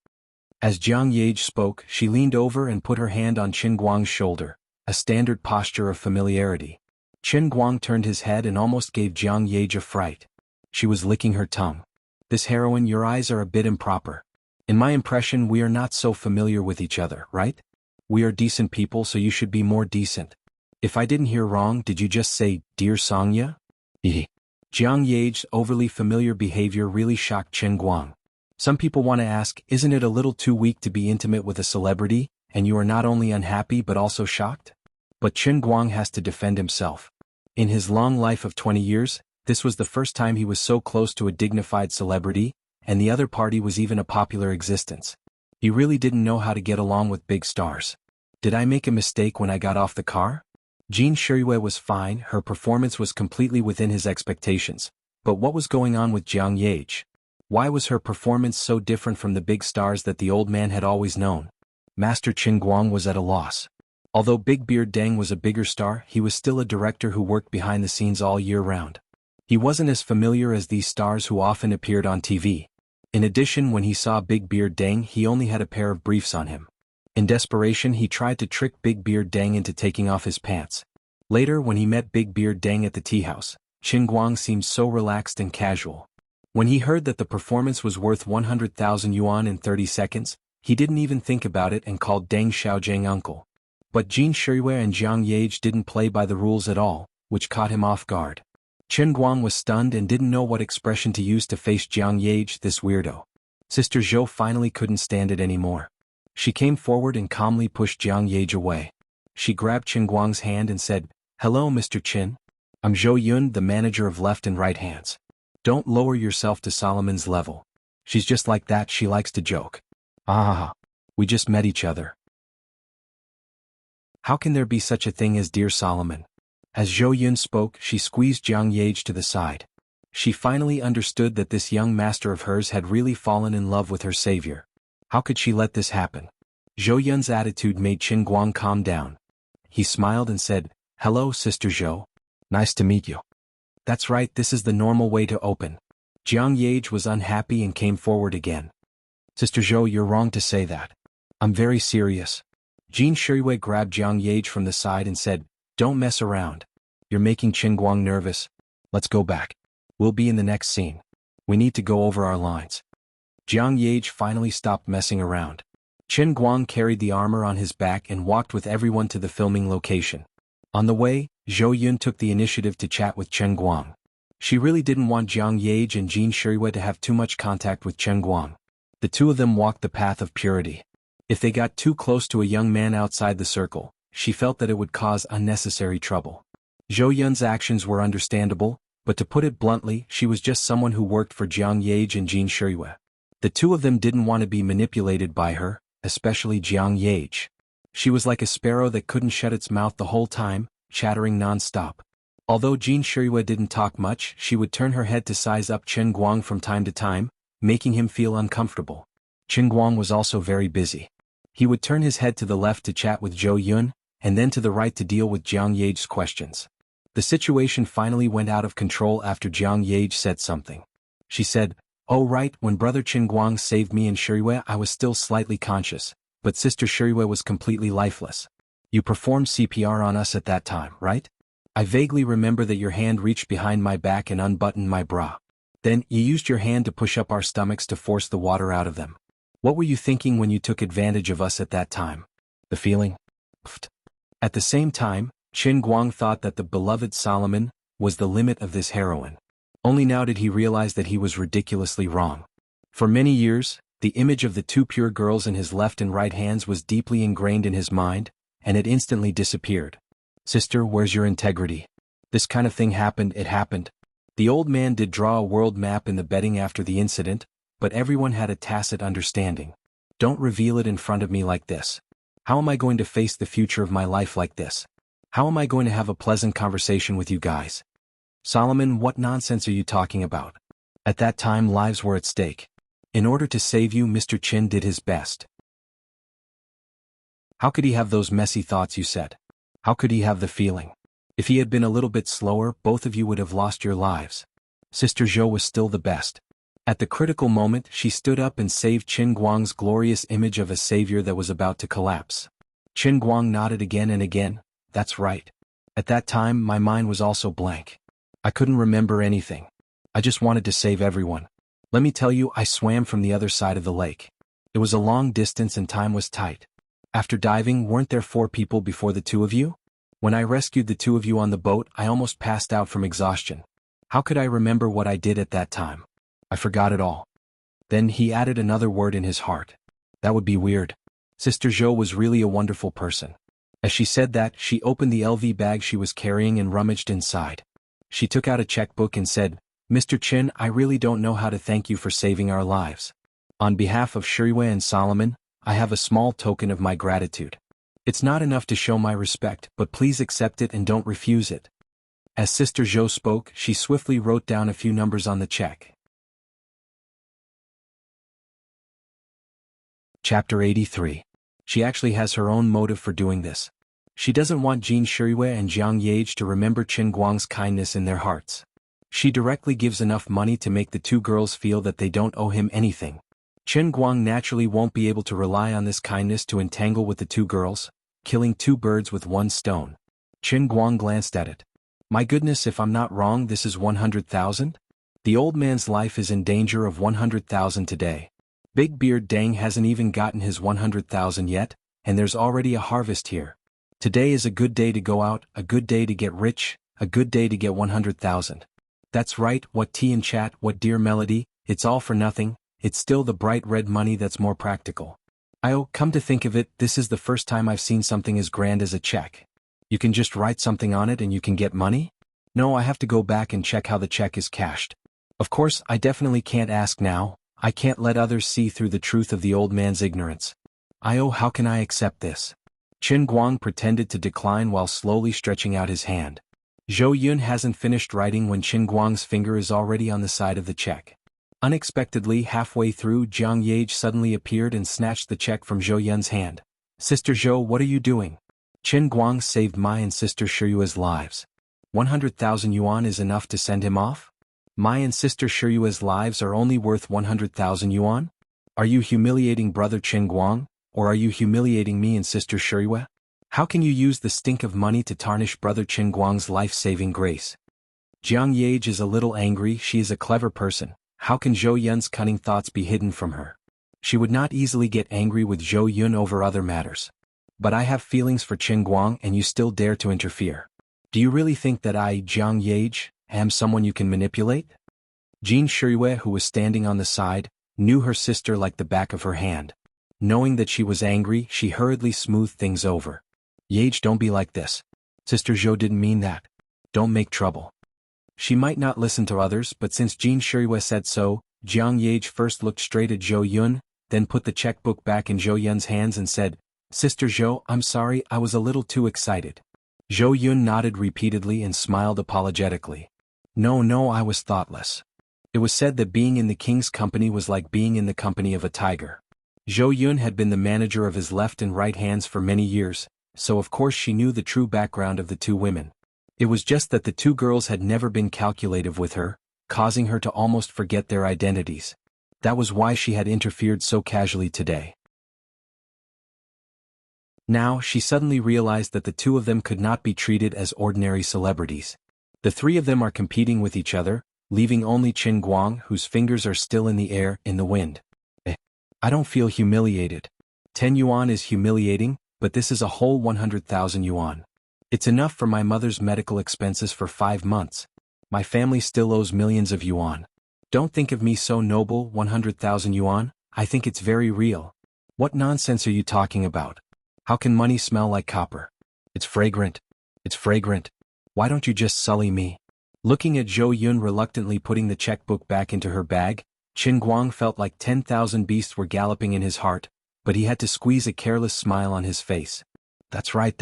As Jiang Yage spoke, she leaned over and put her hand on Chen Guang's shoulder, a standard posture of familiarity. Chen Guang turned his head and almost gave Jiang Yage a fright. She was licking her tongue. "This heroine, your eyes are a bit improper. In my impression, we are not so familiar with each other, right? We are decent people, so you should be more decent. If I didn't hear wrong, did you just say, dear Songya?" Jiang Yage's overly familiar behavior really shocked Chen Guang. Some people want to ask, isn't it a little too weak to be intimate with a celebrity, and you are not only unhappy but also shocked? But Chen Guang has to defend himself. In his long life of 20 years, this was the first time he was so close to a dignified celebrity, and the other party was even a popular existence. He really didn't know how to get along with big stars. "Did I make a mistake when I got off the car?" Jin Shiyue was fine, her performance was completely within his expectations. But what was going on with Jiang Yage? Why was her performance so different from the big stars that the old man had always known? Master Chen Guang was at a loss. Although Big Beard Deng was a bigger star, he was still a director who worked behind the scenes all year round. He wasn't as familiar as these stars who often appeared on TV. In addition, when he saw Big Beard Deng, he only had a pair of briefs on him. In desperation, he tried to trick Big Beard Deng into taking off his pants. Later, when he met Big Beard Deng at the tea house, Chen Guang seemed so relaxed and casual. When he heard that the performance was worth 100,000 yuan in 30 seconds, he didn't even think about it and called Deng Xiaojiang uncle. But Jin Shiyue and Jiang Yage didn't play by the rules at all, which caught him off guard. Chen Guang was stunned and didn't know what expression to use to face Jiang Yage, this weirdo. Sister Zhou finally couldn't stand it anymore. She came forward and calmly pushed Jiang Yage away. She grabbed Chen Guang's hand and said, "Hello, Mr. Chen. I'm Zhou Yun, the manager of left and right hands. Don't lower yourself to Solomon's level. She's just like that, she likes to joke. Ah, we just met each other. How can there be such a thing as dear Solomon?" As Zhou Yun spoke, she squeezed Jiang Yage to the side. She finally understood that this young master of hers had really fallen in love with her savior. How could she let this happen? Zhou Yun's attitude made Chen Guang calm down. He smiled and said, "Hello, Sister Zhou. Nice to meet you." "That's right, this is the normal way to open." Jiang Yage was unhappy and came forward again. "Sister Zhou, you're wrong to say that. I'm very serious." Jin Shiyue grabbed Jiang Yage from the side and said, "Don't mess around. You're making Chen Guang nervous. Let's go back. We'll be in the next scene. We need to go over our lines." Jiang Yage finally stopped messing around. Chen Guang carried the armor on his back and walked with everyone to the filming location. On the way, Zhou Yun took the initiative to chat with Chen Guang. She really didn't want Jiang Yage and Jin Shiyue to have too much contact with Chen Guang. The two of them walked the path of purity. If they got too close to a young man outside the circle, she felt that it would cause unnecessary trouble. Zhou Yun's actions were understandable, but to put it bluntly, she was just someone who worked for Jiang Yage and Jin Shiyue. The two of them didn't want to be manipulated by her, especially Jiang Yage. She was like a sparrow that couldn't shut its mouth the whole time, chattering non-stop. Although Jin Shirue didn't talk much, she would turn her head to size up Chen Guang from time to time, making him feel uncomfortable. Chen Guang was also very busy. He would turn his head to the left to chat with Zhou Yun, and then to the right to deal with Jiang Ye's questions. The situation finally went out of control after Jiang Ye said something. She said, "Oh right, when brother Chen Guang saved me and Shirue I was still slightly conscious, but sister Shirue was completely lifeless. You performed CPR on us at that time, right? I vaguely remember that your hand reached behind my back and unbuttoned my bra. Then, you used your hand to push up our stomachs to force the water out of them. What were you thinking when you took advantage of us at that time? The feeling? Pfft." At the same time, Chen Guang thought that the beloved Solomon was the limit of this heroine. Only now did he realize that he was ridiculously wrong. For many years, the image of the two pure girls in his left and right hands was deeply ingrained in his mind, and it instantly disappeared. "Sister, where's your integrity? This kind of thing happened, it happened." The old man did draw a world map in the bedding after the incident, but everyone had a tacit understanding. "Don't reveal it in front of me like this. How am I going to face the future of my life like this? How am I going to have a pleasant conversation with you guys?" "Solomon, what nonsense are you talking about? At that time lives were at stake. In order to save you, Mr. Chin did his best." "How could he have those messy thoughts you said? How could he have the feeling? If he had been a little bit slower, both of you would have lost your lives. Sister Zhou was still the best." At the critical moment, she stood up and saved Qin Guang's glorious image of a savior that was about to collapse. Qin Guang nodded again and again. "That's right. At that time, my mind was also blank. I couldn't remember anything. I just wanted to save everyone. Let me tell you, I swam from the other side of the lake. It was a long distance and time was tight. After diving, weren't there 4 people before the 2 of you? When I rescued the 2 of you on the boat, I almost passed out from exhaustion. How could I remember what I did at that time? I forgot it all." Then he added another word in his heart. "That would be weird. Sister Zhou was really a wonderful person." As she said that, she opened the LV bag she was carrying and rummaged inside. She took out a checkbook and said, "Mr. Chin, I really don't know how to thank you for saving our lives. On behalf of Shirue and Solomon, I have a small token of my gratitude. It's not enough to show my respect, but please accept it and don't refuse it." As Sister Zhou spoke, she swiftly wrote down a few numbers on the check. Chapter 83. She actually has her own motive for doing this. She doesn't want Jin Shirue and Jiang Ye to remember Qin Guang's kindness in their hearts. She directly gives enough money to make the 2 girls feel that they don't owe him anything. Qin Guang naturally won't be able to rely on this kindness to entangle with the 2 girls, killing 2 birds with 1 stone. Qin Guang glanced at it. "My goodness, if I'm not wrong, this is 100,000? The old man's life is in danger of 100,000 today. Big Beard Dang hasn't even gotten his 100,000 yet, and there's already a harvest here. Today is a good day to go out, a good day to get rich, a good day to get 100,000. That's right, what tea and chat, what dear melody, it's all for nothing. It's still the bright red money that's more practical. Come to think of it, this is the first time I've seen something as grand as a check. You can just write something on it and you can get money? No, I have to go back and check how the check is cashed. Of course, I definitely can't ask now. I can't let others see through the truth of the old man's ignorance. How can I accept this?" Qin Guang pretended to decline while slowly stretching out his hand. Zhou Yun hasn't finished writing when Qin Guang's finger is already on the side of the check. Unexpectedly, halfway through, Jiang Ye suddenly appeared and snatched the check from Zhou Yun's hand. "Sister Zhou, what are you doing?" Qin Guang saved Mai and Sister Shirue's lives. 100,000 yuan is enough to send him off? Mai and Sister Shirue's lives are only worth 100,000 yuan? Are you humiliating brother Qin Guang, or are you humiliating me and Sister Shirue? How can you use the stink of money to tarnish brother Qin Guang's life-saving grace? Jiang Ye is a little angry. She is a clever person. How can Zhou Yun's cunning thoughts be hidden from her? She would not easily get angry with Zhou Yun over other matters. But I have feelings for Qin Guang and you still dare to interfere. Do you really think that I, Jiang Ye, am someone you can manipulate? Jin Shirue, who was standing on the side, knew her sister like the back of her hand. Knowing that she was angry, she hurriedly smoothed things over. "Yage, don't be like this. Sister Zhou didn't mean that. Don't make trouble." She might not listen to others, but since Jin Shirue said so, Jiang Ye first looked straight at Zhou Yun, then put the checkbook back in Zhou Yun's hands and said, "Sister Zhou, I'm sorry, I was a little too excited." Zhou Yun nodded repeatedly and smiled apologetically. No, I was thoughtless. It was said that being in the king's company was like being in the company of a tiger. Zhou Yun had been the manager of his left and right hands for many years, so of course she knew the true background of the two women. It was just that the two girls had never been calculative with her, causing her to almost forget their identities. That was why she had interfered so casually today. Now, she suddenly realized that the two of them could not be treated as ordinary celebrities. The three of them are competing with each other, leaving only Qin Guang, whose fingers are still in the air, in the wind. I don't feel humiliated. 10 yuan is humiliating, but this is a whole 100,000 yuan. It's enough for my mother's medical expenses for 5 months. My family still owes millions of yuan. Don't think of me so noble, 100,000 yuan, I think it's very real. What nonsense are you talking about? How can money smell like copper? It's fragrant. It's fragrant. Why don't you just sully me? Looking at Zhou Yun reluctantly putting the checkbook back into her bag, Qin Guang felt like 10,000 beasts were galloping in his heart, but he had to squeeze a careless smile on his face. That's right.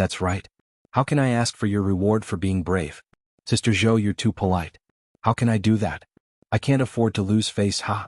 How can I ask for your reward for being brave? Sister Zhou, you're too polite. How can I do that? I can't afford to lose face, ha.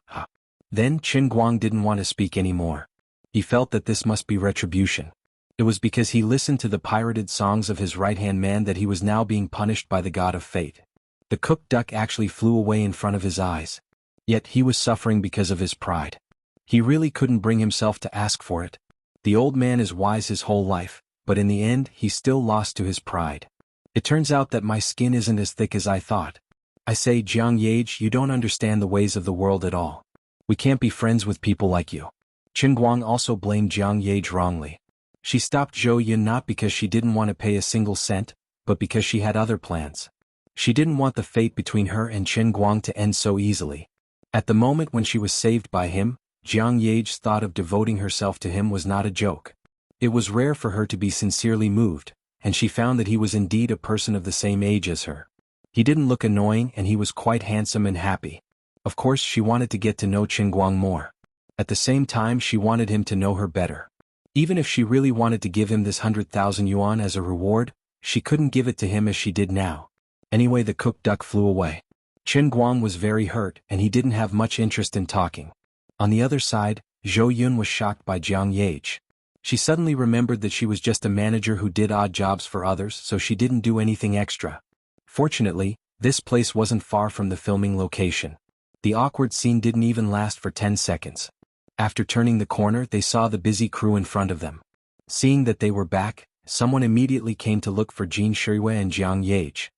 Then Qin Guang didn't want to speak anymore. He felt that this must be retribution. It was because he listened to the pirated songs of his right-hand man that he was now being punished by the god of fate. The cooked duck actually flew away in front of his eyes. Yet he was suffering because of his pride. He really couldn't bring himself to ask for it. The old man is wise his whole life, but in the end he still lost to his pride. It turns out that my skin isn't as thick as I thought. I say, Jiang Yage, you don't understand the ways of the world at all. We can't be friends with people like you. Qin Guang also blamed Jiang Yage wrongly. She stopped Zhou Yun not because she didn't want to pay a single cent, but because she had other plans. She didn't want the fate between her and Qin Guang to end so easily. At the moment when she was saved by him, Jiang Yage's thought of devoting herself to him was not a joke. It was rare for her to be sincerely moved, and she found that he was indeed a person of the same age as her. He didn't look annoying and he was quite handsome and happy. Of course she wanted to get to know Qin Guang more. At the same time she wanted him to know her better. Even if she really wanted to give him this 100,000 yuan as a reward, she couldn't give it to him as she did now. Anyway, the cooked duck flew away. Qin Guang was very hurt and he didn't have much interest in talking. On the other side, Zhou Yun was shocked by Jiang Yage. She suddenly remembered that she was just a manager who did odd jobs for others, so she didn't do anything extra. Fortunately, this place wasn't far from the filming location. The awkward scene didn't even last for 10 seconds. After turning the corner, they saw the busy crew in front of them. Seeing that they were back, someone immediately came to look for Jin Shirui and Jiang Yage.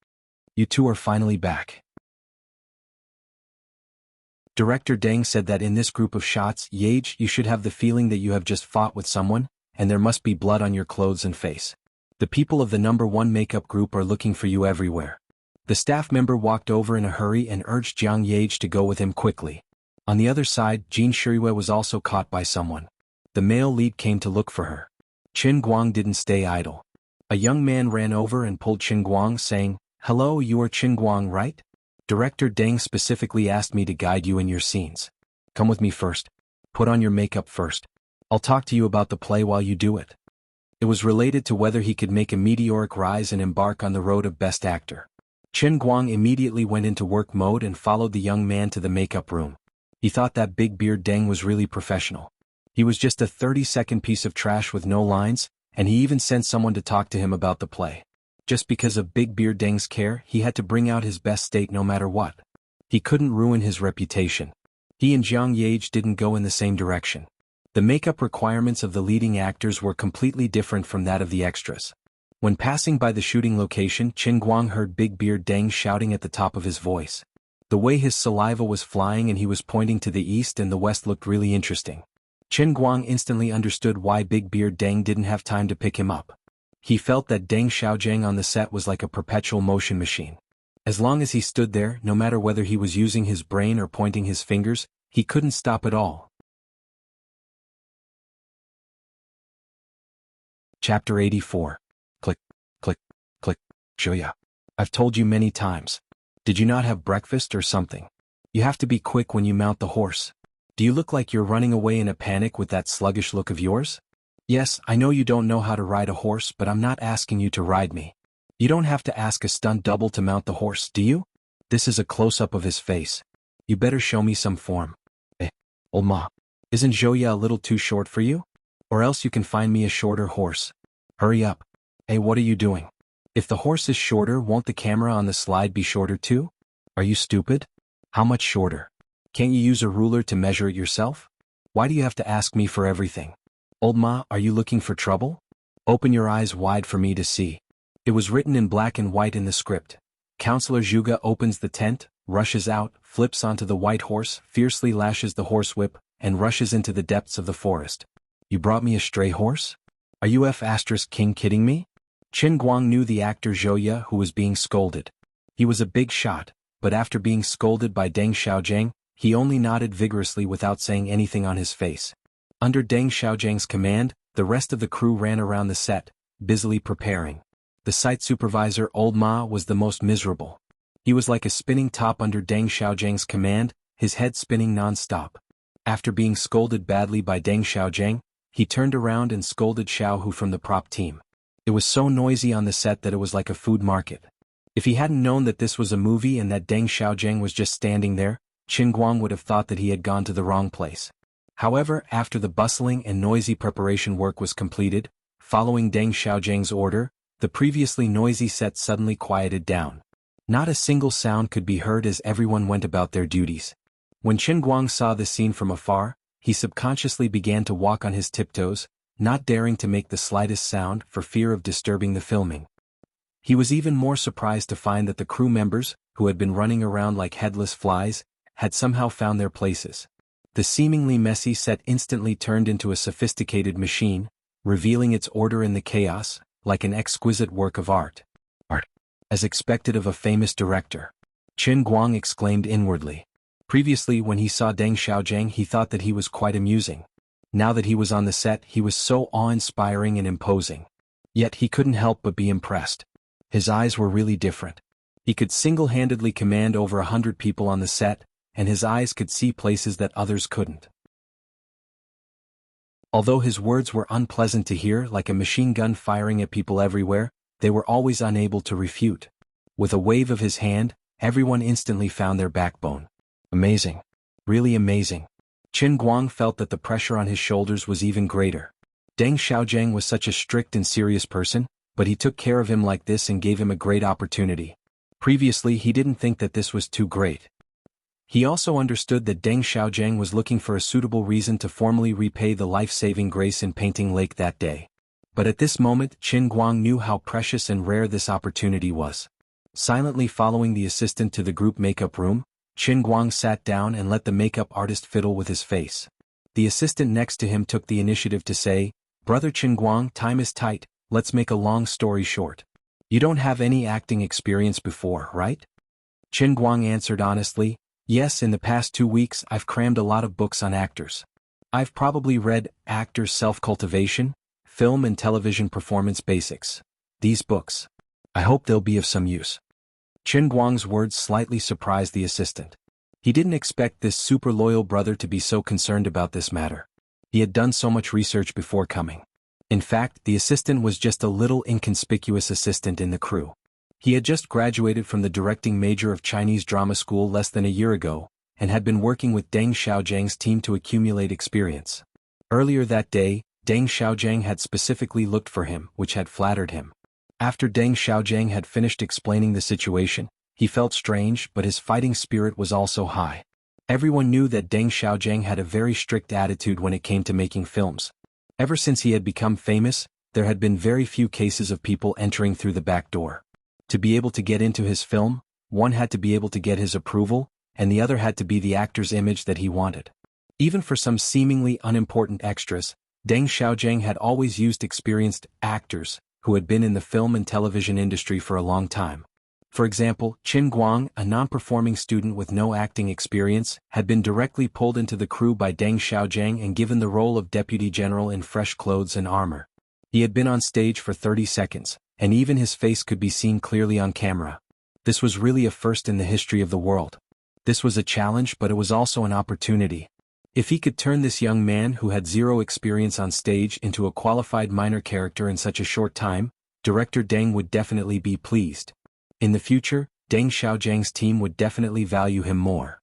You two are finally back. Director Deng said that in this group of shots, Yage, you should have the feeling that you have just fought with someone, and there must be blood on your clothes and face. The people of the #1 makeup group are looking for you everywhere. The staff member walked over in a hurry and urged Jiang Yage to go with him quickly. On the other side, Jin Shirui was also caught by someone. The male lead came to look for her. Qin Guang didn't stay idle. A young man ran over and pulled Qin Guang, saying, "Hello, you are Qin Guang, right? Director Deng specifically asked me to guide you in your scenes. Come with me first. Put on your makeup first. I'll talk to you about the play while you do it." It was related to whether he could make a meteoric rise and embark on the road of Best Actor. Qin Guang immediately went into work mode and followed the young man to the makeup room. He thought that Big Beard Deng was really professional. He was just a 30-second piece of trash with no lines, and he even sent someone to talk to him about the play. Just because of Big Beard Deng's care, he had to bring out his best state no matter what. He couldn't ruin his reputation. He and Jiang Yage didn't go in the same direction. The makeup requirements of the leading actors were completely different from that of the extras. When passing by the shooting location, Qin Guang heard Big Beard Deng shouting at the top of his voice. The way his saliva was flying and he was pointing to the east and the west looked really interesting. Qin Guang instantly understood why Big Beard Deng didn't have time to pick him up. He felt that Deng Xiaojiang on the set was like a perpetual motion machine. As long as he stood there, no matter whether he was using his brain or pointing his fingers, he couldn't stop at all. Chapter 84. Click, click, click, Julia. I've told you many times. Did you not have breakfast or something? You have to be quick when you mount the horse. Do you look like you're running away in a panic with that sluggish look of yours? Yes, I know you don't know how to ride a horse, but I'm not asking you to ride me. You don't have to ask a stunt double to mount the horse, do you? This is a close-up of his face. You better show me some form. Old ma. Isn't Zhouya a little too short for you? Or else you can find me a shorter horse. Hurry up. Hey, what are you doing? If the horse is shorter, won't the camera on the slide be shorter too? Are you stupid? How much shorter? Can't you use a ruler to measure it yourself? Why do you have to ask me for everything? Old ma, are you looking for trouble? Open your eyes wide for me to see. It was written in black and white in the script. Counselor Zhuge opens the tent, rushes out, flips onto the white horse, fiercely lashes the horsewhip, and rushes into the depths of the forest. You brought me a stray horse? Are you King kidding me? Qin Guang knew the actor Zhouya who was being scolded. He was a big shot, but after being scolded by Deng Xiaojing, he only nodded vigorously without saying anything on his face. Under Deng Xiaojing's command, the rest of the crew ran around the set, busily preparing. The site supervisor Old Ma was the most miserable. He was like a spinning top under Deng Xiaojing's command, his head spinning non-stop. After being scolded badly by Deng Xiaojing, he turned around and scolded Xiao Hu from the prop team. It was so noisy on the set that it was like a food market. If he hadn't known that this was a movie and that Deng Xiaojing was just standing there, Qin Guang would have thought that he had gone to the wrong place. However, after the bustling and noisy preparation work was completed, following Deng Xiaojing's order, the previously noisy set suddenly quieted down. Not a single sound could be heard as everyone went about their duties. When Qin Guang saw the scene from afar, he subconsciously began to walk on his tiptoes, not daring to make the slightest sound for fear of disturbing the filming. He was even more surprised to find that the crew members, who had been running around like headless flies, had somehow found their places. The seemingly messy set instantly turned into a sophisticated machine, revealing its order in the chaos, like an exquisite work of art. As expected of a famous director. Qin Guang exclaimed inwardly. Previously when he saw Deng Xiaojing he thought that he was quite amusing. Now that he was on the set he was so awe-inspiring and imposing. Yet he couldn't help but be impressed. His eyes were really different. He could single-handedly command over 100 people on the set, and his eyes could see places that others couldn't. Although his words were unpleasant to hear like a machine gun firing at people everywhere, they were always unable to refute. With a wave of his hand, everyone instantly found their backbone. Amazing. Really amazing. Qin Guang felt that the pressure on his shoulders was even greater. Deng Xiaojing was such a strict and serious person, but he took care of him like this and gave him a great opportunity. Previously he didn't think that this was too great. He also understood that Deng Xiaojing was looking for a suitable reason to formally repay the life-saving grace in Painting Lake that day. But at this moment Qin Guang knew how precious and rare this opportunity was. Silently following the assistant to the group makeup room, Qin Guang sat down and let the makeup artist fiddle with his face. The assistant next to him took the initiative to say, "Brother Qin Guang, time is tight, let's make a long story short. You don't have any acting experience before, right?" Qin Guang answered honestly, "Yes, in the past 2 weeks I've crammed a lot of books on actors. I've probably read Actors' Self-Cultivation, Film and Television Performance Basics. These books. I hope they'll be of some use." Qin Guang's words slightly surprised the assistant. He didn't expect this super loyal brother to be so concerned about this matter. He had done so much research before coming. In fact, the assistant was just a little inconspicuous assistant in the crew. He had just graduated from the directing major of Chinese drama school less than a year ago, and had been working with Deng Xiaojing's team to accumulate experience. Earlier that day, Deng Xiaojing had specifically looked for him, which had flattered him. After Deng Xiaojing had finished explaining the situation, he felt strange but his fighting spirit was also high. Everyone knew that Deng Xiaojing had a very strict attitude when it came to making films. Ever since he had become famous, there had been very few cases of people entering through the back door. To be able to get into his film, one had to be able to get his approval, and the other had to be the actor's image that he wanted. Even for some seemingly unimportant extras, Deng Xiaojing had always used experienced actors who had been in the film and television industry for a long time. For example, Qin Guang, a non-performing student with no acting experience, had been directly pulled into the crew by Deng Xiaojing and given the role of deputy general in fresh clothes and armor. He had been on stage for 30 seconds, and even his face could be seen clearly on camera. This was really a first in the history of the world. This was a challenge, but it was also an opportunity. If he could turn this young man who had zero experience on stage into a qualified minor character in such a short time, Director Deng would definitely be pleased. In the future, Deng Xiaojiang's team would definitely value him more.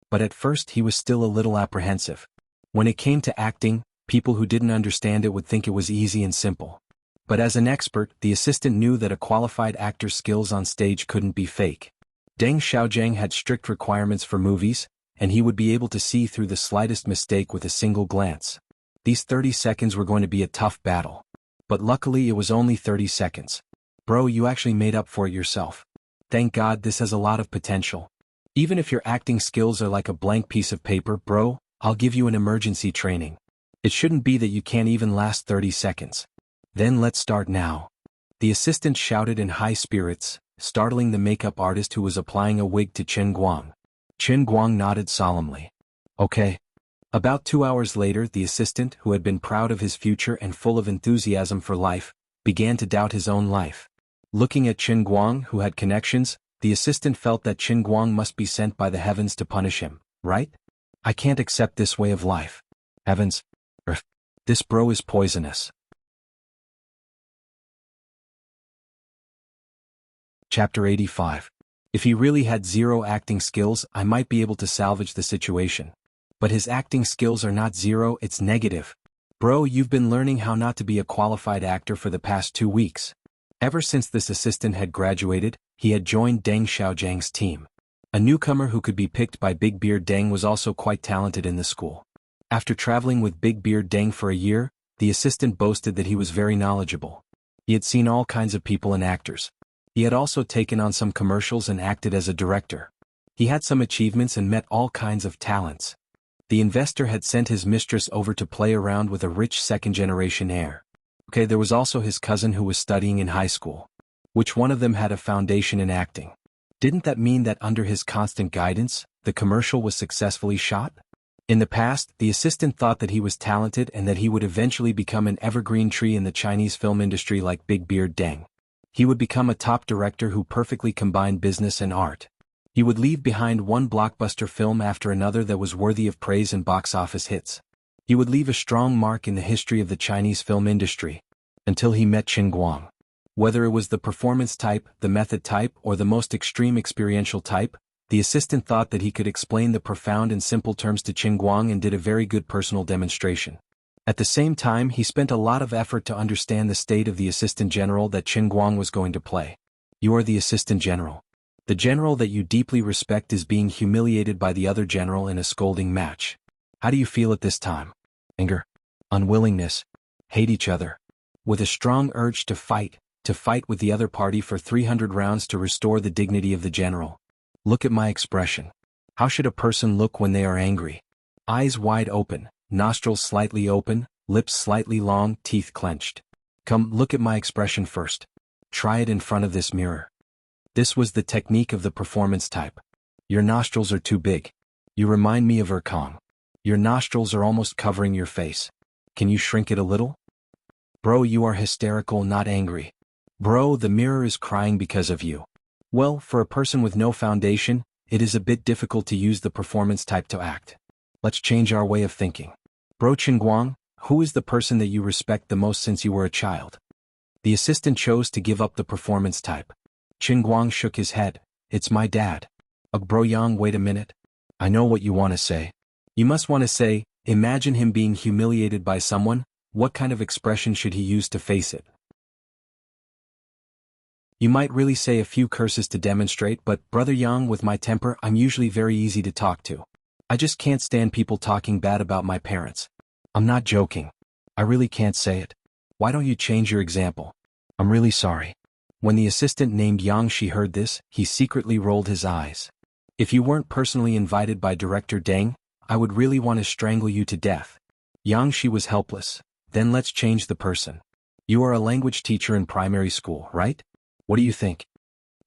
But at first he was still a little apprehensive. When it came to acting, people who didn't understand it would think it was easy and simple. But as an expert, the assistant knew that a qualified actor's skills on stage couldn't be fake. Deng Xiaojiang had strict requirements for movies, and he would be able to see through the slightest mistake with a single glance. These 30 seconds were going to be a tough battle. But luckily it was only 30 seconds. Bro, you actually made up for it yourself. Thank God, this has a lot of potential. Even if your acting skills are like a blank piece of paper, bro, I'll give you an emergency training. It shouldn't be that you can't even last 30 seconds. Then let's start now. The assistant shouted in high spirits, startling the makeup artist who was applying a wig to Chen Guang. Chen Guang nodded solemnly. Okay. About 2 hours later, the assistant, who had been proud of his future and full of enthusiasm for life, began to doubt his own life. Looking at Chen Guang, who had connections, the assistant felt that Chen Guang must be sent by the heavens to punish him, right? I can't accept this way of life. Heavens. This bro is poisonous. Chapter 85. If he really had zero acting skills, I might be able to salvage the situation. But his acting skills are not zero, it's negative. Bro, you've been learning how not to be a qualified actor for the past 2 weeks. Ever since this assistant had graduated, he had joined Deng Xiaojiang's team. A newcomer who could be picked by Big Beard Deng was also quite talented in the school. After traveling with Big Beard Deng for a year, the assistant boasted that he was very knowledgeable. He had seen all kinds of people and actors. He had also taken on some commercials and acted as a director. He had some achievements and met all kinds of talents. The investor had sent his mistress over to play around with a rich second-generation heir. Okay, there was also his cousin who was studying in high school. Which one of them had a foundation in acting? Didn't that mean that under his constant guidance, the commercial was successfully shot? In the past, the assistant thought that he was talented and that he would eventually become an evergreen tree in the Chinese film industry like Big Beard Deng. He would become a top director who perfectly combined business and art. He would leave behind one blockbuster film after another that was worthy of praise and box office hits. He would leave a strong mark in the history of the Chinese film industry, until he met Chen Guang. Whether it was the performance type, the method type, or the most extreme experiential type, the assistant thought that he could explain the profound and simple terms to Chen Guang and did a very good personal demonstration. At the same time, he spent a lot of effort to understand the state of the assistant general that Chen Guang was going to play. You are the assistant general. The general that you deeply respect is being humiliated by the other general in a scolding match. How do you feel at this time? Anger? Unwillingness? Hate each other? With a strong urge to fight with the other party for 300 rounds to restore the dignity of the general. Look at my expression. How should a person look when they are angry? Eyes wide open, nostrils slightly open, lips slightly long, teeth clenched. Come, look at my expression first. Try it in front of this mirror. This was the technique of the performance type. Your nostrils are too big. You remind me of Erkong. Your nostrils are almost covering your face. Can you shrink it a little? Bro, you are hysterical, not angry. Bro, the mirror is crying because of you. Well, for a person with no foundation, it is a bit difficult to use the performance type to act. Let's change our way of thinking. Bro Chen Guang, who is the person that you respect the most since you were a child? The assistant chose to give up the performance type. Chen Guang shook his head. It's my dad. Bro Yang, wait a minute. I know what you want to say. You must want to say, imagine him being humiliated by someone. What kind of expression should he use to face it? You might really say a few curses to demonstrate, but Brother Yang, with my temper, I'm usually very easy to talk to. I just can't stand people talking bad about my parents. I'm not joking. I really can't say it. Why don't you change your example? I'm really sorry. When the assistant named Yang Shi heard this, he secretly rolled his eyes. If you weren't personally invited by Director Deng, I would really want to strangle you to death. Yang Shi was helpless. Then let's change the person. You are a language teacher in primary school, right? What do you think?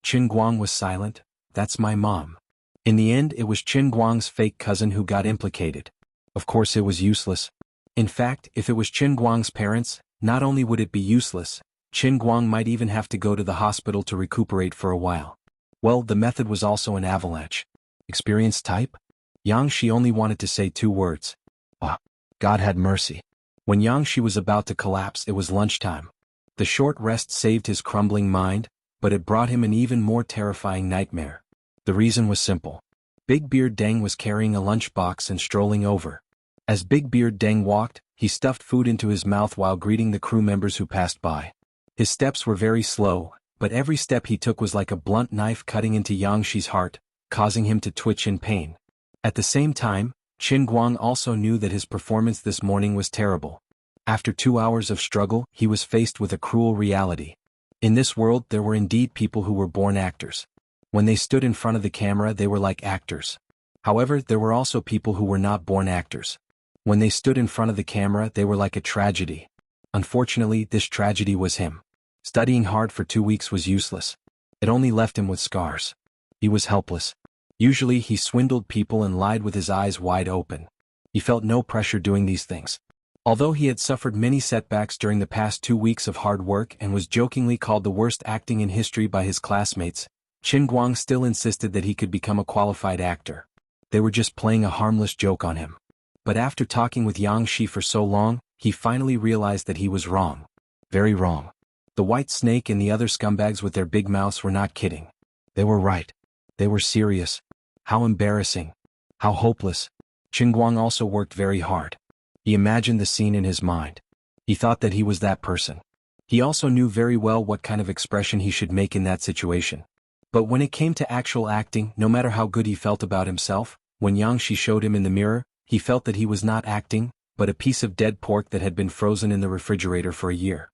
Chen Guang was silent. That's my mom. In the end, it was Chen Guang's fake cousin who got implicated. Of course it was useless. In fact, if it was Chen Guang's parents, not only would it be useless, Chen Guang might even have to go to the hospital to recuperate for a while. Well, the method was also an avalanche. Experience type? Yang Shi only wanted to say 2 words. Ah, God had mercy. When Yang Shi was about to collapse, it was lunchtime. The short rest saved his crumbling mind, but it brought him an even more terrifying nightmare. The reason was simple. Big Beard Deng was carrying a lunchbox and strolling over. As Big Beard Deng walked, he stuffed food into his mouth while greeting the crew members who passed by. His steps were very slow, but every step he took was like a blunt knife cutting into Yang Shi's heart, causing him to twitch in pain. At the same time, Qin Guang also knew that his performance this morning was terrible. After 2 hours of struggle, he was faced with a cruel reality. In this world there were indeed people who were born actors. When they stood in front of the camera they were like actors. However, there were also people who were not born actors. When they stood in front of the camera they were like a tragedy. Unfortunately, this tragedy was him. Studying hard for 2 weeks was useless. It only left him with scars. He was helpless. Usually he swindled people and lied with his eyes wide open. He felt no pressure doing these things. Although he had suffered many setbacks during the past 2 weeks of hard work and was jokingly called the worst acting in history by his classmates, Qin Guang still insisted that he could become a qualified actor. They were just playing a harmless joke on him. But after talking with Yang Shi for so long, he finally realized that he was wrong. Very wrong. The White Snake and the other scumbags with their big mouths were not kidding. They were right. They were serious. How embarrassing. How hopeless. Qin Guang also worked very hard. He imagined the scene in his mind. He thought that he was that person. He also knew very well what kind of expression he should make in that situation. But when it came to actual acting, no matter how good he felt about himself, when Yang Shi showed him in the mirror, he felt that he was not acting, but a piece of dead pork that had been frozen in the refrigerator for a year.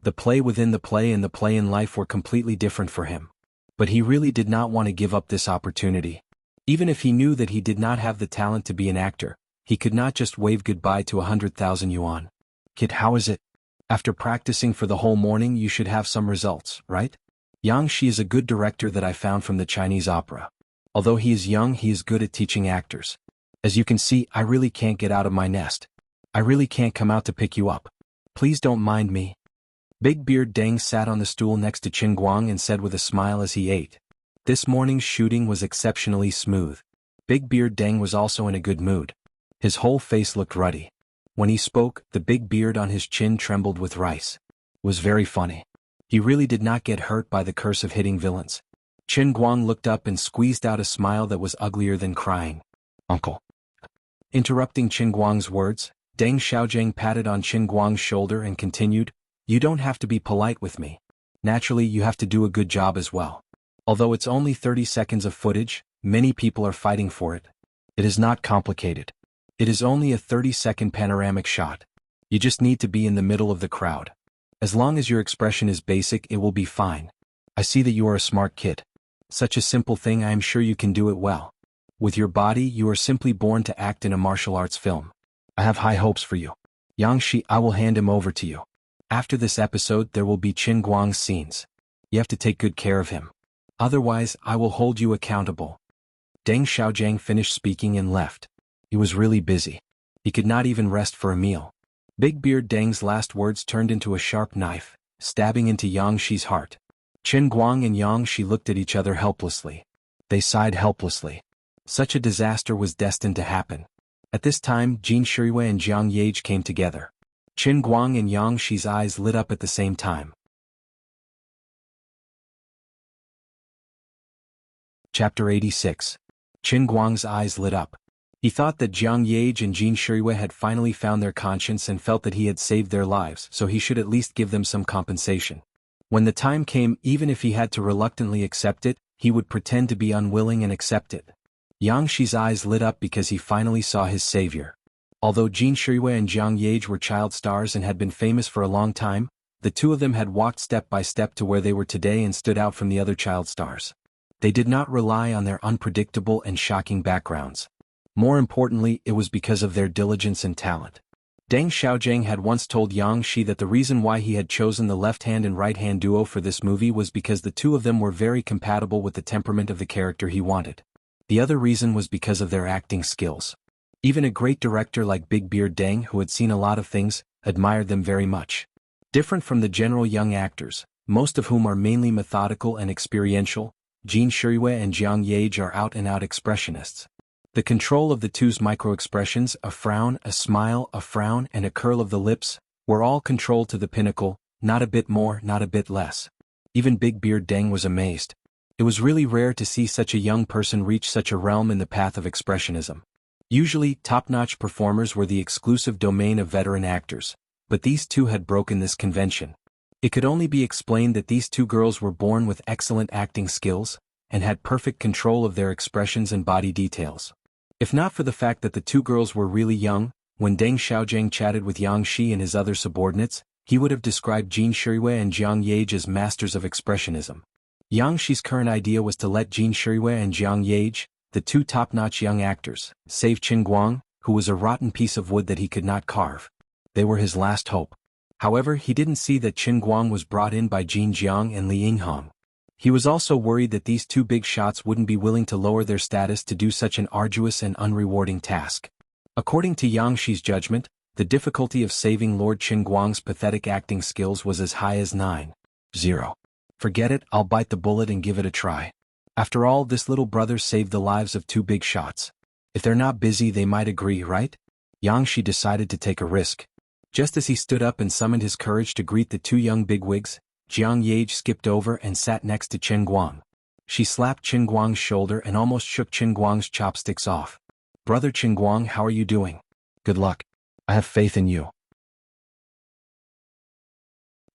The play within the play and the play in life were completely different for him. But he really did not want to give up this opportunity. Even if he knew that he did not have the talent to be an actor, he could not just wave goodbye to 100,000 yuan. Kid, how is it? After practicing for the whole morning you should have some results, right? Yang Shi is a good director that I found from the Chinese opera. Although he is young, he is good at teaching actors. As you can see, I really can't get out of my nest. I really can't come out to pick you up. Please don't mind me. Big Beard Deng sat on the stool next to Qin Guang and said with a smile as he ate. This morning's shooting was exceptionally smooth. Big Beard Deng was also in a good mood. His whole face looked ruddy. When he spoke, the big beard on his chin trembled with rice. It was very funny. He really did not get hurt by the curse of hitting villains. Qin Guang looked up and squeezed out a smile that was uglier than crying. Uncle. Interrupting Qin Guang's words, Deng Xiaojiang patted on Qin Guang's shoulder and continued, You don't have to be polite with me. Naturally, you have to do a good job as well. Although it's only 30 seconds of footage, many people are fighting for it. It is not complicated. It is only a 30-second panoramic shot. You just need to be in the middle of the crowd. As long as your expression is basic, it will be fine. I see that you are a smart kid. Such a simple thing, I am sure you can do it well. With your body, you are simply born to act in a martial arts film. I have high hopes for you. Yang Shi, I will hand him over to you. After this episode, there will be Qin Guang's scenes. You have to take good care of him. Otherwise, I will hold you accountable. Deng Xiaojiang finished speaking and left. He was really busy. He could not even rest for a meal. Big Beard Deng's last words turned into a sharp knife, stabbing into Yang Shi's heart. Qin Guang and Yang Shi looked at each other helplessly. They sighed helplessly. Such a disaster was destined to happen. At this time, Jin Shuiwei and Jiang Yage came together. Qin Guang and Yang Shi's eyes lit up at the same time. Chapter 86. Qin Guang's eyes lit up. He thought that Jiang Yage and Jin Shuiwei had finally found their conscience and felt that he had saved their lives, so he should at least give them some compensation. When the time came, even if he had to reluctantly accept it, he would pretend to be unwilling and accept it. Yang Shi's eyes lit up because he finally saw his savior. Although Jin Shuiwei and Jiang Yage were child stars and had been famous for a long time, the two of them had walked step by step to where they were today and stood out from the other child stars. They did not rely on their unpredictable and shocking backgrounds. More importantly, it was because of their diligence and talent. Deng Xiaojiang had once told Yang Shi that the reason why he had chosen the left-hand and right-hand duo for this movie was because the two of them were very compatible with the temperament of the character he wanted. The other reason was because of their acting skills. Even a great director like Big Beard Deng, who had seen a lot of things, admired them very much. Different from the general young actors, most of whom are mainly methodical and experiential, Jin Shuiwei and Jiang Yage are out-and-out expressionists. The control of the two's micro-expressions, a frown, a smile, a frown, and a curl of the lips, were all controlled to the pinnacle, not a bit more, not a bit less. Even Big Beard Deng was amazed. It was really rare to see such a young person reach such a realm in the path of expressionism. Usually, top-notch performers were the exclusive domain of veteran actors, but these two had broken this convention. It could only be explained that these two girls were born with excellent acting skills, and had perfect control of their expressions and body details. If not for the fact that the two girls were really young, when Deng Xiaojiang chatted with Yang Shi and his other subordinates, he would have described Jin Shirui and Jiang Yage as masters of expressionism. Yang Shi's current idea was to let Jin Shirui and Jiang Yage, the two top-notch young actors, save Qin Guang, who was a rotten piece of wood that he could not carve. They were his last hope. However, he didn't see that Qin Guang was brought in by Jin Jiang and Li Yinghong. He was also worried that these two big shots wouldn't be willing to lower their status to do such an arduous and unrewarding task. According to Yang Shi's judgment, the difficulty of saving Lord Qin Guang's pathetic acting skills was as high as 9-0. Forget it, I'll bite the bullet and give it a try. After all, this little brother saved the lives of two big shots. If they're not busy, they might agree, right? Yang Shi decided to take a risk. Just as he stood up and summoned his courage to greet the two young bigwigs, Jiang Yage skipped over and sat next to Qin Guang. She slapped Qin Guang's shoulder and almost shook Qin Guang's chopsticks off. "Brother Qin Guang, how are you doing? Good luck. I have faith in you."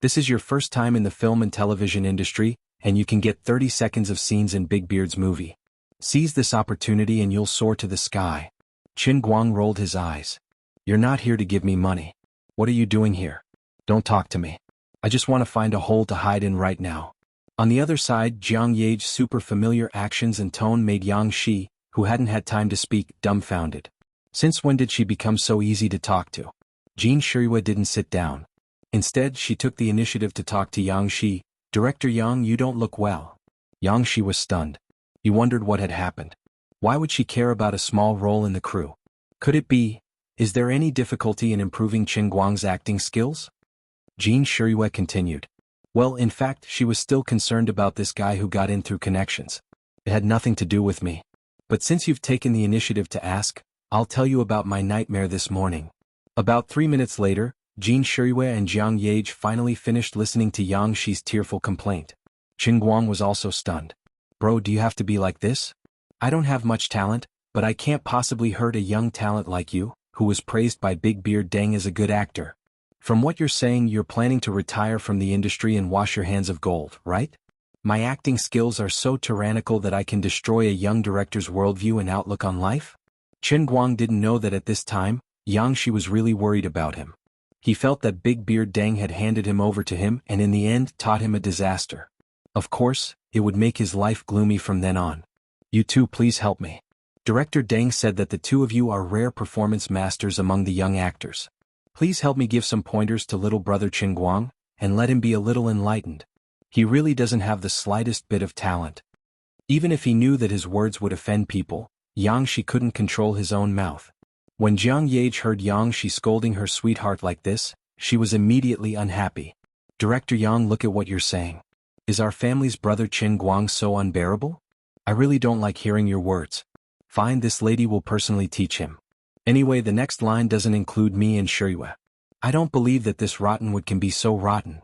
This is your first time in the film and television industry, and you can get 30 seconds of scenes in Big Beard's movie. Seize this opportunity and you'll soar to the sky. Qin Guang rolled his eyes. "You're not here to give me money. What are you doing here? Don't talk to me. I just want to find a hole to hide in right now." On the other side, Jiang Yage's super familiar actions and tone made Yang Shi, who hadn't had time to speak, dumbfounded. Since when did she become so easy to talk to? Jin Shirui didn't sit down. Instead, she took the initiative to talk to Yang Shi. "Director Yang, you don't look well." Yang Shi was stunned. He wondered what had happened. Why would she care about a small role in the crew? Could it be, is there any difficulty in improving Qin Guang's acting skills? Jin Shirui continued. "Well, in fact, she was still concerned about this guy who got in through connections. It had nothing to do with me. But since you've taken the initiative to ask, I'll tell you about my nightmare this morning." About 3 minutes later, Jin Shirui and Jiang Yage finally finished listening to Yang Shi's tearful complaint. Qin Guang was also stunned. "Bro, do you have to be like this? I don't have much talent, but I can't possibly hurt a young talent like you, who was praised by Big Beard Deng as a good actor. From what you're saying, you're planning to retire from the industry and wash your hands of gold, right? My acting skills are so tyrannical that I can destroy a young director's worldview and outlook on life?" Qin Guang didn't know that at this time, Yang Shi was really worried about him. He felt that Big Beard Deng had handed him over to him and in the end taught him a disaster. Of course, it would make his life gloomy from then on. "You two please help me. Director Deng said that the two of you are rare performance masters among the young actors. Please help me give some pointers to little brother Qin Guang, and let him be a little enlightened. He really doesn't have the slightest bit of talent." Even if he knew that his words would offend people, Yang Shi couldn't control his own mouth. When Jiang Yage heard Yang Shi scolding her sweetheart like this, she was immediately unhappy. "Director Yang, look at what you're saying. Is our family's brother Qin Guang so unbearable? I really don't like hearing your words. Fine, this lady will personally teach him. Anyway, the next line doesn't include me and Shirui. I don't believe that this rottenwood can be so rotten.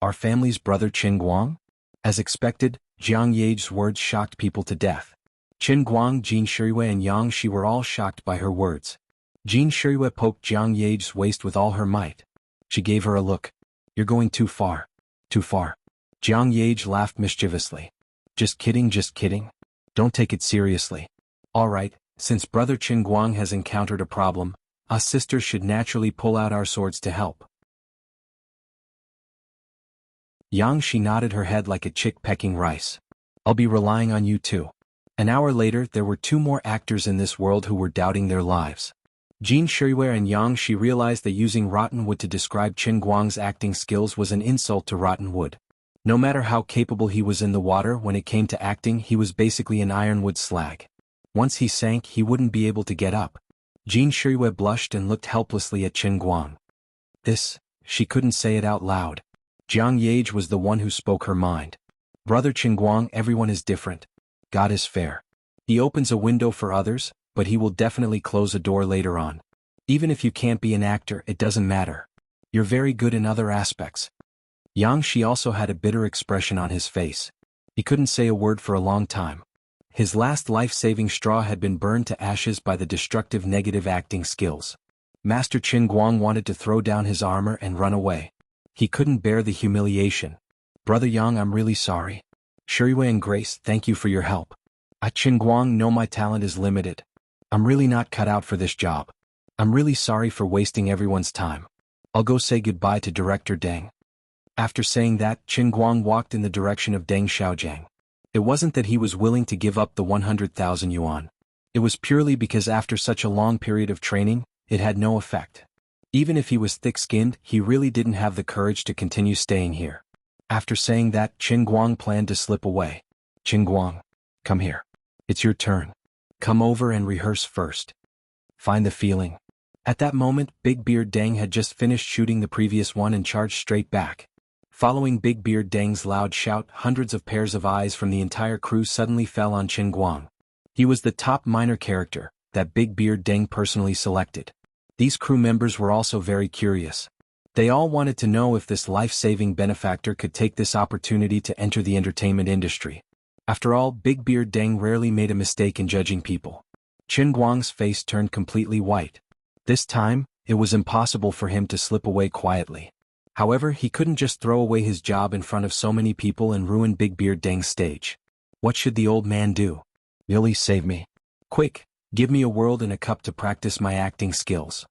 Our family's brother Qin Guang?" As expected, Jiang Yage's words shocked people to death. Qin Guang, Jin Shirui and Yang Shi were all shocked by her words. Jin Shirui poked Jiang Yage's waist with all her might. She gave her a look. "You're going too far. Too far." Jiang Yage laughed mischievously. Just kidding, just kidding. Don't take it seriously. All right, since brother Qin Guang has encountered a problem, us sisters should naturally pull out our swords to help." Yang Shi nodded her head like a chick pecking rice. "I'll be relying on you too." An hour later, there were two more actors in this world who were doubting their lives. Jin Shirui and Yang Shi realized that using rotten wood to describe Qin Guang's acting skills was an insult to rotten wood. No matter how capable he was in the water, when it came to acting, he was basically an ironwood slag. Once he sank, he wouldn't be able to get up. Jin Shirui blushed and looked helplessly at Qin Guang. This, she couldn't say it out loud. Jiang Yage was the one who spoke her mind. "Brother Qin Guang, everyone is different. God is fair. He opens a window for others, but he will definitely close a door later on. Even if you can't be an actor, it doesn't matter. You're very good in other aspects. Yang Shi also had a bitter expression on his face. He couldn't say a word for a long time. His last life-saving straw had been burned to ashes by the destructive negative acting skills. Master Qin Guang wanted to throw down his armor and run away. He couldn't bear the humiliation. Brother Yang, I'm really sorry. Shirui and Grace, thank you for your help. I Qin Guang know my talent is limited. I'm really not cut out for this job. I'm really sorry for wasting everyone's time. I'll go say goodbye to Director Deng. After saying that, Qin Guang walked in the direction of Deng Xiaojiang. It wasn't that he was willing to give up the 100,000 yuan. It was purely because after such a long period of training, it had no effect. Even if he was thick-skinned, he really didn't have the courage to continue staying here. After saying that, Qin Guang planned to slip away. Qin Guang, come here. It's your turn. Come over and rehearse first. Find the feeling. At that moment, Big Beard Deng had just finished shooting the previous one and charged straight back. Following Big Beard Deng's loud shout, hundreds of pairs of eyes from the entire crew suddenly fell on Qin Guang. He was the top minor character that Big Beard Deng personally selected. These crew members were also very curious. They all wanted to know if this life-saving benefactor could take this opportunity to enter the entertainment industry. After all, Big Beard Deng rarely made a mistake in judging people. Qin Guang's face turned completely white. This time, it was impossible for him to slip away quietly. However, he couldn't just throw away his job in front of so many people and ruin Big Beard Deng's stage. What should the old man do? Really save me. Quick, give me a world and a cup to practice my acting skills.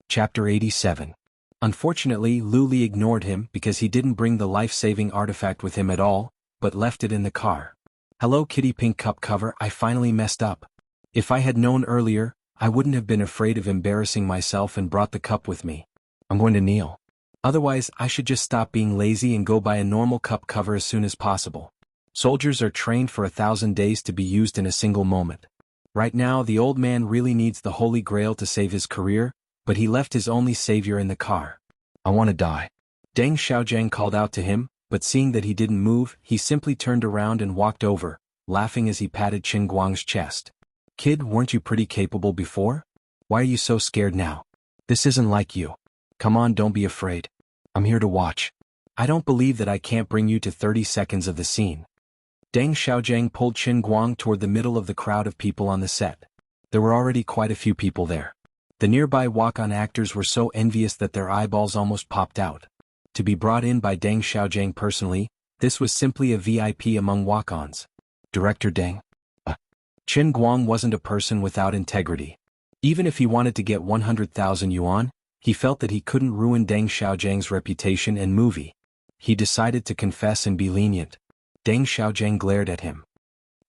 Chapter 87. Unfortunately, Lu Li ignored him because he didn't bring the life-saving artifact with him at all, but left it in the car. Hello Kitty Pink Cup cover, I finally messed up. If I had known earlier, I wouldn't have been afraid of embarrassing myself and brought the cup with me. I'm going to kneel. Otherwise, I should just stop being lazy and go buy a normal cup cover as soon as possible. Soldiers are trained for 1,000 days to be used in a single moment. Right now, the old man really needs the Holy Grail to save his career, but he left his only savior in the car. I want to die. Deng Xiaojiang called out to him, but seeing that he didn't move, he simply turned around and walked over, laughing as he patted Qin Guang's chest. Kid, weren't you pretty capable before? Why are you so scared now? This isn't like you. Come on, don't be afraid. I'm here to watch. I don't believe that I can't bring you to 30 seconds of the scene. Deng Xiaojiang pulled Qin Guang toward the middle of the crowd of people on the set. There were already quite a few people there. The nearby walk-on actors were so envious that their eyeballs almost popped out. To be brought in by Deng Xiaojiang personally, this was simply a VIP among walk-ons. Director Deng. Qin Guang wasn't a person without integrity. Even if he wanted to get 100,000 yuan, he felt that he couldn't ruin Deng Xiaojiang's reputation and movie. He decided to confess and be lenient. Deng Xiaojiang glared at him.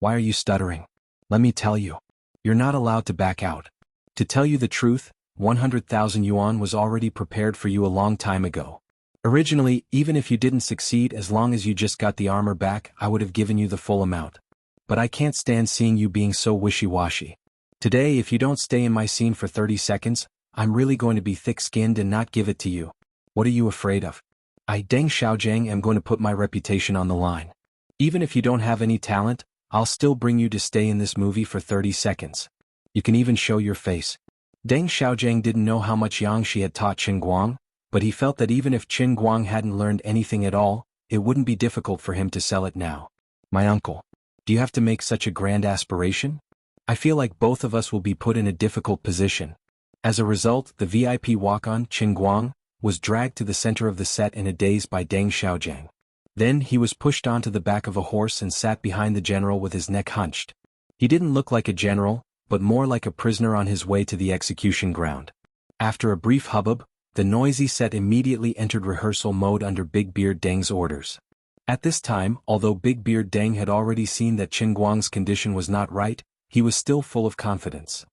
Why are you stuttering? Let me tell you. You're not allowed to back out. To tell you the truth, 100,000 yuan was already prepared for you a long time ago. Originally, even if you didn't succeed, as long as you just got the armor back, I would have given you the full amount. But I can't stand seeing you being so wishy-washy. Today, if you don't stay in my scene for 30 seconds, I'm really going to be thick-skinned and not give it to you. What are you afraid of? I, Deng Xiaojiang, am going to put my reputation on the line. Even if you don't have any talent, I'll still bring you to stay in this movie for 30 seconds. You can even show your face. Deng Xiaojiang didn't know how much Yang Shi had taught Qin Guang, but he felt that even if Qin Guang hadn't learned anything at all, it wouldn't be difficult for him to sell it now. My uncle. Do you have to make such a grand aspiration? I feel like both of us will be put in a difficult position. As a result, the VIP walk-on, Qin Guang, was dragged to the center of the set in a daze by Deng Xiaojiang. Then he was pushed onto the back of a horse and sat behind the general with his neck hunched. He didn't look like a general, but more like a prisoner on his way to the execution ground. After a brief hubbub, the noisy set immediately entered rehearsal mode under Big Beard Deng's orders. At this time, although Big Beard Deng had already seen that Qin Guang's condition was not right, he was still full of confidence.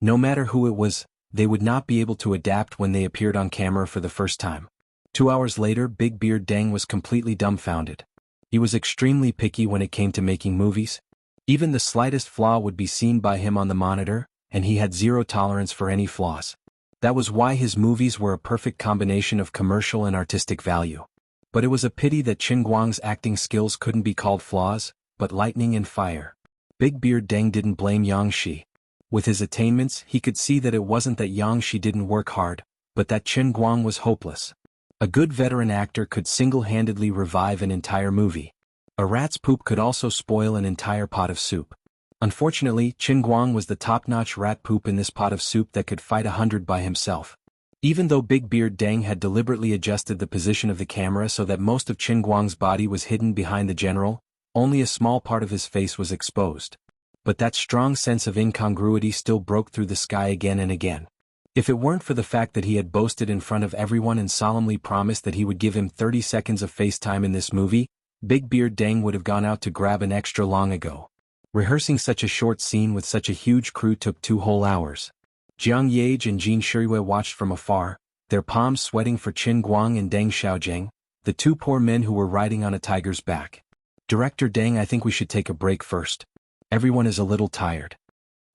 No matter who it was, they would not be able to adapt when they appeared on camera for the first time. 2 hours later, Big Beard Deng was completely dumbfounded. He was extremely picky when it came to making movies. Even the slightest flaw would be seen by him on the monitor, and he had zero tolerance for any flaws. That was why his movies were a perfect combination of commercial and artistic value. But it was a pity that Qin Guang's acting skills couldn't be called flaws, but lightning and fire. Big Beard Deng didn't blame Yang Shi. With his attainments, he could see that it wasn't that Yang Shi didn't work hard, but that Chen Guang was hopeless. A good veteran actor could single-handedly revive an entire movie. A rat's poop could also spoil an entire pot of soup. Unfortunately, Chen Guang was the top-notch rat poop in this pot of soup that could fight 100 by himself. Even though Big Beard Deng had deliberately adjusted the position of the camera so that most of Chen Guang's body was hidden behind the general, only a small part of his face was exposed. But that strong sense of incongruity still broke through the sky again and again. If it weren't for the fact that he had boasted in front of everyone and solemnly promised that he would give him 30 seconds of face time in this movie, Big Beard Deng would have gone out to grab an extra long ago. Rehearsing such a short scene with such a huge crew took 2 whole hours. Jiang Yage and Jin Shirui watched from afar, their palms sweating for Chen Guang and Deng Xiaojing, the 2 poor men who were riding on a tiger's back. "Director Deng, I think we should take a break first. Everyone is a little tired."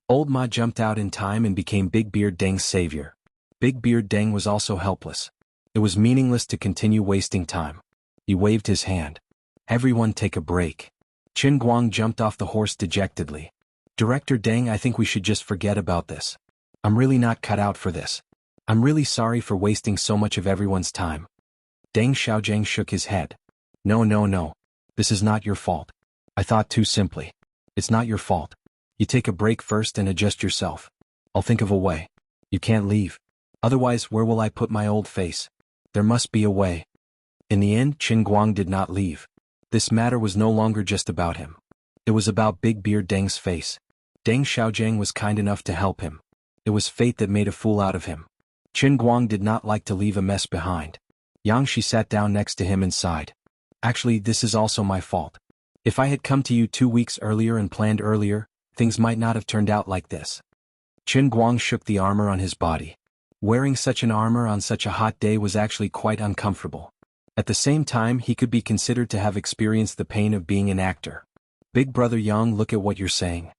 Old Ma jumped out in time and became Big Beard Deng's savior. Big Beard Deng was also helpless. It was meaningless to continue wasting time. He waved his hand. "Everyone take a break." Chen Guang jumped off the horse dejectedly. "Director Deng, I think we should just forget about this. I'm really not cut out for this. I'm really sorry for wasting so much of everyone's time." Deng Xiaojing shook his head. No. This is not your fault. I thought too simply. It's not your fault. You take a break first and adjust yourself. I'll think of a way. You can't leave. Otherwise, where will I put my old face? There must be a way. In the end, Chen Guang did not leave. This matter was no longer just about him. It was about Big Beard Deng's face. Deng Xiaojing was kind enough to help him. It was fate that made a fool out of him. Chen Guang did not like to leave a mess behind. Yang Shi sat down next to him and sighed. "Actually, this is also my fault. If I had come to you 2 weeks earlier and planned earlier, things might not have turned out like this." Chen Guang shook the armor on his body. Wearing such an armor on such a hot day was actually quite uncomfortable. At the same time, he could be considered to have experienced the pain of being an actor. "Big brother Yang, look at what you're saying.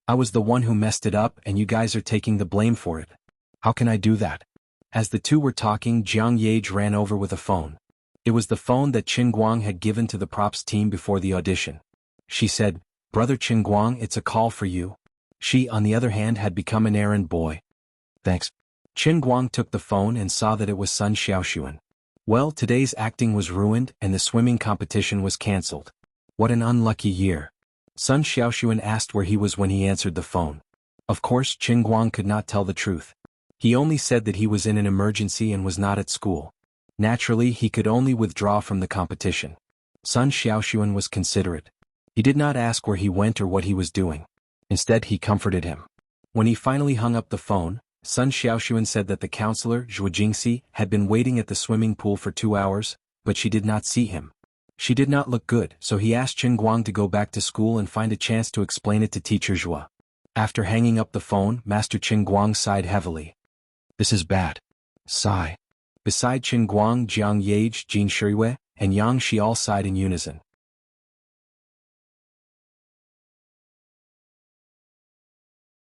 I was the one who messed it up and you guys are taking the blame for it. How can I do that?" As the 2 were talking, Jiang Yage ran over with a phone. It was the phone that Chen Guang had given to the props team before the audition. She said, "Brother Chen Guang, it's a call for you." She, on the other hand, had become an errand boy. "Thanks." Chen Guang took the phone and saw that it was Sun Xiaoxuan. Well, today's acting was ruined and the swimming competition was cancelled. What an unlucky year. Sun Xiaoxuan asked where he was when he answered the phone. Of course, Chen Guang could not tell the truth. He only said that he was in an emergency and was not at school. Naturally, he could only withdraw from the competition. Sun Xiaoxuan was considerate. He did not ask where he went or what he was doing. Instead, he comforted him. When he finally hung up the phone, Sun Xiaoxuan said that the counselor, Zhuo Jingxi, had been waiting at the swimming pool for 2 hours, but she did not see him. She did not look good, so he asked Chen Guang to go back to school and find a chance to explain it to teacher Zhuo. After hanging up the phone, Master Chen Guang sighed heavily. "This is bad." Sigh. Beside Chen Guang, Jiang Yage, Jin Shirui, and Yang Shi all sighed in unison.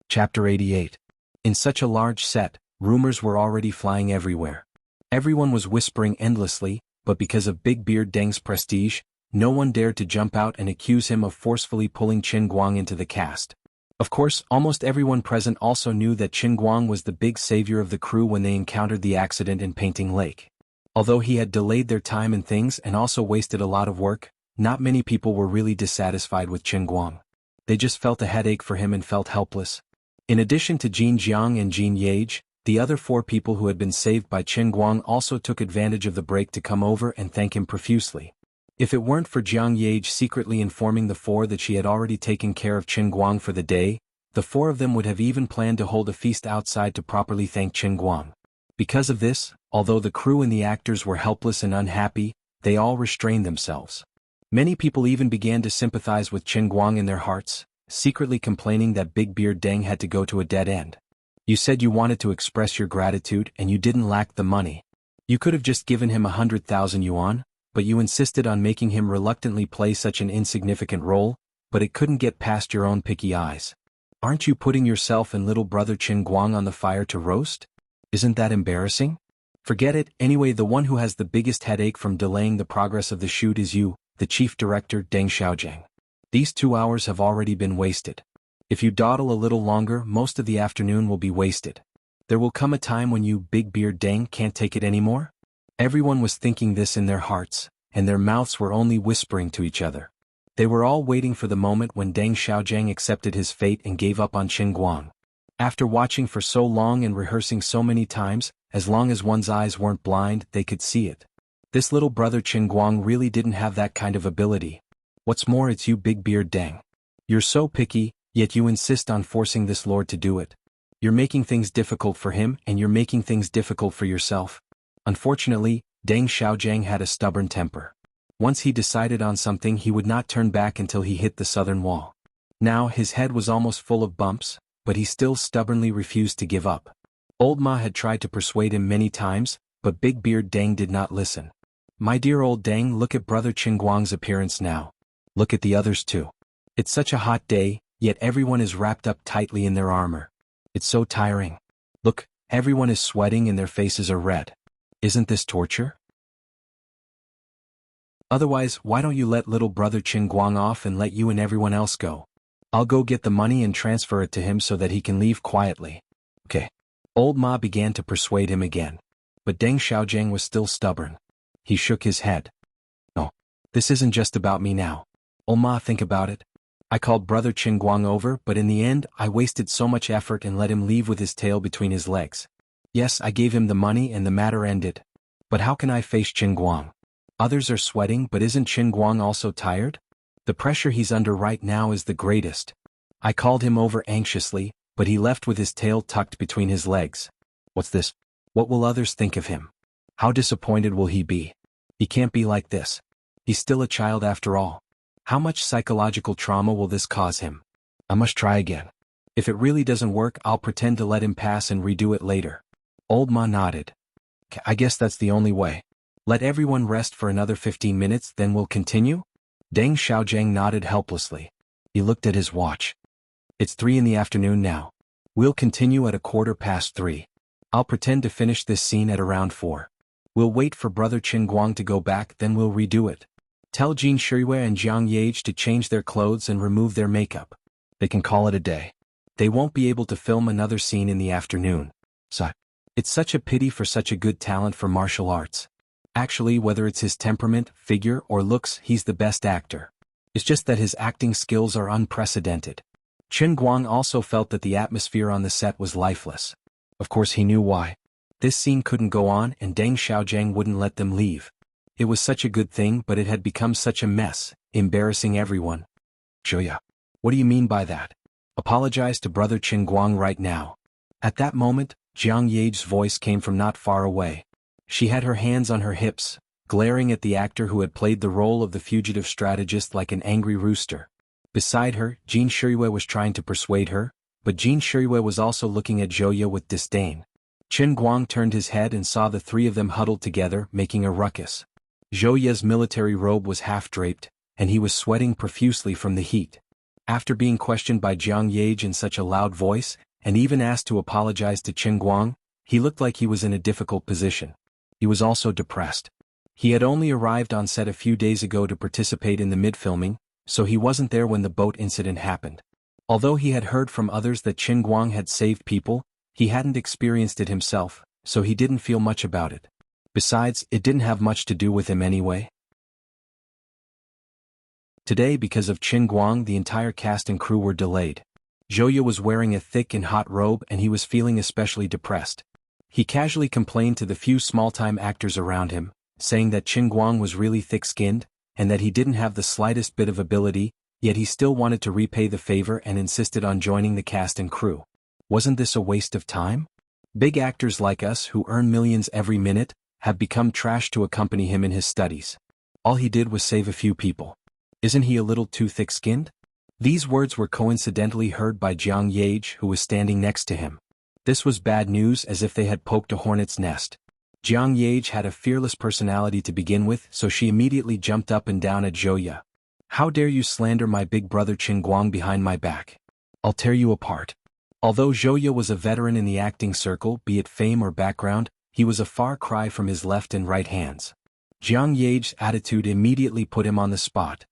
Chapter 88. In such a large set, rumors were already flying everywhere. Everyone was whispering endlessly, but because of Big Beard Deng's prestige, no one dared to jump out and accuse him of forcefully pulling Chen Guang into the cast. Of course, almost everyone present also knew that Chen Guang was the big savior of the crew when they encountered the accident in Painting Lake. Although he had delayed their time and things and also wasted a lot of work, not many people were really dissatisfied with Chen Guang. They just felt a headache for him and felt helpless. In addition to Jin Jiang and Jin Yage, the other 4 people who had been saved by Chen Guang also took advantage of the break to come over and thank him profusely. If it weren't for Jiang Yage secretly informing the 4 that she had already taken care of Chen Guang for the day, the 4 of them would have even planned to hold a feast outside to properly thank Chen Guang. Because of this, although the crew and the actors were helpless and unhappy, they all restrained themselves. Many people even began to sympathize with Chen Guang in their hearts, secretly complaining that Big Beard Deng had to go to a dead end. "You said you wanted to express your gratitude and you didn't lack the money. You could have just given him 100,000 yuan, but you insisted on making him reluctantly play such an insignificant role, but it couldn't get past your own picky eyes. Aren't you putting yourself and little brother Chen Guang on the fire to roast? Isn't that embarrassing? Forget it, anyway. The one who has the biggest headache from delaying the progress of the shoot is you, the chief director Deng Xiaojing. These 2 hours have already been wasted. If you dawdle a little longer, most of the afternoon will be wasted. There will come a time when you, Big Beard Deng, can't take it anymore? Everyone was thinking this in their hearts, and their mouths were only whispering to each other. They were all waiting for the moment when Deng Xiaojiang accepted his fate and gave up on Qin Guang. After watching for so long and rehearsing so many times, as long as one's eyes weren't blind, they could see it. This little brother Qin Guang really didn't have that kind of ability. What's more, it's you, Big Beard Deng. You're so picky, yet you insist on forcing this lord to do it. You're making things difficult for him, and you're making things difficult for yourself. Unfortunately, Deng Xiaojiang had a stubborn temper. Once he decided on something, he would not turn back until he hit the southern wall. Now his head was almost full of bumps, but he still stubbornly refused to give up. Old Ma had tried to persuade him many times, but Big Beard Deng did not listen. My dear old Deng, look at brother Qin Guang's appearance now. Look at the others too. It's such a hot day, yet everyone is wrapped up tightly in their armor. It's so tiring. Look, everyone is sweating and their faces are red. Isn't this torture? Otherwise, why don't you let little brother Qin Guang off and let you and everyone else go? I'll go get the money and transfer it to him so that he can leave quietly. Okay. Old Ma began to persuade him again. But Deng Xiaojiang was still stubborn. He shook his head. No. This isn't just about me now. Old Ma, think about it. I called brother Qin Guang over, but in the end, I wasted so much effort and let him leave with his tail between his legs. Yes, I gave him the money and the matter ended. But how can I face Qin Guang? Others are sweating, but isn't Qin Guang also tired? The pressure he's under right now is the greatest. I called him over anxiously, but he left with his tail tucked between his legs. What's this? What will others think of him? How disappointed will he be? He can't be like this. He's still a child after all. How much psychological trauma will this cause him? I must try again. If it really doesn't work, I'll pretend to let him pass and redo it later. Old Ma nodded. I guess that's the only way. Let everyone rest for another 15 minutes, then we'll continue? Deng Xiaojiang nodded helplessly. He looked at his watch. It's 3 in the afternoon now. We'll continue at 3:15. I'll pretend to finish this scene at around 4. We'll wait for brother Qin Guang to go back, then we'll redo it. Tell Jin Shiyue and Jiang Yage to change their clothes and remove their makeup. They can call it a day. They won't be able to film another scene in the afternoon. So, it's such a pity for such a good talent for martial arts. Actually, whether it's his temperament, figure, or looks, he's the best actor. It's just that his acting skills are unprecedented. Qin Guang also felt that the atmosphere on the set was lifeless. Of course he knew why. This scene couldn't go on and Deng Xiaojiang wouldn't let them leave. It was such a good thing, but it had become such a mess, embarrassing everyone. Zhouya, what do you mean by that? Apologize to brother Qin Guang right now. At that moment, Jiang Yage's voice came from not far away. She had her hands on her hips, glaring at the actor who had played the role of the fugitive strategist like an angry rooster. Beside her, Jin Shiyue was trying to persuade her, but Jin Shiyue was also looking at Zhouya with disdain. Qin Guang turned his head and saw the three of them huddled together, making a ruckus. Zhouya's military robe was half-draped, and he was sweating profusely from the heat. After being questioned by Jiang Yage in such a loud voice, and even asked to apologize to Qin Guang, he looked like he was in a difficult position. He was also depressed. He had only arrived on set a few days ago to participate in the mid-filming, so he wasn't there when the boat incident happened. Although he had heard from others that Qin Guang had saved people, he hadn't experienced it himself, so he didn't feel much about it. Besides, it didn't have much to do with him anyway. Today, because of Qin Guang, the entire cast and crew were delayed. Zhouya was wearing a thick and hot robe and he was feeling especially depressed. He casually complained to the few small-time actors around him, saying that Qin Guang was really thick-skinned, and that he didn't have the slightest bit of ability, yet he still wanted to repay the favor and insisted on joining the cast and crew. Wasn't this a waste of time? Big actors like us who earn millions every minute, have become trash to accompany him in his studies. All he did was save a few people. Isn't he a little too thick-skinned? These words were coincidentally heard by Jiang Yage, who was standing next to him. This was bad news, as if they had poked a hornet's nest. Jiang Yage had a fearless personality to begin with, so she immediately jumped up and down at Zhouya. How dare you slander my big brother Qin Guang behind my back? I'll tear you apart. Although Zhouya was a veteran in the acting circle, be it fame or background, he was a far cry from his left and right hands. Jiang Yage's attitude immediately put him on the spot.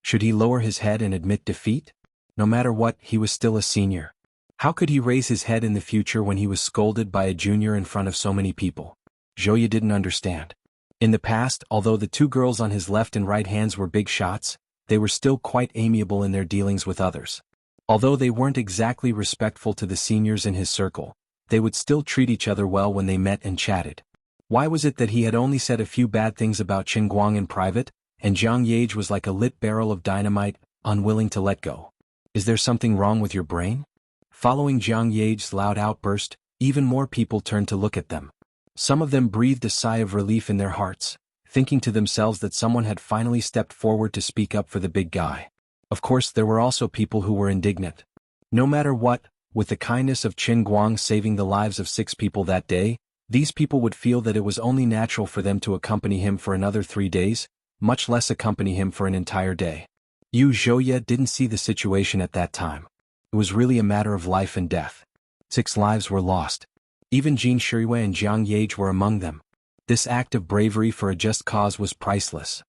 Should he lower his head and admit defeat? No matter what, he was still a senior. How could he raise his head in the future when he was scolded by a junior in front of so many people? Zhouye didn't understand. In the past, although the two girls on his left and right hands were big shots, they were still quite amiable in their dealings with others. Although they weren't exactly respectful to the seniors in his circle, they would still treat each other well when they met and chatted. Why was it that he had only said a few bad things about Qin Guang in private, and Jiang Yage was like a lit barrel of dynamite, unwilling to let go? Is there something wrong with your brain? Following Jiang Yage's loud outburst, even more people turned to look at them. Some of them breathed a sigh of relief in their hearts, thinking to themselves that someone had finally stepped forward to speak up for the big guy. Of course, there were also people who were indignant. No matter what, with the kindness of Qin Guang saving the lives of 6 people that day, these people would feel that it was only natural for them to accompany him for another 3 days, much less accompany him for an entire day. Zhouye didn't see the situation at that time. It was really a matter of life and death. 6 lives were lost. Even Jin Shirui and Jiang Yage were among them. This act of bravery for a just cause was priceless.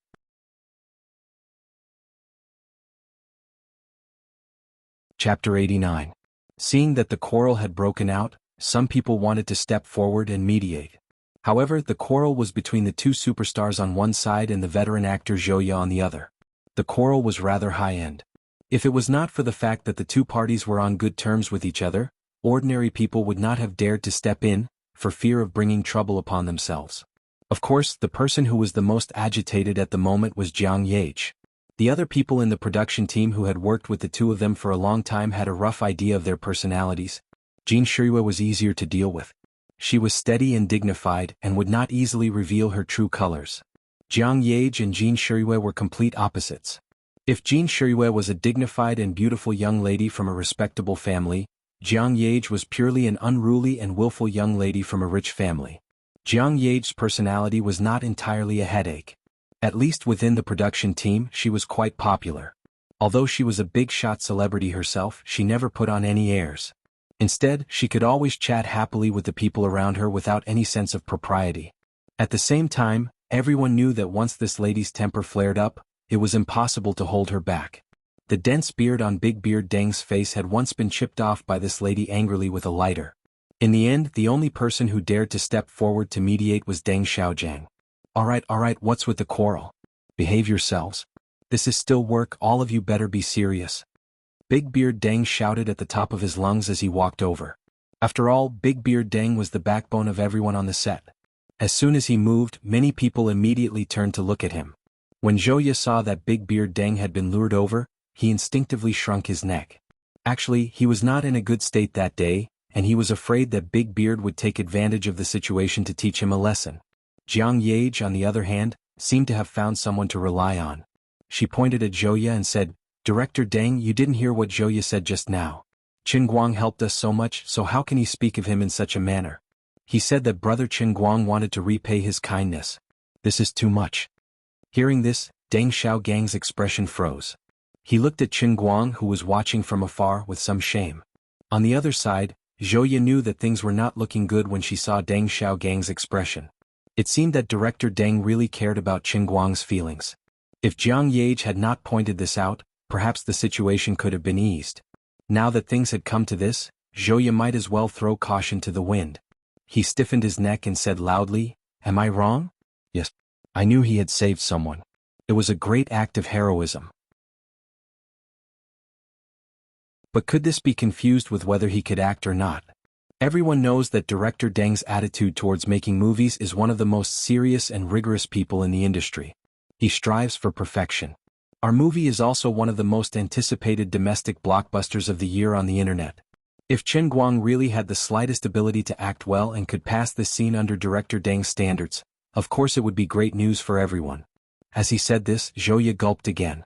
Chapter 89. Seeing that the quarrel had broken out, some people wanted to step forward and mediate. However, the quarrel was between the 2 superstars on one side and the veteran actor Zhouye on the other. The quarrel was rather high-end. If it was not for the fact that the 2 parties were on good terms with each other, ordinary people would not have dared to step in, for fear of bringing trouble upon themselves. Of course, the person who was the most agitated at the moment was Jiang Yage. The other people in the production team who had worked with the 2 of them for a long time had a rough idea of their personalities. Jin Shirui was easier to deal with. She was steady and dignified and would not easily reveal her true colors. Jiang Yage and Jin Shirui were complete opposites. If Jin Shirui was a dignified and beautiful young lady from a respectable family, Jiang Yage was purely an unruly and willful young lady from a rich family. Jiang Yage's personality was not entirely a headache. At least within the production team, she was quite popular. Although she was a big-shot celebrity herself, she never put on any airs. Instead, she could always chat happily with the people around her without any sense of propriety. At the same time, everyone knew that once this lady's temper flared up, it was impossible to hold her back. The dense beard on Big Beard Deng's face had once been chipped off by this lady angrily with a lighter. In the end, the only person who dared to step forward to mediate was Deng Xiaojiang. All right, what's with the quarrel? Behave yourselves. This is still work, all of you better be serious. Big Beard Deng shouted at the top of his lungs as he walked over. After all, Big Beard Deng was the backbone of everyone on the set. As soon as he moved, many people immediately turned to look at him. When Zhouye saw that Big Beard Deng had been lured over, he instinctively shrunk his neck. Actually, he was not in a good state that day, and he was afraid that Big Beard would take advantage of the situation to teach him a lesson. Jiang Yage, on the other hand, seemed to have found someone to rely on. She pointed at Zhouye and said, "Director Deng, you didn't hear what Zhouye said just now. Qin Guang helped us so much, so how can he speak of him in such a manner? He said that brother Qin Guang wanted to repay his kindness. This is too much." Hearing this, Deng Xiaogang's expression froze. He looked at Qin Guang, who was watching from afar with some shame. On the other side, Zhouye knew that things were not looking good when she saw Deng Xiaogang's expression. It seemed that Director Deng really cared about Qin Guang's feelings. If Jiang Yage had not pointed this out, perhaps the situation could have been eased. Now that things had come to this, Zhouye might as well throw caution to the wind. He stiffened his neck and said loudly, "Am I wrong?" "Yes. I knew he had saved someone. It was a great act of heroism." But could this be confused with whether he could act or not? Everyone knows that Director Deng's attitude towards making movies is one of the most serious and rigorous people in the industry. He strives for perfection. Our movie is also one of the most anticipated domestic blockbusters of the year on the internet. If Qin Guang really had the slightest ability to act well and could pass this scene under Director Deng's standards, of course it would be great news for everyone. As he said this, Zhouye gulped again.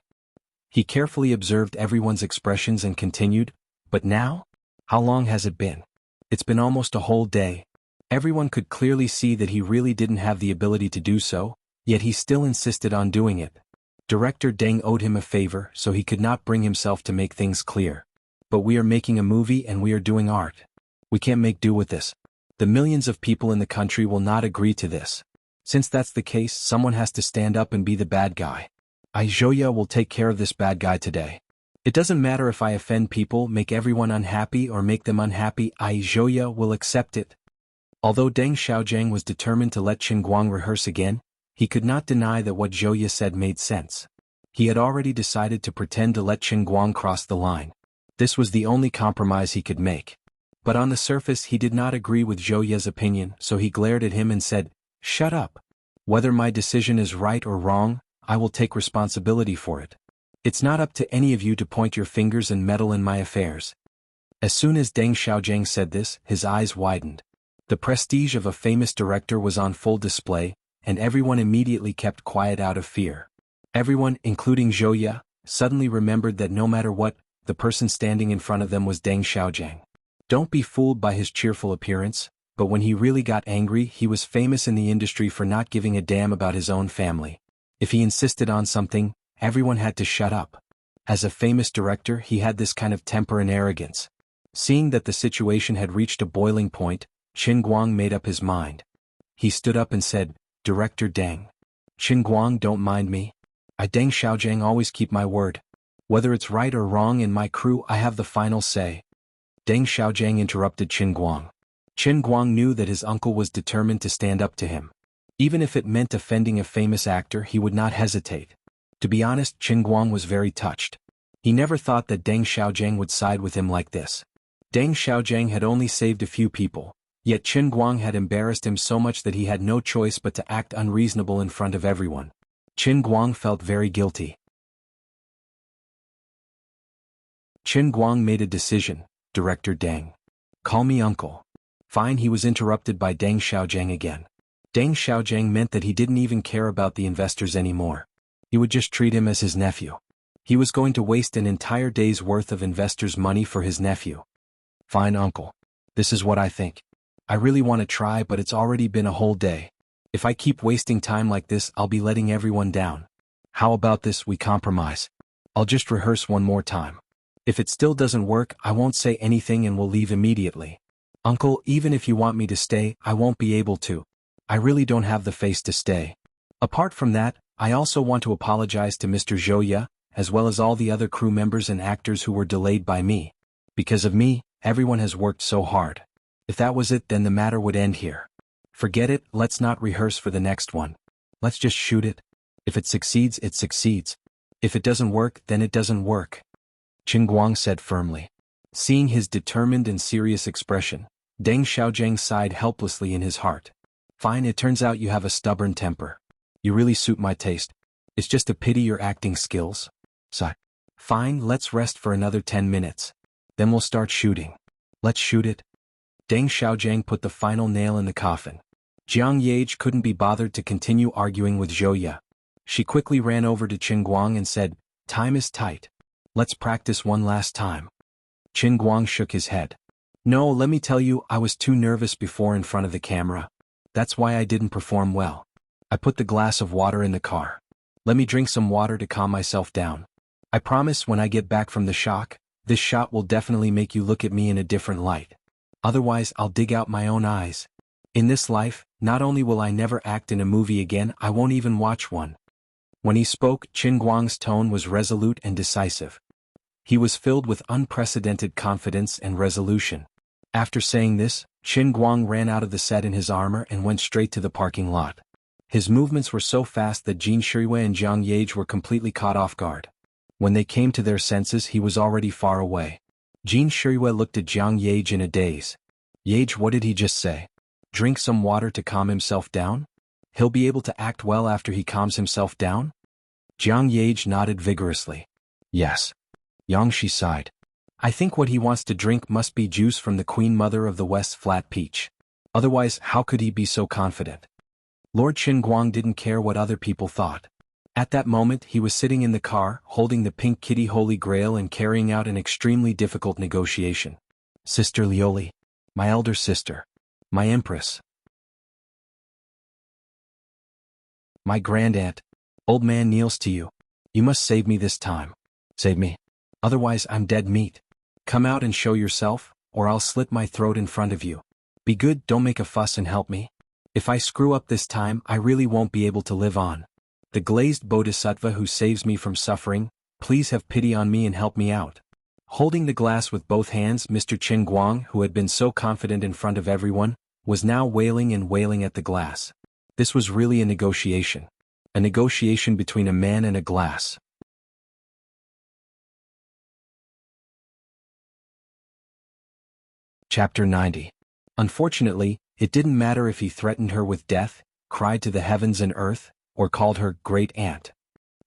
He carefully observed everyone's expressions and continued, "But now? How long has it been? It's been almost a whole day." Everyone could clearly see that he really didn't have the ability to do so, yet he still insisted on doing it. Director Deng owed him a favor, so he could not bring himself to make things clear. "But we are making a movie and we are doing art. We can't make do with this. The millions of people in the country will not agree to this. Since that's the case, someone has to stand up and be the bad guy. I Zhouya will take care of this bad guy today. It doesn't matter if I offend people, make everyone unhappy or make them unhappy, I Zhouya will accept it. Although Deng Xiaojiang was determined to let Qin Guang rehearse again, he could not deny that what Zhouya said made sense. He had already decided to pretend to let Qin Guang cross the line. This was the only compromise he could make. But on the surface he did not agree with Zhouya's opinion, so he glared at him and said, "Shut up. Whether my decision is right or wrong, I will take responsibility for it. It's not up to any of you to point your fingers and meddle in my affairs." As soon as Deng Xiaojiang said this, his eyes widened. The prestige of a famous director was on full display, and everyone immediately kept quiet out of fear. Everyone, including Zhouya, suddenly remembered that no matter what, the person standing in front of them was Deng Xiaojiang. Don't be fooled by his cheerful appearance, but when he really got angry, he was famous in the industry for not giving a damn about his own family. If he insisted on something, everyone had to shut up. As a famous director, he had this kind of temper and arrogance. Seeing that the situation had reached a boiling point, Qin Guang made up his mind. He stood up and said, "Director Deng. Qin Guang, don't mind me. I Deng Xiaojiang always keep my word. Whether it's right or wrong in my crew, I have the final say." Deng Xiaojiang interrupted Qin Guang. Qin Guang knew that his uncle was determined to stand up to him. Even if it meant offending a famous actor, he would not hesitate. To be honest, Qin Guang was very touched. He never thought that Deng Xiaojiang would side with him like this. Deng Xiaojiang had only saved a few people, yet Qin Guang had embarrassed him so much that he had no choice but to act unreasonable in front of everyone. Qin Guang felt very guilty. Qin Guang made a decision. "Director Deng. Call me uncle." Fine. He was interrupted by Deng Xiaojiang again. Deng Xiaojiang meant that he didn't even care about the investors anymore. He would just treat him as his nephew. He was going to waste an entire day's worth of investors' money for his nephew. "Fine, uncle. This is what I think. I really want to try, but it's already been a whole day. If I keep wasting time like this, I'll be letting everyone down. How about this, we compromise? I'll just rehearse one more time. If it still doesn't work, I won't say anything and we'll leave immediately. Uncle, even if you want me to stay, I won't be able to. I really don't have the face to stay. Apart from that, I also want to apologize to Mr. Zhouya, as well as all the other crew members and actors who were delayed by me. Because of me, everyone has worked so hard. If that was it, then the matter would end here. Forget it, let's not rehearse for the next one. Let's just shoot it. If it succeeds, it succeeds. If it doesn't work, then it doesn't work," Qin Guang said firmly. Seeing his determined and serious expression, Deng Xiaojiang sighed helplessly in his heart. "Fine, it turns out you have a stubborn temper. You really suit my taste. It's just a pity your acting skills. Sigh. Fine, let's rest for another 10 minutes. Then we'll start shooting. Let's shoot it." Deng Xiaojiang put the final nail in the coffin. Jiang Yage couldn't be bothered to continue arguing with Zhouya. She quickly ran over to Qin Guang and said, "Time is tight. Let's practice one last time." Qin Guang shook his head. "No, let me tell you, I was too nervous before in front of the camera. That's why I didn't perform well. I put the glass of water in the car. Let me drink some water to calm myself down. I promise when I get back from the shock, this shot will definitely make you look at me in a different light. Otherwise, I'll dig out my own eyes. In this life, not only will I never act in a movie again, I won't even watch one." When he spoke, Qin Guang's tone was resolute and decisive. He was filled with unprecedented confidence and resolution. After saying this, Qin Guang ran out of the set in his armor and went straight to the parking lot. His movements were so fast that Jin Shirui and Jiang Yage were completely caught off guard. When they came to their senses, he was already far away. Jin Shirui looked at Jiang Yage in a daze. "Yage, what did he just say? Drink some water to calm himself down? He'll be able to act well after he calms himself down?" Jiang Yage nodded vigorously. "Yes." Yang Shi sighed. "I think what he wants to drink must be juice from the Queen Mother of the West Flat Peach. Otherwise, how could he be so confident?" Lord Qin Guang didn't care what other people thought. At that moment, he was sitting in the car, holding the pink kitty Holy Grail and carrying out an extremely difficult negotiation. "Sister Lioli, my elder sister, my empress, my grandaunt, old man kneels to you. You must save me this time. Save me. Otherwise I'm dead meat. Come out and show yourself, or I'll slit my throat in front of you. Be good, don't make a fuss and help me. If I screw up this time, I really won't be able to live on." The glazed bodhisattva who saves me from suffering, please have pity on me and help me out. Holding the glass with both hands, Mr. Qin Guang, who had been so confident in front of everyone, was now wailing and wailing at the glass. This was really a negotiation. A negotiation between a man and a glass. Chapter 90. Unfortunately, it didn't matter if he threatened her with death, cried to the heavens and earth, or called her Great Aunt.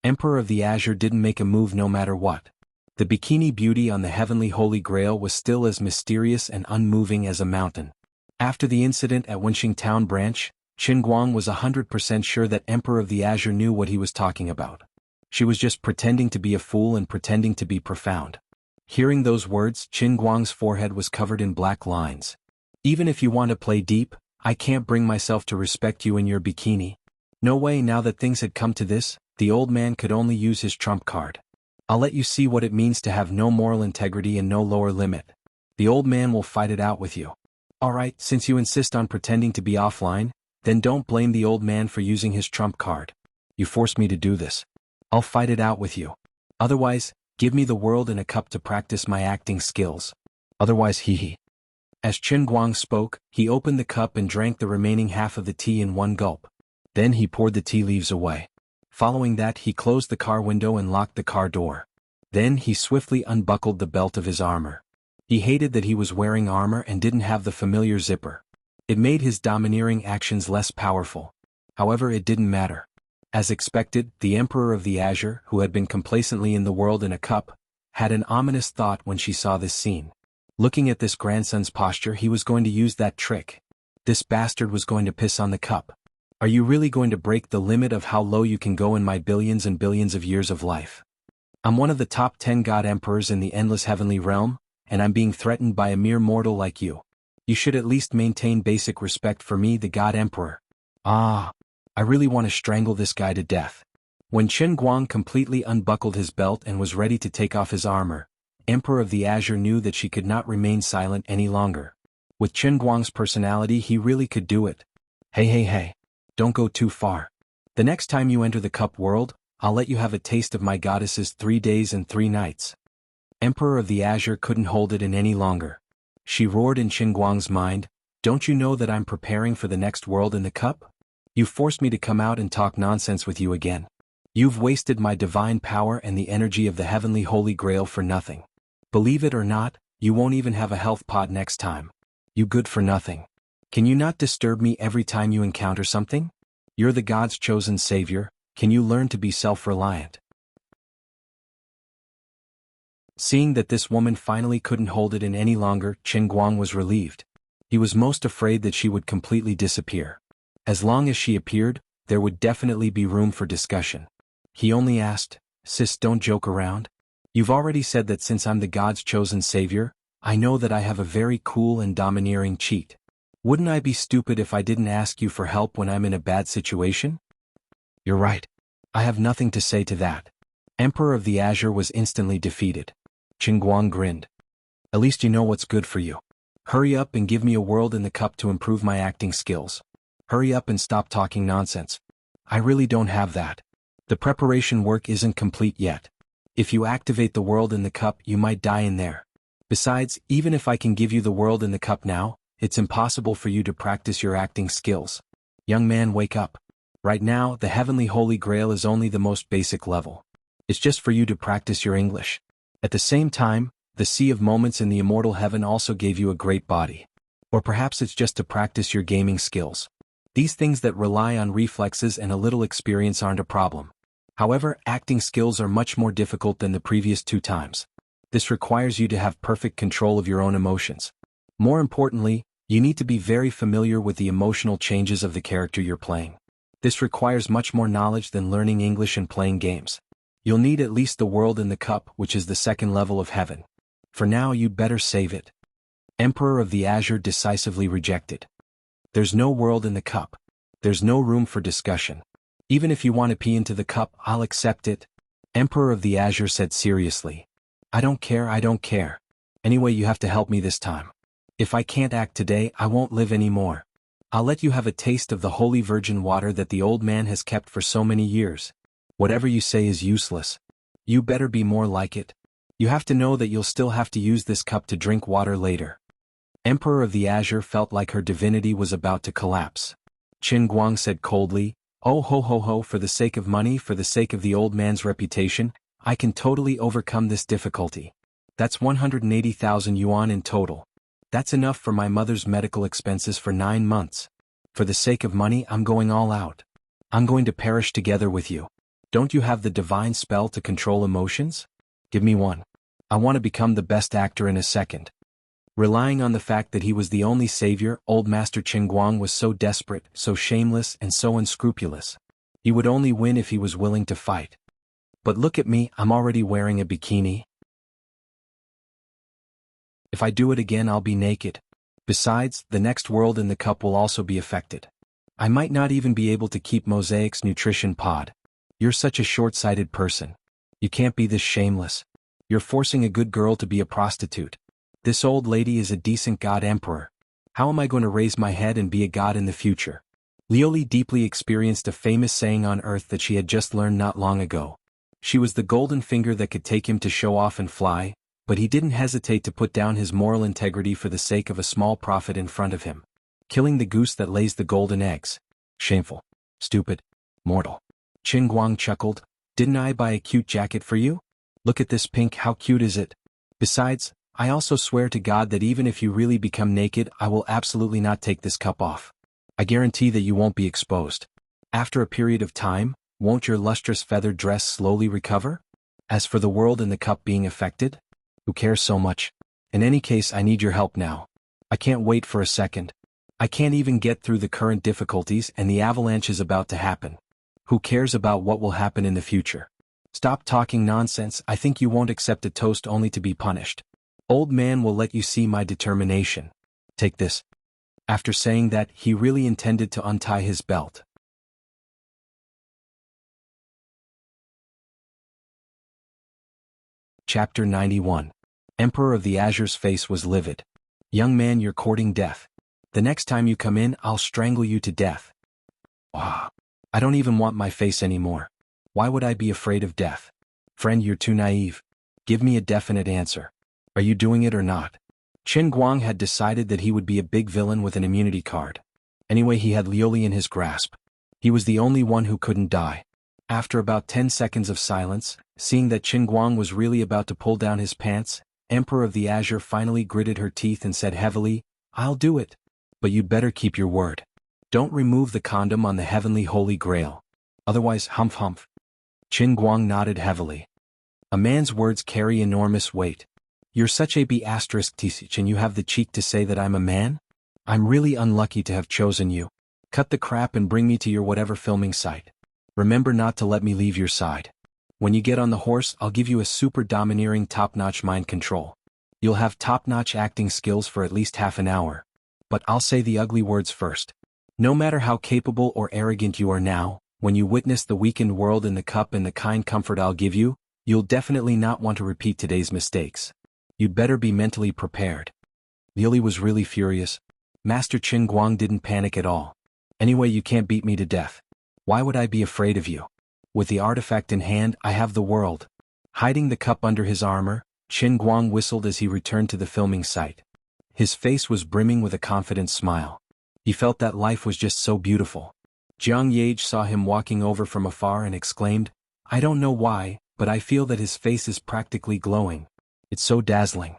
Emperor of the Azure didn't make a move no matter what. The bikini beauty on the heavenly Holy Grail was still as mysterious and unmoving as a mountain. After the incident at Wenxing Town Branch, Qin Guang was 100% sure that Emperor of the Azure knew what he was talking about. She was just pretending to be a fool and pretending to be profound. Hearing those words, Qin Guang's forehead was covered in black lines. Even if you want to play deep, I can't bring myself to respect you in your bikini. No way. Now that things had come to this, the old man could only use his trump card. I'll let you see what it means to have no moral integrity and no lower limit. The old man will fight it out with you. Alright, since you insist on pretending to be offline, then don't blame the old man for using his trump card. You forced me to do this. I'll fight it out with you. Otherwise, give me the world in a cup to practice my acting skills. Otherwise, hee. As Qin Guang spoke, he opened the cup and drank the remaining half of the tea in one gulp. Then he poured the tea leaves away. Following that, he closed the car window and locked the car door. Then he swiftly unbuckled the belt of his armor. He hated that he was wearing armor and didn't have the familiar zipper. It made his domineering actions less powerful. However, it didn't matter. As expected, the Emperor of the Azure, who had been complacently in the world in a cup, had an ominous thought when she saw this scene. Looking at this grandson's posture, he was going to use that trick. This bastard was going to piss on the cup. Are you really going to break the limit of how low you can go in my billions and billions of years of life? I'm one of the top 10 god emperors in the endless heavenly realm, and I'm being threatened by a mere mortal like you. You should at least maintain basic respect for me, the god emperor. I really want to strangle this guy to death. When Qin Guang completely unbuckled his belt and was ready to take off his armor, Emperor of the Azure knew that she could not remain silent any longer. With Qin Guang's personality, he really could do it. Hey. Don't go too far. The next time you enter the cup world, I'll let you have a taste of my goddess's 3 days and 3 nights. Emperor of the Azure couldn't hold it in any longer. She roared in Qin Guang's mind, don't you know that I'm preparing for the next world in the cup? You forced me to come out and talk nonsense with you again. You've wasted my divine power and the energy of the heavenly Holy Grail for nothing. Believe it or not, you won't even have a health pot next time. You good for nothing. Can you not disturb me every time you encounter something? You're the God's chosen savior, can you learn to be self-reliant? Seeing that this woman finally couldn't hold it in any longer, Qin Guang was relieved. He was most afraid that she would completely disappear. As long as she appeared, there would definitely be room for discussion. He only asked, sis, don't joke around. You've already said that since I'm the God's chosen savior, I know that I have a very cool and domineering cheat. Wouldn't I be stupid if I didn't ask you for help when I'm in a bad situation? You're right. I have nothing to say to that. Emperor of the Azure was instantly defeated. Qin Guang grinned. At least you know what's good for you. Hurry up and give me a world in the cup to improve my acting skills. Hurry up and stop talking nonsense. I really don't have that. The preparation work isn't complete yet. If you activate the world in the cup, you might die in there. Besides, even if I can give you the world in the cup now, it's impossible for you to practice your acting skills. Young man, wake up. Right now, the heavenly Holy Grail is only the most basic level. It's just for you to practice your English. At the same time, the Sea of Moments in the immortal heaven also gave you a great body. Or perhaps it's just to practice your gaming skills. These things that rely on reflexes and a little experience aren't a problem. However, acting skills are much more difficult than the previous 2 times. This requires you to have perfect control of your own emotions. More importantly, you need to be very familiar with the emotional changes of the character you're playing. This requires much more knowledge than learning English and playing games. You'll need at least the world in the cup, which is the 2nd level of heaven. For now, you'd better save it. Emperor of the Azure decisively rejected. There's no world in the cup. There's no room for discussion. Even if you want to pee into the cup, I'll accept it. Emperor of the Azure said seriously. I don't care. Anyway, you have to help me this time. If I can't act today, I won't live anymore. I'll let you have a taste of the holy virgin water that the old man has kept for so many years. Whatever you say is useless. You better be more like it. You have to know that you'll still have to use this cup to drink water later. Emperor of the Azure felt like her divinity was about to collapse. Qin Guang said coldly, "Oh ho ho ho, for the sake of money, for the sake of the old man's reputation, I can totally overcome this difficulty. That's 180,000 yuan in total. That's enough for my mother's medical expenses for 9 months. For the sake of money, I'm going all out. I'm going to perish together with you. Don't you have the divine spell to control emotions? Give me one. I want to become the best actor in a second." Relying on the fact that he was the only savior, old Master Qin Guang was so desperate, so shameless, and so unscrupulous. He would only win if he was willing to fight. But look at me, I'm already wearing a bikini. If I do it again, I'll be naked. Besides, the next world in the cup will also be affected. I might not even be able to keep Mosaic's nutrition pod. You're such a short-sighted person. You can't be this shameless. You're forcing a good girl to be a prostitute. This old lady is a decent god emperor. How am I going to raise my head and be a god in the future? Lioli deeply experienced a famous saying on Earth that she had just learned not long ago. She was the golden finger that could take him to show off and fly, but he didn't hesitate to put down his moral integrity for the sake of a small profit in front of him. Killing the goose that lays the golden eggs. Shameful. Stupid. Mortal. Qin Guang chuckled. Didn't I buy a cute jacket for you? Look at this pink, how cute is it? Besides, I also swear to God that even if you really become naked, I will absolutely not take this cup off. I guarantee that you won't be exposed. After a period of time, won't your lustrous feathered dress slowly recover? As for the world and the cup being affected, who cares so much? In any case, I need your help now. I can't wait for a second. I can't even get through the current difficulties and the avalanche is about to happen. Who cares about what will happen in the future? Stop talking nonsense. I think you won't accept a toast only to be punished. Old man will let you see my determination. Take this. After saying that, he really intended to untie his belt. Chapter 91. Emperor of the Azure's face was livid. Young man, you're courting death. The next time you come in, I'll strangle you to death. Ah, I don't even want my face anymore. Why would I be afraid of death? Friend, you're too naive. Give me a definite answer. Are you doing it or not? Qin Guang had decided that he would be a big villain with an immunity card. Anyway, he had Lioli in his grasp. He was the only one who couldn't die. After about 10 seconds of silence, seeing that Qin Guang was really about to pull down his pants, Emperor of the Azure finally gritted her teeth and said heavily, "I'll do it. But you'd better keep your word. Don't remove the condom on the heavenly holy grail. Otherwise, humph humph." Qin Guang nodded heavily. A man's words carry enormous weight. You're such a B****, and you have the cheek to say that I'm a man? I'm really unlucky to have chosen you. Cut the crap and bring me to your whatever filming site. Remember not to let me leave your side. When you get on the horse, I'll give you a super domineering top-notch mind control. You'll have top-notch acting skills for at least half an hour. But I'll say the ugly words first. No matter how capable or arrogant you are now, when you witness the weakened world in the cup and the kind comfort I'll give you, you'll definitely not want to repeat today's mistakes. You'd better be mentally prepared. Lioli was really furious. Master Qin Guang didn't panic at all. Anyway, you can't beat me to death. Why would I be afraid of you? With the artifact in hand, I have the world. Hiding the cup under his armor, Qin Guang whistled as he returned to the filming site. His face was brimming with a confident smile. He felt that life was just so beautiful. Jiang Yage saw him walking over from afar and exclaimed, "I don't know why, but I feel that his face is practically glowing. It's so dazzling."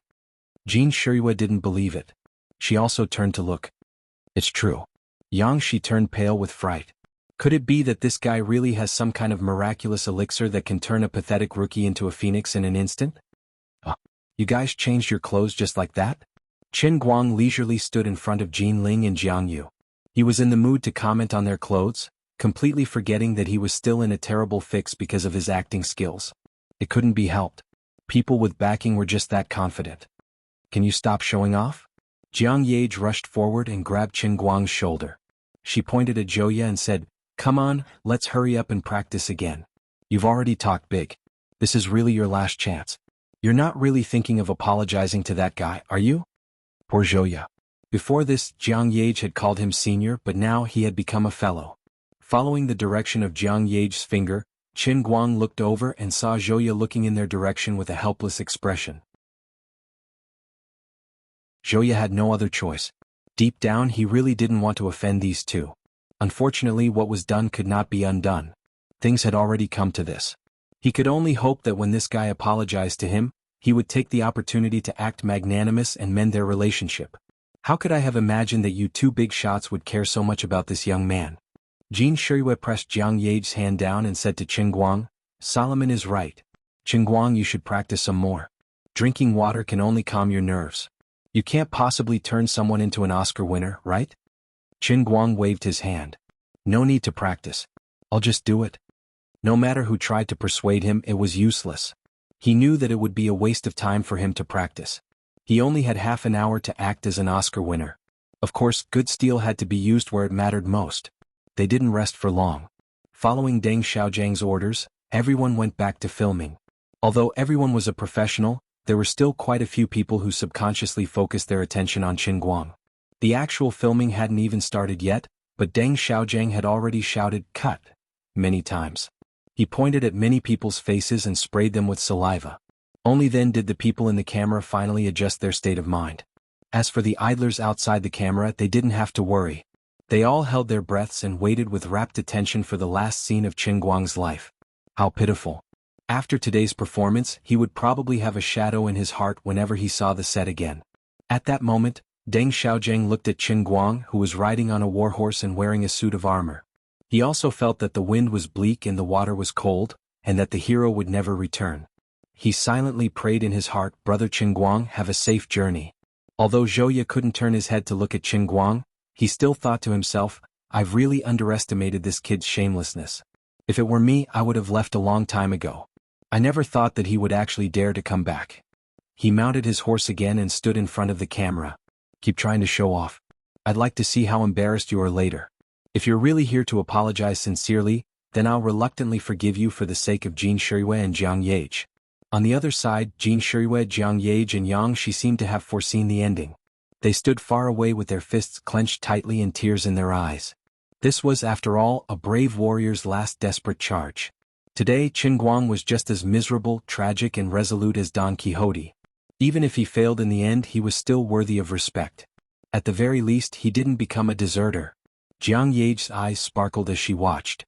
Jin Shiyue didn't believe it. She also turned to look. It's true. Yang Shi turned pale with fright. Could it be that this guy really has some kind of miraculous elixir that can turn a pathetic rookie into a phoenix in an instant? You guys changed your clothes just like that? Qin Guang leisurely stood in front of Jin Ling and Jiang Yu. He was in the mood to comment on their clothes, completely forgetting that he was still in a terrible fix because of his acting skills. It couldn't be helped. People with backing were just that confident. Can you stop showing off? Jiang Yage rushed forward and grabbed Qin Guang's shoulder. She pointed at Joya and said, "Come on, let's hurry up and practice again. You've already talked big. This is really your last chance. You're not really thinking of apologizing to that guy, are you?" Poor Joya. Before this, Jiang Yage had called him senior, but now he had become a fellow. Following the direction of Jiang Yage's finger, Qin Guang looked over and saw Zhouya looking in their direction with a helpless expression. Zhouya had no other choice. Deep down he really didn't want to offend these two. Unfortunately, what was done could not be undone. Things had already come to this. He could only hope that when this guy apologized to him, he would take the opportunity to act magnanimous and mend their relationship. How could I have imagined that you two big shots would care so much about this young man? Jin Shuiwei pressed Jiang Ye's hand down and said to Qin Guang, Solomon is right. Qin Guang, you should practice some more. Drinking water can only calm your nerves. You can't possibly turn someone into an Oscar winner, right? Qin Guang waved his hand. No need to practice. I'll just do it. No matter who tried to persuade him, it was useless. He knew that it would be a waste of time for him to practice. He only had half an hour to act as an Oscar winner. Of course, good steel had to be used where it mattered most. They didn't rest for long. Following Deng Xiaojiang's orders, everyone went back to filming. Although everyone was a professional, there were still quite a few people who subconsciously focused their attention on Qin Guang. The actual filming hadn't even started yet, but Deng Xiaojiang had already shouted, "Cut!" many times. He pointed at many people's faces and sprayed them with saliva. Only then did the people in the camera finally adjust their state of mind. As for the idlers outside the camera, they didn't have to worry. They all held their breaths and waited with rapt attention for the last scene of Qin Guang's life. How pitiful. After today's performance, he would probably have a shadow in his heart whenever he saw the set again. At that moment, Deng Xiaojiang looked at Qin Guang, who was riding on a warhorse and wearing a suit of armor. He also felt that the wind was bleak and the water was cold, and that the hero would never return. He silently prayed in his heart, "Brother Qin Guang, have a safe journey." Although Zhouya couldn't turn his head to look at Qin Guang, he still thought to himself, "I've really underestimated this kid's shamelessness. If it were me, I would have left a long time ago. I never thought that he would actually dare to come back." He mounted his horse again and stood in front of the camera. "Keep trying to show off. I'd like to see how embarrassed you are later. If you're really here to apologize sincerely, then I'll reluctantly forgive you for the sake of Jin Shuiwei and Jiang Ye." On the other side, Jin Shuiwei, Jiang Ye and Yang Shi seemed to have foreseen the ending. They stood far away with their fists clenched tightly and tears in their eyes. This was, after all, a brave warrior's last desperate charge. Today, Qin Guang was just as miserable, tragic and resolute as Don Quixote. Even if he failed in the end, he was still worthy of respect. At the very least, he didn't become a deserter. Jiang Ye's eyes sparkled as she watched.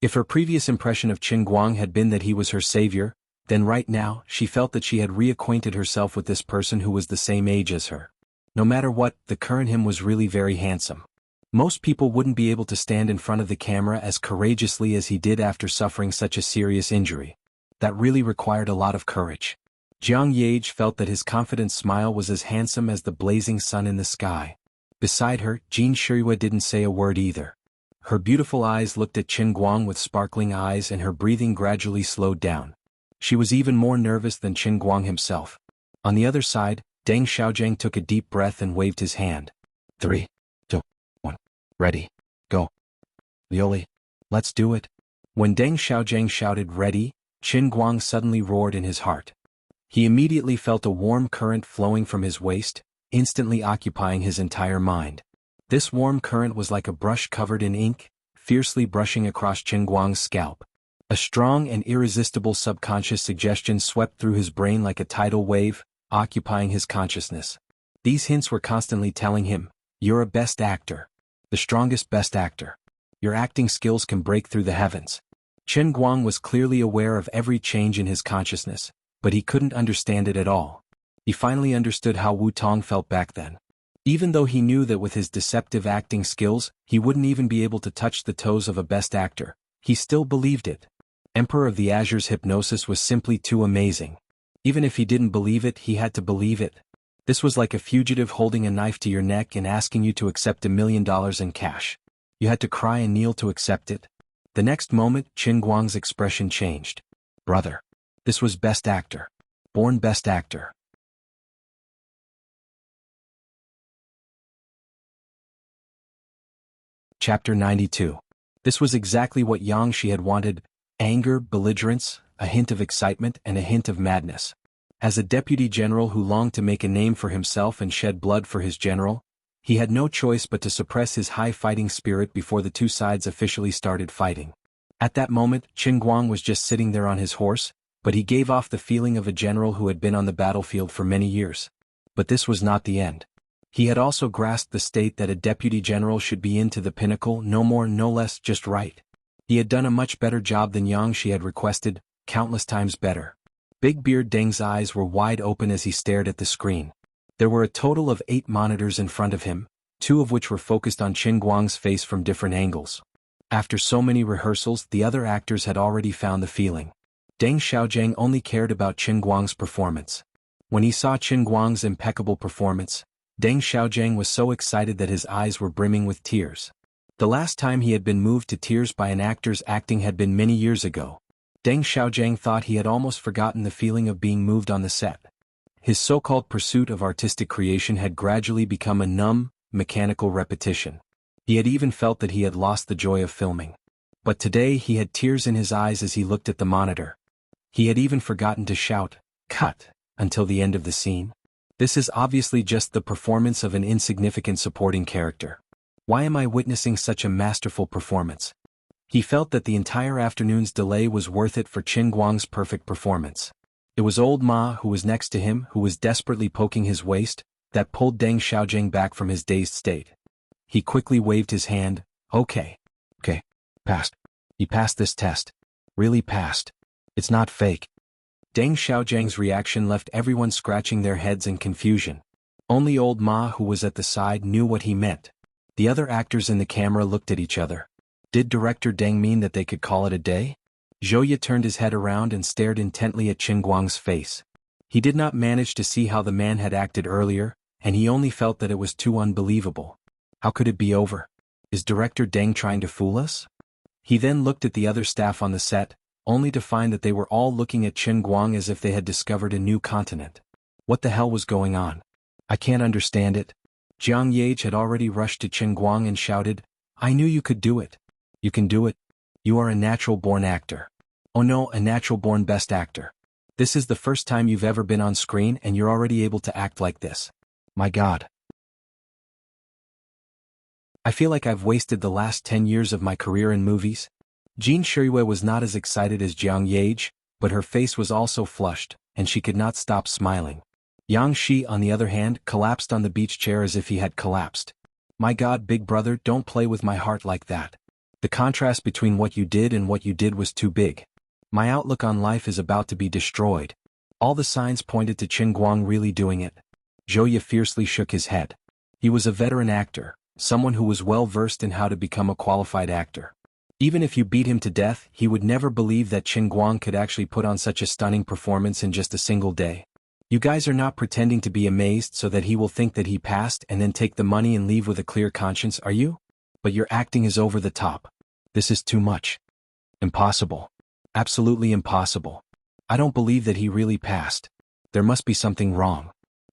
If her previous impression of Qin Guang had been that he was her savior, then right now, she felt that she had reacquainted herself with this person who was the same age as her. No matter what, the current him was really very handsome. Most people wouldn't be able to stand in front of the camera as courageously as he did after suffering such a serious injury. That really required a lot of courage. Jiang Ye felt that his confident smile was as handsome as the blazing sun in the sky. Beside her, Jin Shuiwei didn't say a word either. Her beautiful eyes looked at Qin Guang with sparkling eyes and her breathing gradually slowed down. She was even more nervous than Qin Guang himself. On the other side, Deng Xiaojiang took a deep breath and waved his hand. 3, 2, 1. Ready. Go. Lioli. Let's do it. When Deng Xiaojiang shouted ready, Qin Guang suddenly roared in his heart. He immediately felt a warm current flowing from his waist, instantly occupying his entire mind. This warm current was like a brush covered in ink, fiercely brushing across Qin Guang's scalp. A strong and irresistible subconscious suggestion swept through his brain like a tidal wave, occupying his consciousness. These hints were constantly telling him, "You're a best actor. The strongest best actor. Your acting skills can break through the heavens." Qin Guang was clearly aware of every change in his consciousness, but he couldn't understand it at all. He finally understood how Wu Tong felt back then. Even though he knew that with his deceptive acting skills, he wouldn't even be able to touch the toes of a best actor, he still believed it. Emperor of the Azure's hypnosis was simply too amazing. Even if he didn't believe it, he had to believe it. This was like a fugitive holding a knife to your neck and asking you to accept $1 million in cash. You had to cry and kneel to accept it. The next moment, Qin Guang's expression changed. Brother. This was best actor. Born best actor. Chapter 92. This was exactly what Yang Shi had wanted: anger, belligerence, a hint of excitement, and a hint of madness. As a deputy general who longed to make a name for himself and shed blood for his general, He had no choice but to suppress his high fighting spirit before the two sides officially started fighting. At that moment, Qin Guang was just sitting there on his horse, but he gave off the feeling of a general who had been on the battlefield for many years. But this was not the end. He had also grasped the state that a deputy general should be into the pinnacle, no more no less, just right. He had done a much better job than Yang Shi had requested, countless times better. Big Beard Deng's eyes were wide open as he stared at the screen. There were a total of 8 monitors in front of him, 2 of which were focused on Qin Guang's face from different angles. After so many rehearsals, the other actors had already found the feeling. Deng Xiaojiang only cared about Qin Guang's performance. When he saw Qin Guang's impeccable performance, Deng Xiaojiang was so excited that his eyes were brimming with tears. The last time he had been moved to tears by an actor's acting had been many years ago. Deng Xiaojiang thought he had almost forgotten the feeling of being moved on the set. His so-called pursuit of artistic creation had gradually become a numb, mechanical repetition. He had even felt that he had lost the joy of filming. But today he had tears in his eyes as he looked at the monitor. He had even forgotten to shout, "Cut," until the end of the scene. This is obviously just the performance of an insignificant supporting character. Why am I witnessing such a masterful performance? He felt that the entire afternoon's delay was worth it for Qin Guang's perfect performance. It was old Ma who was next to him, who was desperately poking his waist, that pulled Deng Xiaojiang back from his dazed state. He quickly waved his hand. Okay, passed. He passed this test. Really passed. It's not fake." Deng Xiaojiang's reaction left everyone scratching their heads in confusion. Only old Ma, who was at the side, knew what he meant. The other actors in the camera looked at each other. Did Director Deng mean that they could call it a day? Zhouye turned his head around and stared intently at Qin Guang's face. He did not manage to see how the man had acted earlier, and he only felt that it was too unbelievable. How could it be over? Is Director Deng trying to fool us? He then looked at the other staff on the set, only to find that they were all looking at Qin Guang as if they had discovered a new continent. What the hell was going on? I can't understand it. Jiang Yage had already rushed to Qin Guang and shouted, "I knew you could do it. You can do it. You are a natural-born actor. Oh no, a natural-born best actor. This is the first time you've ever been on screen and you're already able to act like this. My God. I feel like I've wasted the last 10 years of my career in movies." Jean Shirue was not as excited as Jiang Yage, but her face was also flushed, and she could not stop smiling. Yang Shi, on the other hand, collapsed on the beach chair as if he had collapsed. "My God, big brother, don't play with my heart like that. The contrast between what you did and what you did was too big. My outlook on life is about to be destroyed." All the signs pointed to Qin Guang really doing it. Zhouye fiercely shook his head. He was a veteran actor, someone who was well versed in how to become a qualified actor. Even if you beat him to death, he would never believe that Qin Guang could actually put on such a stunning performance in just a single day. You guys are not pretending to be amazed so that he will think that he passed and then take the money and leave with a clear conscience, are you? But your acting is over the top. This is too much. Impossible. Absolutely impossible. I don't believe that he really passed. There must be something wrong.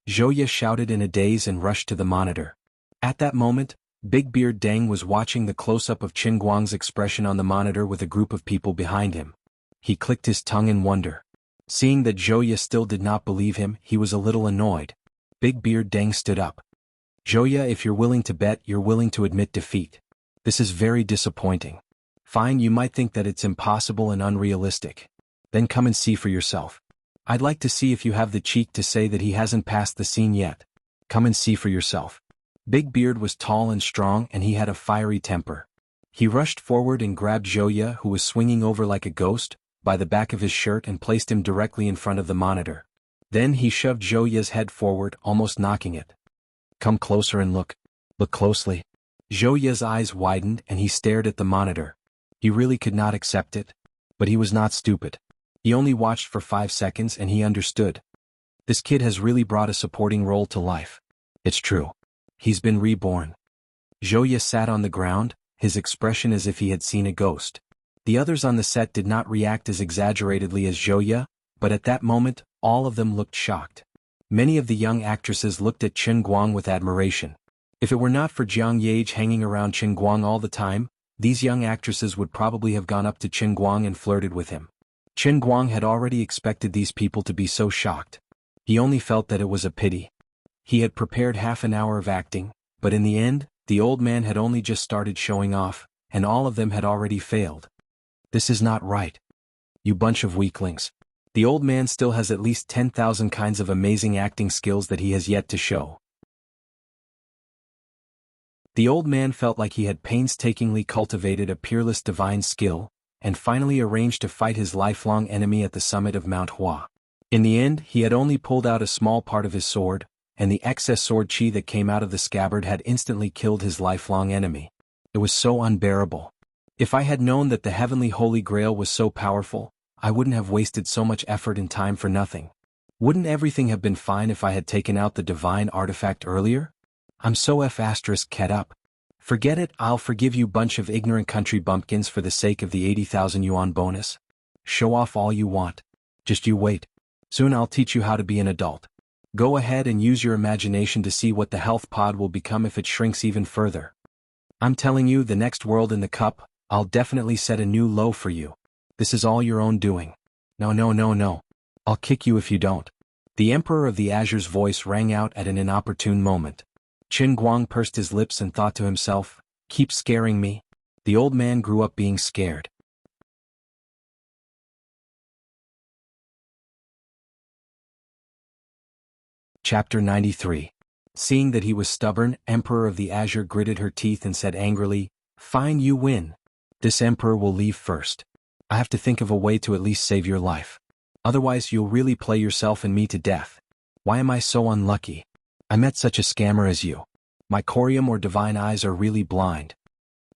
Zhouye shouted in a daze and rushed to the monitor. At that moment, Big Beard Deng was watching the close-up of Qin Guang's expression on the monitor with a group of people behind him. He clicked his tongue in wonder. Seeing that Zhouye still did not believe him, he was a little annoyed. Big Beard Deng stood up. "Zhouye, if you're willing to bet, you're willing to admit defeat. This is very disappointing. Fine, you might think that it's impossible and unrealistic. Then come and see for yourself. I'd like to see if you have the cheek to say that he hasn't passed the scene yet. Come and see for yourself." Big Beard was tall and strong and he had a fiery temper. He rushed forward and grabbed Zhouye, who was swinging over like a ghost, by the back of his shirt and placed him directly in front of the monitor. Then he shoved Zhouye's head forward, almost knocking it. "Come closer and look. Look closely." Zhouye's eyes widened and he stared at the monitor. He really could not accept it. But he was not stupid. He only watched for 5 seconds and he understood. This kid has really brought a supporting role to life. It's true. He's been reborn. Zhouye sat on the ground, his expression as if he had seen a ghost. The others on the set did not react as exaggeratedly as Zhouye, but at that moment, all of them looked shocked. Many of the young actresses looked at Qin Guang with admiration. If it were not for Jiang Yage hanging around Qin Guang all the time, these young actresses would probably have gone up to Qin Guang and flirted with him. Qin Guang had already expected these people to be so shocked. He only felt that it was a pity. He had prepared half an hour of acting, But in the end, the old man had only just started showing off, and all of them had already failed. This is not right. You bunch of weaklings. The old man still has at least 10,000 kinds of amazing acting skills that he has yet to show. The old man felt like he had painstakingly cultivated a peerless divine skill, and finally arranged to fight his lifelong enemy at the summit of Mount Hua. In the end, he had only pulled out a small part of his sword, and the excess sword chi that came out of the scabbard had instantly killed his lifelong enemy. It was so unbearable. If I had known that the heavenly Holy Grail was so powerful, I wouldn't have wasted so much effort and time for nothing. Wouldn't everything have been fine if I had taken out the divine artifact earlier? I'm so *ket up. Forget it, I'll forgive you bunch of ignorant country bumpkins for the sake of the 80,000 yuan bonus. Show off all you want. Just you wait. Soon I'll teach you how to be an adult. Go ahead and use your imagination to see what the health pod will become if it shrinks even further. I'm telling you, the next world in the cup, I'll definitely set a new low for you. This is all your own doing. No. I'll kick you if you don't. The Emperor of the Azure's voice rang out at an inopportune moment. Qin Guang pursed his lips and thought to himself, keep scaring me. The old man grew up being scared. Chapter 93. Seeing that he was stubborn, Emperor of the Azure gritted her teeth and said angrily, fine, you win. This emperor will leave first. I have to think of a way to at least save your life. Otherwise you'll really play yourself and me to death. Why am I so unlucky? I met such a scammer as you. My corium or divine eyes are really blind.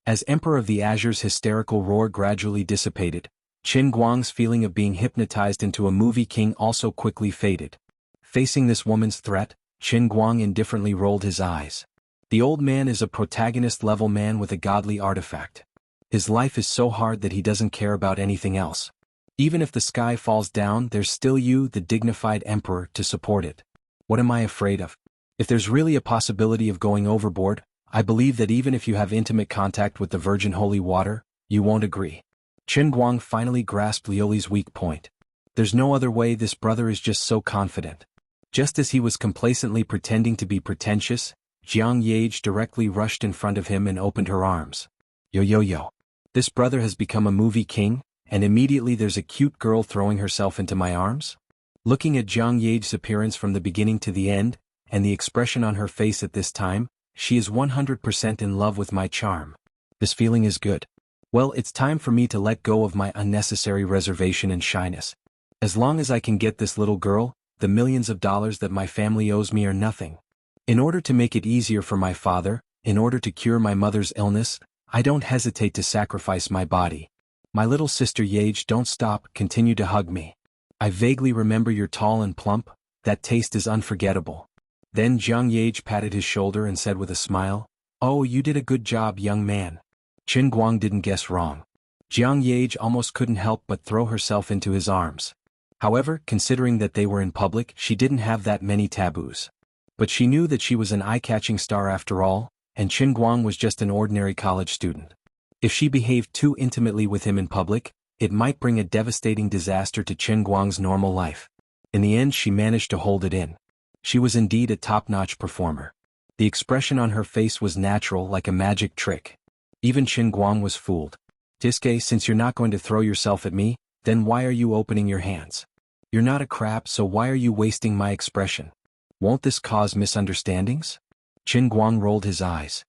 As Emperor of the Azure's hysterical roar gradually dissipated, Qin Guang's feeling of being hypnotized into a movie king also quickly faded. Facing this woman's threat, Qin Guang indifferently rolled his eyes. The old man is a protagonist-level man with a godly artifact. His life is so hard that he doesn't care about anything else. Even if the sky falls down, there's still you, the dignified emperor, to support it. What am I afraid of? If there's really a possibility of going overboard, I believe that even if you have intimate contact with the virgin holy water, you won't agree. Qin Guang finally grasped Liuli's weak point. There's no other way, this brother is just so confident. Just as he was complacently pretending to be pretentious, Jiang Yage directly rushed in front of him and opened her arms. Yo. This brother has become a movie king, and immediately there's a cute girl throwing herself into my arms? Looking at Jiang Yage's appearance from the beginning to the end, and the expression on her face at this time, she is 100% in love with my charm. This feeling is good. Well, it's time for me to let go of my unnecessary reservation and shyness. As long as I can get this little girl, the millions of dollars that my family owes me are nothing. In order to make it easier for my father, in order to cure my mother's illness, I don't hesitate to sacrifice my body. My little sister Yage, don't stop, continue to hug me. I vaguely remember you're tall and plump, that taste is unforgettable. Then Jiang Yage patted his shoulder and said with a smile, oh, you did a good job, young man. Qin Guang didn't guess wrong. Jiang Yage almost couldn't help but throw herself into his arms. However, considering that they were in public, she didn't have that many taboos. But she knew that she was an eye-catching star after all, and Qin Guang was just an ordinary college student. If she behaved too intimately with him in public, it might bring a devastating disaster to Qin Guang's normal life. In the end, she managed to hold it in. She was indeed a top-notch performer. The expression on her face was natural, like a magic trick. Even Qin Guang was fooled. Diske, since you're not going to throw yourself at me, then why are you opening your hands? You're not a crab, so why are you wasting my expression? Won't this cause misunderstandings? Qin Guang rolled his eyes.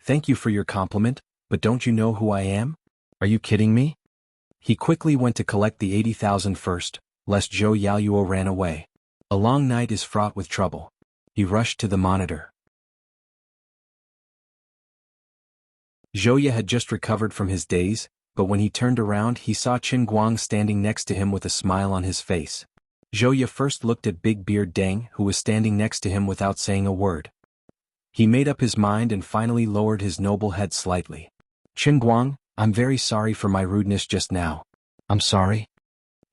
Thank you for your compliment, but don't you know who I am? Are you kidding me? He quickly went to collect the 80,000 first, lest Zhou Yaoyuo ran away. A long night is fraught with trouble. He rushed to the monitor. Zhouya had just recovered from his daze, but when he turned around he saw Qin Guang standing next to him with a smile on his face. Zhouya first looked at Big Beard Deng, who was standing next to him without saying a word. He made up his mind and finally lowered his noble head slightly. Qin Guang, I'm very sorry for my rudeness just now. I'm sorry?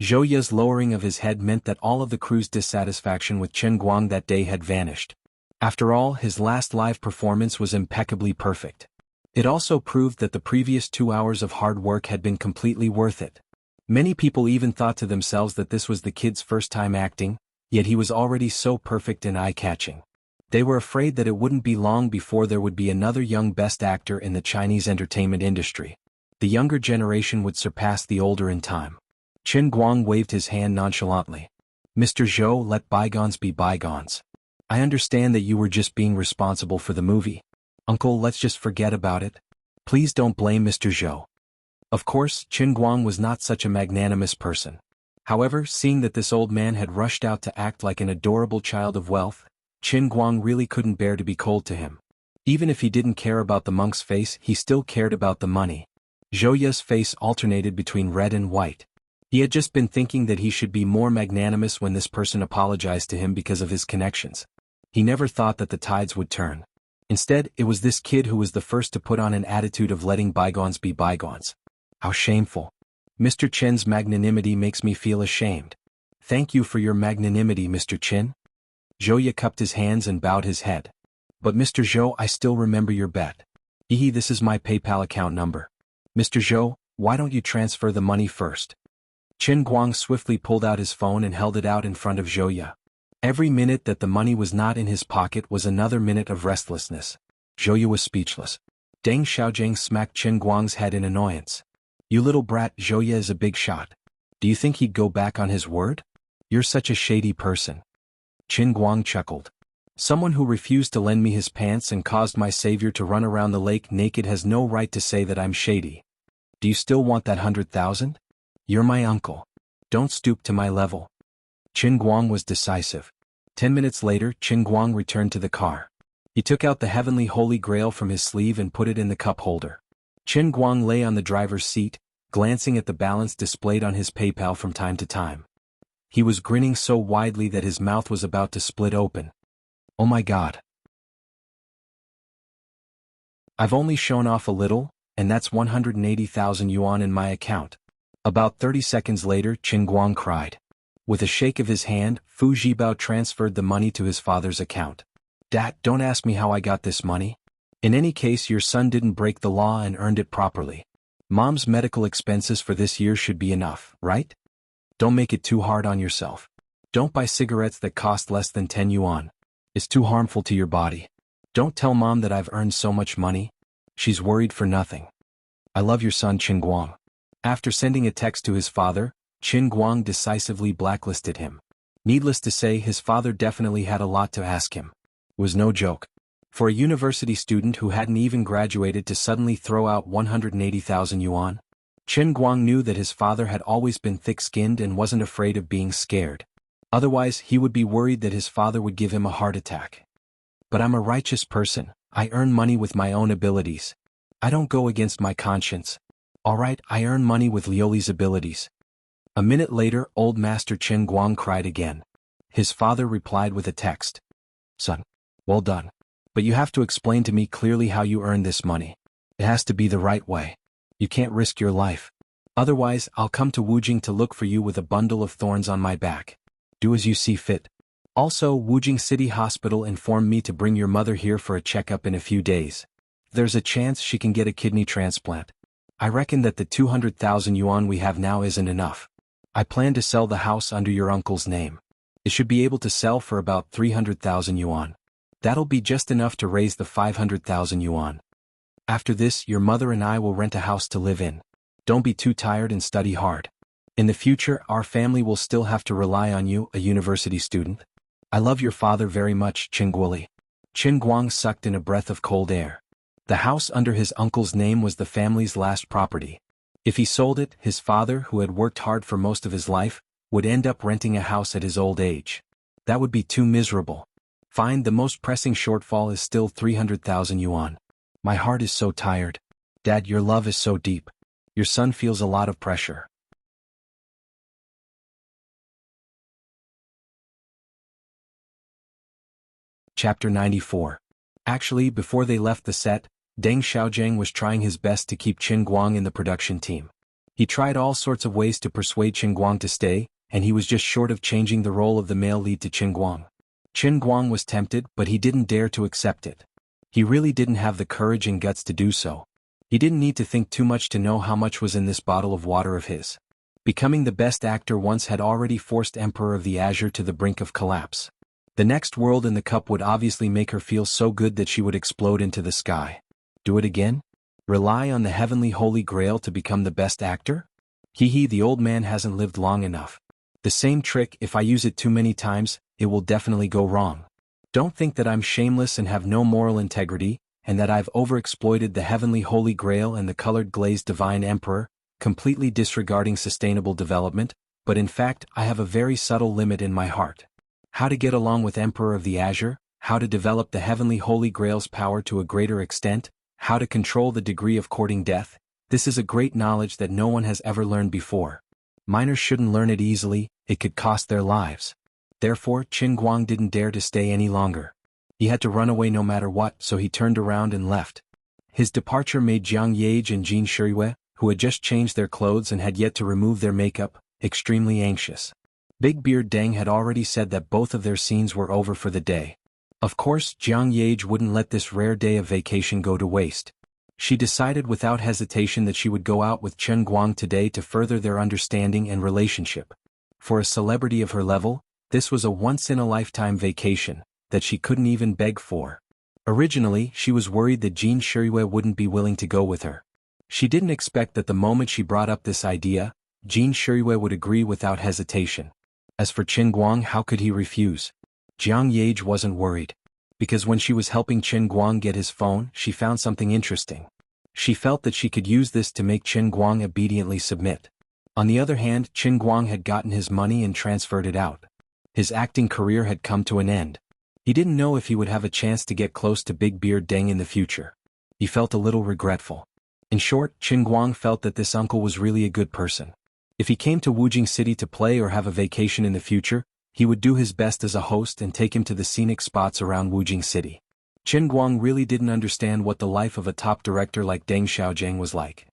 Zhouya's lowering of his head meant that all of the crew's dissatisfaction with Qin Guang that day had vanished. After all, his last live performance was impeccably perfect. It also proved that the previous 2 hours of hard work had been completely worth it. Many people even thought to themselves that this was the kid's first time acting, yet he was already so perfect and eye-catching. They were afraid that it wouldn't be long before there would be another young best actor in the Chinese entertainment industry. The younger generation would surpass the older in time. Qin Guang waved his hand nonchalantly. Mr. Zhou, let bygones be bygones. I understand that you were just being responsible for the movie. Uncle, let's just forget about it. Please don't blame Mr. Zhou. Of course, Qin Guang was not such a magnanimous person. However, seeing that this old man had rushed out to act like an adorable child of wealth, Qin Guang really couldn't bear to be cold to him. Even if he didn't care about the monk's face, he still cared about the money. Zhou Yu's face alternated between red and white. He had just been thinking that he should be more magnanimous when this person apologized to him because of his connections. He never thought that the tides would turn. Instead, it was this kid who was the first to put on an attitude of letting bygones be bygones. How shameful. Mr. Chen's magnanimity makes me feel ashamed. Thank you for your magnanimity, Mr. Chen. Zhou Yu cupped his hands and bowed his head. But Mr. Zhou, I still remember your bet. This is my PayPal account number. Mr. Zhou, why don't you transfer the money first? Qin Guang swiftly pulled out his phone and held it out in front of Zhou Yu. Every minute that the money was not in his pocket was another minute of restlessness. Zhou Yu was speechless. Deng Xiaojing smacked Qin Guang's head in annoyance. You little brat, Zhou Yu is a big shot. Do you think he'd go back on his word? You're such a shady person. Qin Guang chuckled. Someone who refused to lend me his pants and caused my savior to run around the lake naked has no right to say that I'm shady. Do you still want that 100,000? You're my uncle. Don't stoop to my level. Qin Guang was decisive. 10 minutes later, Qin Guang returned to the car. He took out the heavenly holy grail from his sleeve and put it in the cup holder. Qin Guang lay on the driver's seat, glancing at the balance displayed on his PayPal from time to time. He was grinning so widely that his mouth was about to split open. Oh my God. I've only shown off a little, and that's 180,000 yuan in my account. About 30 seconds later, Qin Guang cried. With a shake of his hand, Fu Zhibao transferred the money to his father's account. Dad, don't ask me how I got this money. In any case, your son didn't break the law and earned it properly. Mom's medical expenses for this year should be enough, right? Don't make it too hard on yourself. Don't buy cigarettes that cost less than 10 yuan. It's too harmful to your body. Don't tell Mom that I've earned so much money. She's worried for nothing. I love your son, Qin Guang. After sending a text to his father, Qin Guang decisively blacklisted him. Needless to say, his father definitely had a lot to ask him. It was no joke. For a university student who hadn't even graduated to suddenly throw out 180,000 yuan, Qin Guang knew that his father had always been thick-skinned and wasn't afraid of being scared. Otherwise, he would be worried that his father would give him a heart attack. But I'm a righteous person. I earn money with my own abilities. I don't go against my conscience. Alright, I earn money with Lioli's abilities. A minute later, old Master Qin Guang cried again. His father replied with a text. Son, well done. But you have to explain to me clearly how you earned this money. It has to be the right way. You can't risk your life. Otherwise, I'll come to Wujing to look for you with a bundle of thorns on my back. Do as you see fit. Also, Wujing City Hospital informed me to bring your mother here for a checkup in a few days. There's a chance she can get a kidney transplant. I reckon that the 200,000 yuan we have now isn't enough. I plan to sell the house under your uncle's name. It should be able to sell for about 300,000 yuan. That'll be just enough to raise the 500,000 yuan. After this, your mother and I will rent a house to live in. Don't be too tired and study hard. In the future, our family will still have to rely on you, a university student. I love your father very much, Qin Guoli. Qin Guang sucked in a breath of cold air. The house under his uncle's name was the family's last property. If he sold it, his father, who had worked hard for most of his life, would end up renting a house at his old age. That would be too miserable. Fine, the most pressing shortfall is still 300,000 yuan. My heart is so tired. Dad, your love is so deep. Your son feels a lot of pressure. Chapter 94. Actually, before they left the set, Deng Xiaojing was trying his best to keep Qin Guang in the production team. He tried all sorts of ways to persuade Qin Guang to stay, and he was just short of changing the role of the male lead to Qin Guang. Qin Guang was tempted, but he didn't dare to accept it. He really didn't have the courage and guts to do so. He didn't need to think too much to know how much was in this bottle of water of his. Becoming the best actor once had already forced Emperor of the Azure to the brink of collapse. The next world in the cup would obviously make her feel so good that she would explode into the sky. Do it again? Rely on the heavenly holy grail to become the best actor? The old man hasn't lived long enough. The same trick, if I use it too many times, it will definitely go wrong. Don't think that I'm shameless and have no moral integrity, and that I've overexploited the heavenly holy grail and the colored glazed divine emperor, completely disregarding sustainable development, but in fact I have a very subtle limit in my heart. How to get along with Emperor of the Azure, how to develop the heavenly holy grail's power to a greater extent, how to control the degree of courting death, this is a great knowledge that no one has ever learned before. Minors shouldn't learn it easily, it could cost their lives. Therefore, Qin Guang didn't dare to stay any longer. He had to run away no matter what, so he turned around and left. His departure made Jiang Yage and Jin Shiriyue, who had just changed their clothes and had yet to remove their makeup, extremely anxious. Big Beard Deng had already said that both of their scenes were over for the day. Of course, Jiang Yage wouldn't let this rare day of vacation go to waste. She decided without hesitation that she would go out with Qin Guang today to further their understanding and relationship. For a celebrity of her level, this was a once-in-a-lifetime vacation that she couldn't even beg for. Originally, she was worried that Jin Shiriyue wouldn't be willing to go with her. She didn't expect that the moment she brought up this idea, Jin Shiriyue would agree without hesitation. As for Qin Guang, how could he refuse? Jiang Yage wasn't worried. Because when she was helping Qin Guang get his phone, she found something interesting. She felt that she could use this to make Qin Guang obediently submit. On the other hand, Qin Guang had gotten his money and transferred it out. His acting career had come to an end. He didn't know if he would have a chance to get close to Big Beard Deng in the future. He felt a little regretful. In short, Qin Guang felt that this uncle was really a good person. If he came to Wujing City to play or have a vacation in the future, he would do his best as a host and take him to the scenic spots around Wujing City. Qin Guang really didn't understand what the life of a top director like Deng Xiaojiang was like.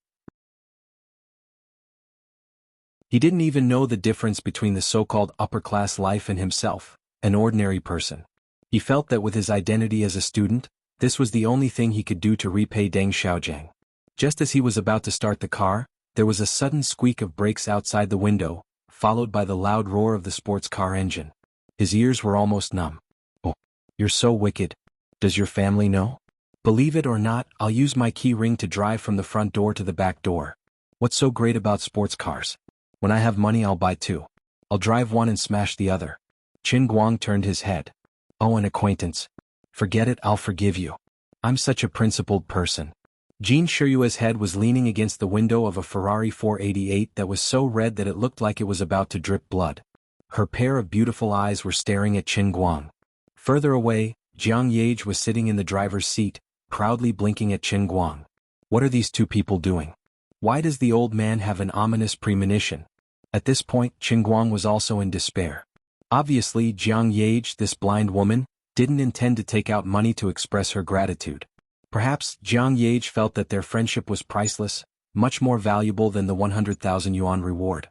He didn't even know the difference between the so-called upper-class life and himself, an ordinary person. He felt that with his identity as a student, this was the only thing he could do to repay Deng Xiaojiang. Just as he was about to start the car, there was a sudden squeak of brakes outside the window, followed by the loud roar of the sports car engine. His ears were almost numb. "Oh, you're so wicked. Does your family know?" "Believe it or not, I'll use my key ring to drive from the front door to the back door. What's so great about sports cars? When I have money I'll buy two. I'll drive one and smash the other." Qin Guang turned his head. "Oh, an acquaintance. Forget it, I'll forgive you. I'm such a principled person." Jin Shiyue's head was leaning against the window of a Ferrari 488 that was so red that it looked like it was about to drip blood. Her pair of beautiful eyes were staring at Qin Guang. Further away, Jiang Yage was sitting in the driver's seat, proudly blinking at Qin Guang. What are these two people doing? Why does the old man have an ominous premonition? At this point, Qin Guang was also in despair. Obviously, Jiang Yage, this blind woman, didn't intend to take out money to express her gratitude. Perhaps Jiang Yage felt that their friendship was priceless, much more valuable than the 100,000 yuan reward.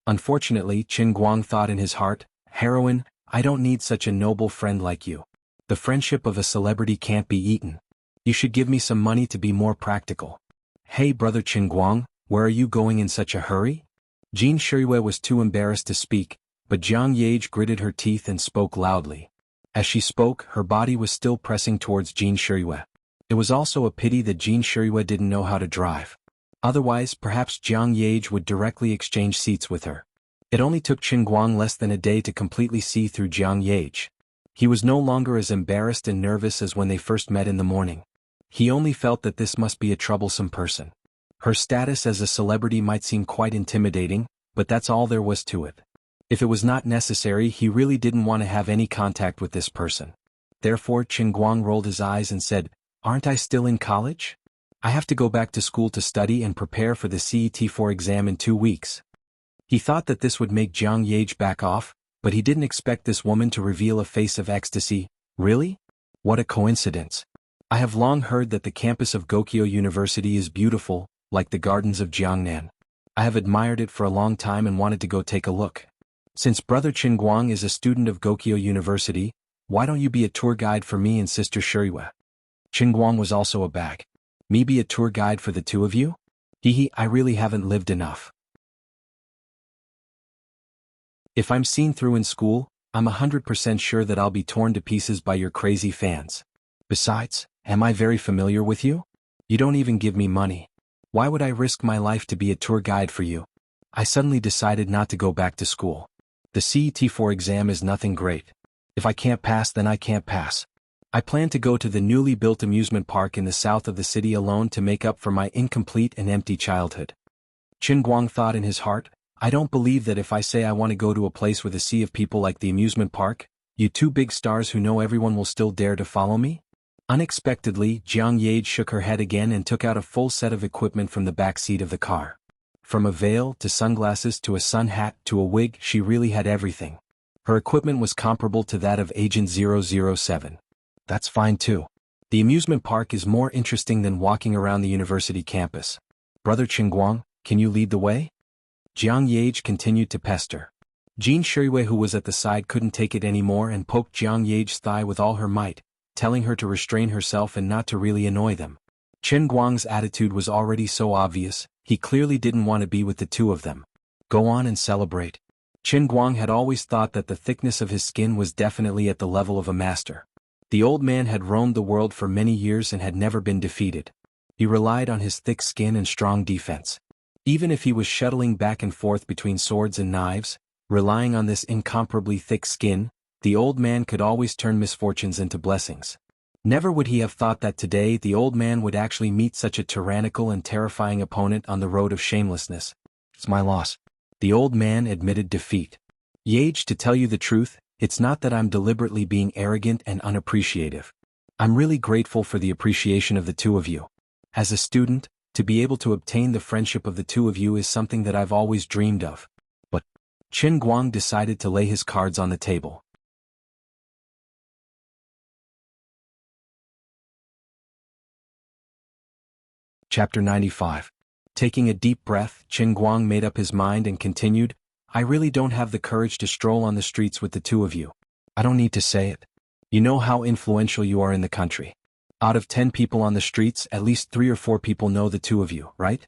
Unfortunately, Qin Guang thought in his heart, "Heroine, I don't need such a noble friend like you. The friendship of a celebrity can't be eaten. You should give me some money to be more practical." "Hey brother Qin Guang, where are you going in such a hurry?" Jin Shiriyue was too embarrassed to speak, but Jiang Yage gritted her teeth and spoke loudly. As she spoke, her body was still pressing towards Jin Shiriyue. It was also a pity that Jin Shiriyue didn't know how to drive. Otherwise, perhaps Jiang Yage would directly exchange seats with her. It only took Qin Guang less than a day to completely see through Jiang Yage. He was no longer as embarrassed and nervous as when they first met in the morning. He only felt that this must be a troublesome person. Her status as a celebrity might seem quite intimidating, but that's all there was to it. If it was not necessary, he really didn't want to have any contact with this person. Therefore, Qin Guang rolled his eyes and said, "Aren't I still in college? I have to go back to school to study and prepare for the CET4 exam in 2 weeks." He thought that this would make Jiang Yage back off, but he didn't expect this woman to reveal a face of ecstasy. "Really? What a coincidence. I have long heard that the campus of Gokyo University is beautiful, like the gardens of Jiangnan. I have admired it for a long time and wanted to go take a look. Since brother Qin Guang is a student of Gokyo University, why don't you be a tour guide for me and sister Shiriyue?" Qin Guang was also aback. "Me be a tour guide for the two of you? I really haven't lived enough. If I'm seen through in school, I'm 100% sure that I'll be torn to pieces by your crazy fans. Besides, am I very familiar with you? You don't even give me money. Why would I risk my life to be a tour guide for you? I suddenly decided not to go back to school. The CET4 exam is nothing great. If I can't pass, then I can't pass. I plan to go to the newly built amusement park in the south of the city alone to make up for my incomplete and empty childhood. Qin Guang thought in his heart, I don't believe that if I say I want to go to a place with a sea of people like the amusement park, you two big stars who know everyone will still dare to follow me? Unexpectedly, Jiang Yage shook her head again and took out a full set of equipment from the back seat of the car. From a veil to sunglasses to a sun hat to a wig, she really had everything. Her equipment was comparable to that of Agent 007. That's fine too. The amusement park is more interesting than walking around the university campus. Brother Qin Guang, can you lead the way? Jiang Yage continued to pester. Jean Shuiwei, who was at the side, couldn't take it anymore and poked Jiang Yage's thigh with all her might, telling her to restrain herself and not to really annoy them. Qin Guang's attitude was already so obvious, he clearly didn't want to be with the two of them. Go on and celebrate. Qin Guang had always thought that the thickness of his skin was definitely at the level of a master. The old man had roamed the world for many years and had never been defeated. He relied on his thick skin and strong defense. Even if he was shuttling back and forth between swords and knives, relying on this incomparably thick skin, the old man could always turn misfortunes into blessings. Never would he have thought that today the old man would actually meet such a tyrannical and terrifying opponent on the road of shamelessness. It's my loss. The old man admitted defeat. Yage, to tell you the truth, it's not that I'm deliberately being arrogant and unappreciative. I'm really grateful for the appreciation of the two of you. As a student, to be able to obtain the friendship of the two of you is something that I've always dreamed of. But Qin Guang decided to lay his cards on the table. Chapter 95. Taking a deep breath, Qin Guang made up his mind and continued, I really don't have the courage to stroll on the streets with the two of you. I don't need to say it. You know how influential you are in the country. Out of 10 people on the streets, at least 3 or 4 people know the two of you, right?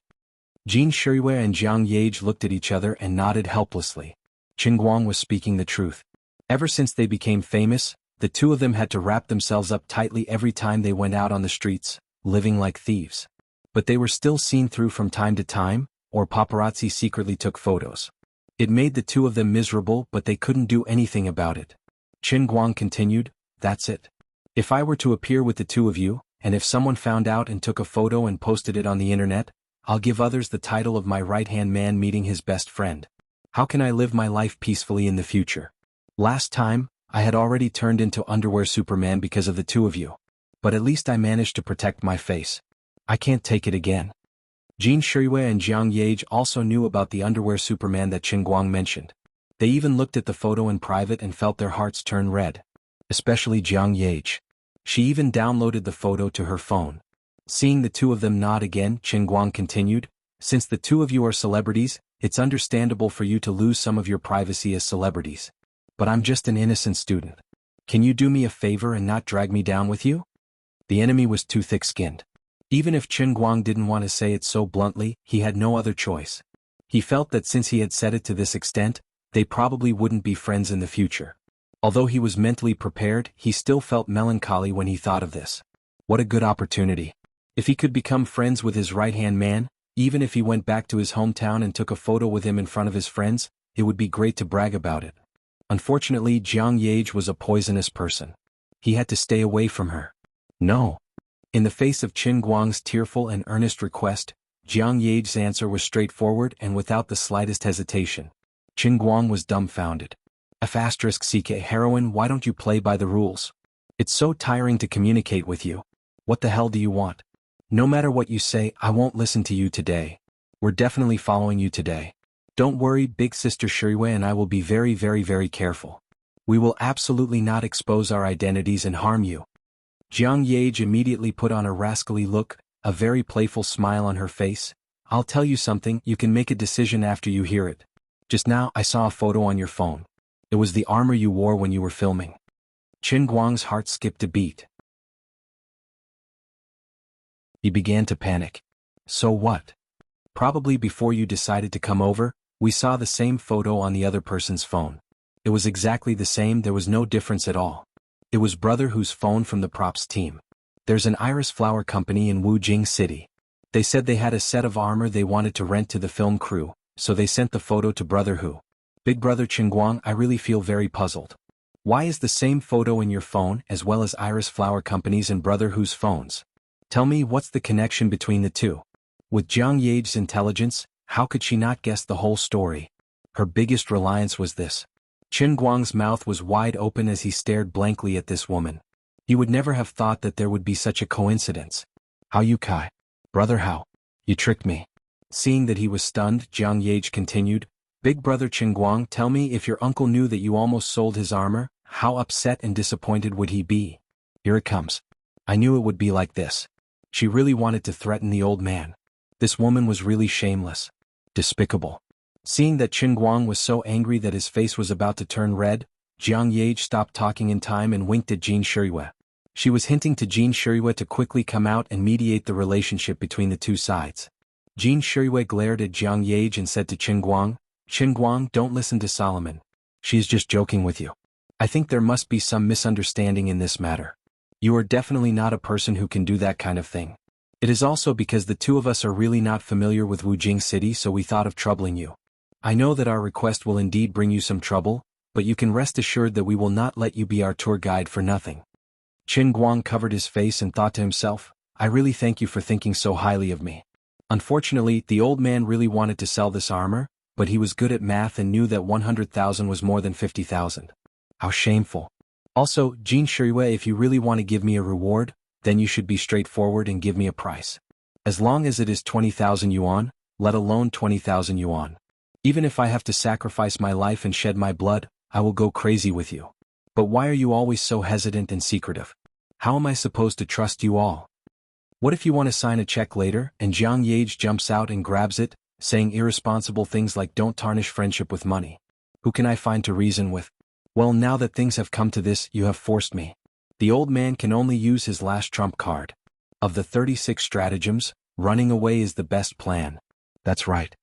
Jean Shuiwei and Jiang Yage looked at each other and nodded helplessly. Qin Guang was speaking the truth. Ever since they became famous, the two of them had to wrap themselves up tightly every time they went out on the streets, living like thieves. But they were still seen through from time to time, or paparazzi secretly took photos. It made the two of them miserable, but they couldn't do anything about it. Qin Guang continued, that's it. If I were to appear with the two of you, and if someone found out and took a photo and posted it on the internet, I'll give others the title of my right-hand man meeting his best friend. How can I live my life peacefully in the future? Last time, I had already turned into Underwear Superman because of the two of you. But at least I managed to protect my face. I can't take it again. Jean Shuiwei and Jiang Yage also knew about the Underwear Superman that Qin Guang mentioned. They even looked at the photo in private and felt their hearts turn red. Especially Jiang Yage. She even downloaded the photo to her phone. Seeing the two of them nod again, Qin Guang continued, since the two of you are celebrities, it's understandable for you to lose some of your privacy as celebrities. But I'm just an innocent student. Can you do me a favor and not drag me down with you? The enemy was too thick-skinned. Even if Qin Guang didn't want to say it so bluntly, he had no other choice. He felt that since he had said it to this extent, they probably wouldn't be friends in the future. Although he was mentally prepared, he still felt melancholy when he thought of this. What a good opportunity. If he could become friends with his right-hand man, even if he went back to his hometown and took a photo with him in front of his friends, it would be great to brag about it. Unfortunately, Jiang Yage was a poisonous person. He had to stay away from her. No. In the face of Qin Guang's tearful and earnest request, Jiang Yage's answer was straightforward and without the slightest hesitation. Qin Guang was dumbfounded. F***CK heroine, why don't you play by the rules? It's so tiring to communicate with you. What the hell do you want? No matter what you say, I won't listen to you today. We're definitely following you today. Don't worry, big sister Shuiwei and I will be very, very, very careful. We will absolutely not expose our identities and harm you. Jiang Yage immediately put on a rascally look, a very playful smile on her face. I'll tell you something, you can make a decision after you hear it. Just now I saw a photo on your phone. It was the armor you wore when you were filming. Qin Guang's heart skipped a beat. He began to panic. So what? Probably before you decided to come over, we saw the same photo on the other person's phone. It was exactly the same, there was no difference at all. It was Brother Hu's phone from the props team. There's an iris flower company in Wujing City. They said they had a set of armor they wanted to rent to the film crew, so they sent the photo to Brother Hu. Big Brother Qingguang, I really feel very puzzled. Why is the same photo in your phone as well as iris flower companies and Brother Hu's phones? Tell me, what's the connection between the two? With Jiang Yage's intelligence, how could she not guess the whole story? Her biggest reliance was this. Qingguang's mouth was wide open as he stared blankly at this woman. He would never have thought that there would be such a coincidence. How you Kai? Brother How? You tricked me. Seeing that he was stunned, Jiang Yage continued, Big Brother Qingguang, tell me, if your uncle knew that you almost sold his armor, how upset and disappointed would he be? Here it comes. I knew it would be like this. She really wanted to threaten the old man. This woman was really shameless. Despicable. Seeing that Qingguang was so angry that his face was about to turn red, Jiang Yage stopped talking in time and winked at Jin Shiyue. She was hinting to Jin Shiyue to quickly come out and mediate the relationship between the two sides. Jin Shiyue glared at Jiang Yage and said to Qingguang, Qingguang, don't listen to Solomon. She is just joking with you. I think there must be some misunderstanding in this matter. You are definitely not a person who can do that kind of thing. It is also because the two of us are really not familiar with Wujing City, so we thought of troubling you. I know that our request will indeed bring you some trouble, but you can rest assured that we will not let you be our tour guide for nothing. Qingguang covered his face and thought to himself, I really thank you for thinking so highly of me. Unfortunately, the old man really wanted to sell this armor, but he was good at math and knew that 100,000 was more than 50,000. How shameful. Also, Jin Shiyue, if you really want to give me a reward, then you should be straightforward and give me a price. As long as it is 20,000 yuan, let alone 20,000 yuan. Even if I have to sacrifice my life and shed my blood, I will go crazy with you. But why are you always so hesitant and secretive? How am I supposed to trust you all? What if you want to sign a check later, and Jiang Yage jumps out and grabs it, saying irresponsible things like don't tarnish friendship with money? Who can I find to reason with? Well, now that things have come to this, you have forced me. The old man can only use his last trump card. Of the 36 stratagems, running away is the best plan. That's right.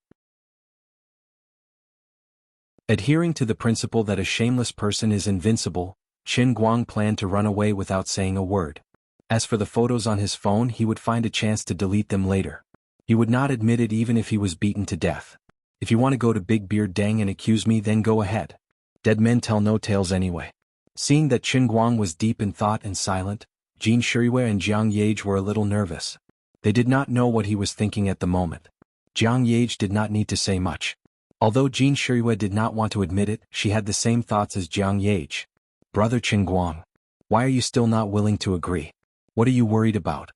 Adhering to the principle that a shameless person is invincible, Qingguang planned to run away without saying a word. As for the photos on his phone, he would find a chance to delete them later. He would not admit it even if he was beaten to death. If you want to go to Big Beard Deng and accuse me, then go ahead. Dead men tell no tales anyway. Seeing that Qingguang was deep in thought and silent, Jin Shiyue and Jiang Yage were a little nervous. They did not know what he was thinking at the moment. Jiang Yage did not need to say much. Although Jin Shiyue did not want to admit it, she had the same thoughts as Jiang Yage. Brother Qingguang, why are you still not willing to agree? What are you worried about?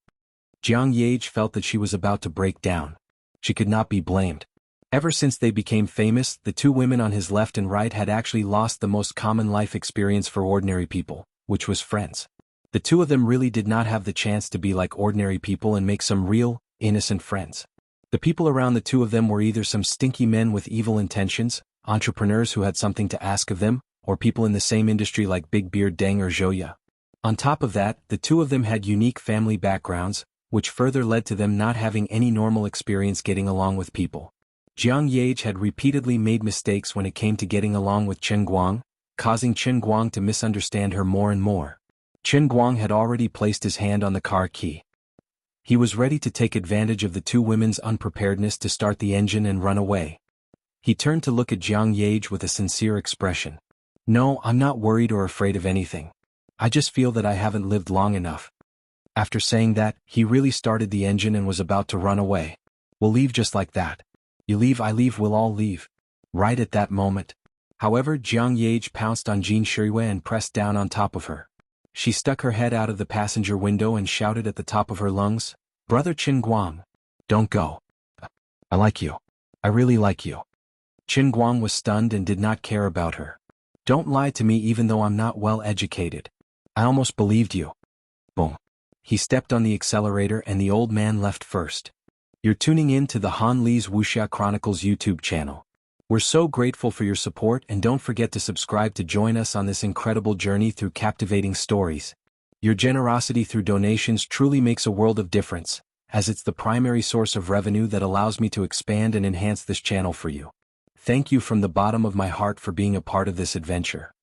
Jiang Yage felt that she was about to break down. She could not be blamed. Ever since they became famous, the two women on his left and right had actually lost the most common life experience for ordinary people, which was friends. The two of them really did not have the chance to be like ordinary people and make some real, innocent friends. The people around the two of them were either some stinky men with evil intentions, entrepreneurs who had something to ask of them, or people in the same industry like Big Beard Deng or Zhouya. On top of that, the two of them had unique family backgrounds, which further led to them not having any normal experience getting along with people. Jiang Yage had repeatedly made mistakes when it came to getting along with Qingguang, causing Qingguang to misunderstand her more and more. Qingguang had already placed his hand on the car key. He was ready to take advantage of the two women's unpreparedness to start the engine and run away. He turned to look at Jiang Yage with a sincere expression. No, I'm not worried or afraid of anything. I just feel that I haven't lived long enough. After saying that, he really started the engine and was about to run away. We'll leave just like that. You leave, I leave, we'll all leave. Right at that moment. However, Jiang Yage pounced on Jin Shiyue and pressed down on top of her. She stuck her head out of the passenger window and shouted at the top of her lungs, Brother Qingguang, don't go. I like you. I really like you. Qingguang was stunned and did not care about her. Don't lie to me even though I'm not well educated. I almost believed you. Boom. He stepped on the accelerator and the old man left first. You're tuning in to the Han Li's Wuxia Chronicles YouTube channel. We're so grateful for your support, and don't forget to subscribe to join us on this incredible journey through captivating stories. Your generosity through donations truly makes a world of difference, as it's the primary source of revenue that allows me to expand and enhance this channel for you. Thank you from the bottom of my heart for being a part of this adventure.